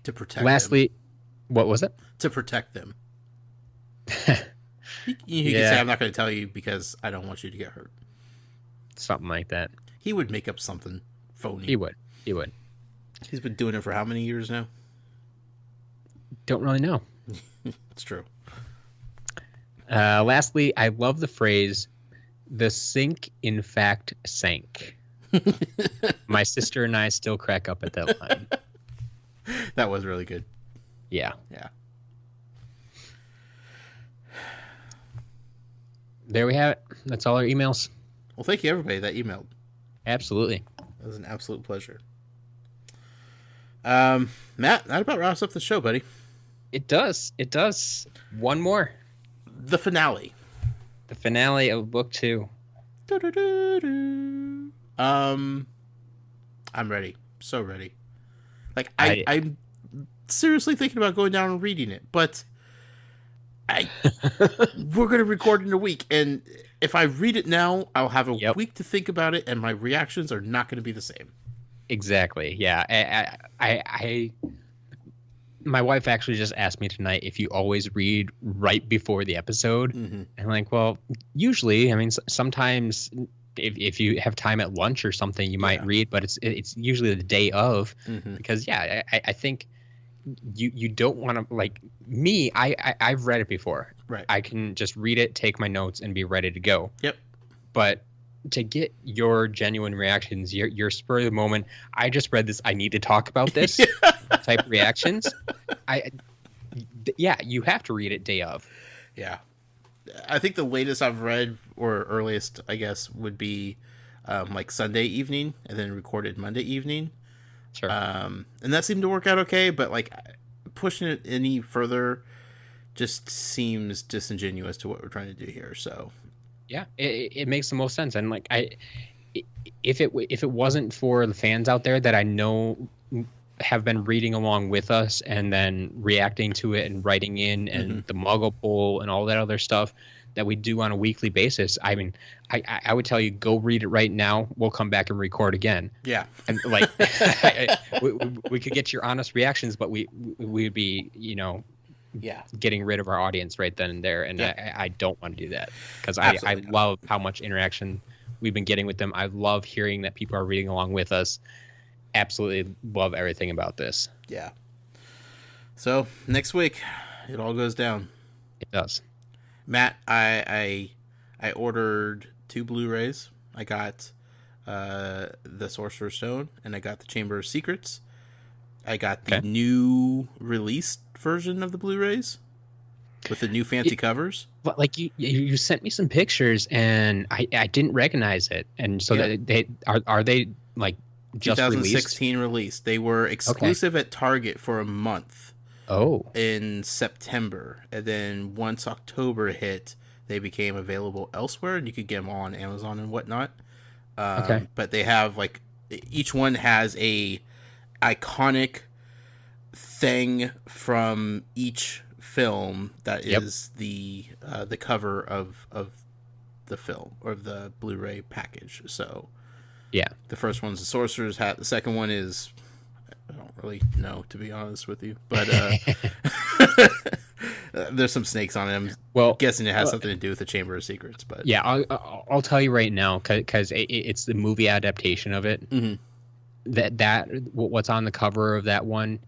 To protect Lastly, them. What was it? To protect them. He can say, I'm not going to tell you because I don't want you to get hurt. Something like that. He would make up something phony. He would. He's been doing it for how many years now? Don't really know. It's true. Lastly, I love the phrase, "The sink, in fact, sank." My sister and I still crack up at that line. That was really good. Yeah. There we have it. That's all our emails. Well, thank you, everybody that emailed. Absolutely. It was an absolute pleasure. Matt, that about wraps up the show, buddy. It does. One more. The finale. The finale of book 2. I'm ready. So ready. Like, I'm seriously thinking about going down and reading it, but we're going to record in a week, and if I read it now, I'll have a week to think about it, and my reactions are not going to be the same. Exactly. Yeah. My wife actually just asked me tonight if you always read right before the episode. Mm-hmm. And I'm like, well, usually, I mean, sometimes if you have time at lunch or something, you might read, but it's usually the day of, because I think you don't want to, like me, I've read it before. Right. I can just read it, take my notes, and be ready to go. Yep. But to get your genuine reactions, your spur of the moment, I just read this, I need to talk about this type reactions. You have to read it day of. Yeah. I think the latest I've read, or earliest, I guess, would be like Sunday evening, and then recorded Monday evening. Sure. And that seemed to work out okay, but like pushing it any further just seems disingenuous to what we're trying to do here. So yeah, it makes the most sense. And like if it wasn't for the fans out there that I know have been reading along with us and then reacting to it and writing in and the Muggle poll and all that other stuff that we do on a weekly basis, I mean, I would tell you, go read it right now. We'll come back and record again. Yeah. And like, we could get your honest reactions, but we'd be, getting rid of our audience right then and there. And I don't want to do that, because I love how much interaction we've been getting with them. I love hearing that people are reading along with us. Absolutely love everything about this. Yeah. So next week, it all goes down. It does. Matt, I ordered 2 Blu-rays. I got the Sorcerer's Stone, and I got the Chamber of Secrets. I got the new released version of the Blu-rays with the new fancy covers. But like you sent me some pictures, and I didn't recognize it, and so that they are they like just 2016 released. They were exclusive at Target for a month. Oh. In September, and then once October hit, they became available elsewhere, and you could get them all on Amazon and whatnot. But they have like each one has a iconic thing from each film that is the cover of the film or the Blu-ray package. So yeah, the first one's the Sorcerer's Hat. The second one is, I don't really know, to be honest with you, but there's some snakes on it. I'm guessing it has something to do with the Chamber of Secrets. But yeah, I'll tell you right now, because it's the movie adaptation of it. Mm-hmm. That what's on the cover of that one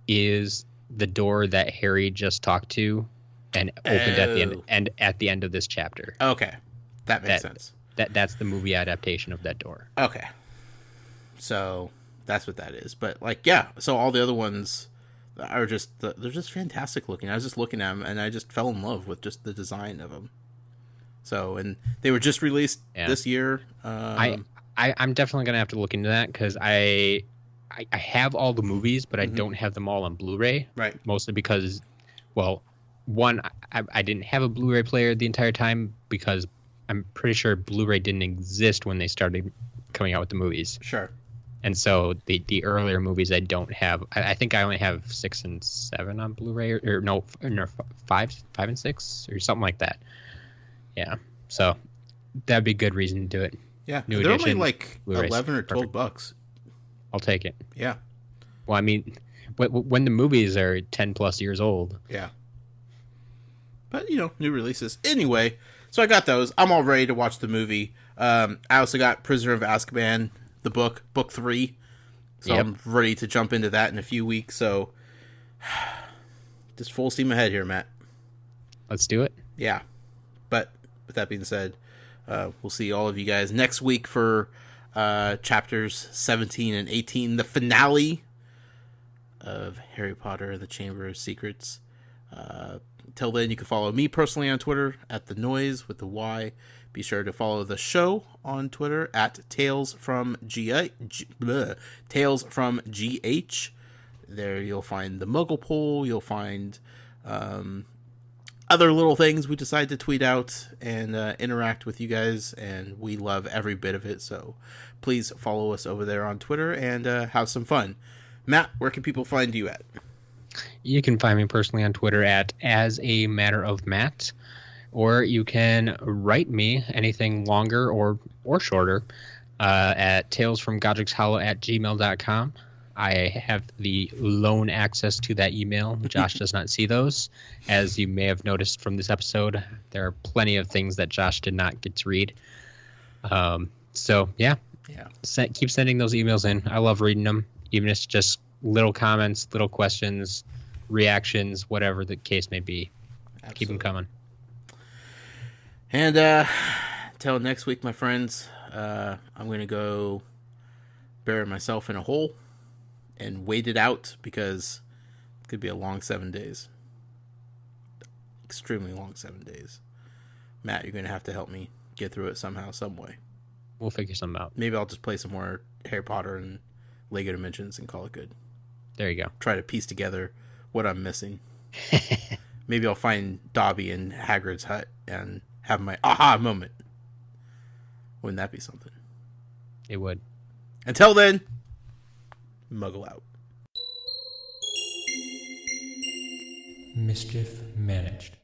is the door that Harry just talked to and opened at the end of this chapter. Okay, that makes sense. That's the movie adaptation of that door. Okay, so that's what that is. But like, yeah, so all the other ones are they're just fantastic looking. I was just looking at them and I just fell in love with just the design of them. So, and they were just released this year. I'm definitely gonna have to look into that because I have all the movies, but I don't have them all on Blu-ray. Right. Mostly because, well, one, I didn't have a Blu-ray player the entire time because I'm pretty sure Blu-ray didn't exist when they started coming out with the movies. Sure. And so the earlier movies I don't have. I think I only have 6 and 7 on Blu-ray, or no, 5 and 6 or something like that. Yeah. So that'd be a good reason to do it. Yeah. New They're edition, only like Blu-rays. 11 or $12 Perfect. bucks. I'll take it. Yeah. Well, I mean, when the movies are 10 plus years old. Yeah. But, new releases. Anyway, so I got those. I'm all ready to watch the movie. I also got Prisoner of Azkaban, the book 3. So I'm ready to jump into that in a few weeks. So just full steam ahead here, Matt. Let's do it. Yeah. But with that being said, we'll see all of you guys next week for chapters 17 and 18, the finale of Harry Potter and the Chamber of Secrets. Until then, you can follow me personally on Twitter at The Noise with the Y. Be sure to follow the show on Twitter at Tales from GH. There you'll find the Muggle poll. You'll find other little things we decide to tweet out and interact with you guys, and we love every bit of it. So please follow us over there on Twitter and have some fun. Matt, where can people find you at? You can find me personally on Twitter at As a Matter of Matt, or you can write me anything longer or shorter at talesfromgodricshollow@gmail.com. I have the lone access to that email. Josh does not see those. As you may have noticed from this episode, there are plenty of things that Josh did not get to read. So, yeah. Keep sending those emails in. I love reading them, even if it's just little comments, little questions, reactions, whatever the case may be. Absolutely. Keep them coming. And until next week, my friends, I'm going to go bury myself in a hole and wait it out because it could be a long 7 days. Extremely long 7 days. Matt, you're going to have to help me get through it somehow, some way. We'll figure something out. Maybe I'll just play some more Harry Potter and Lego Dimensions and call it good. There you go. Try to piece together what I'm missing. Maybe I'll find Dobby in Hagrid's hut and have my aha moment. Wouldn't that be something? It would. Until then, Muggle out. Mischief managed.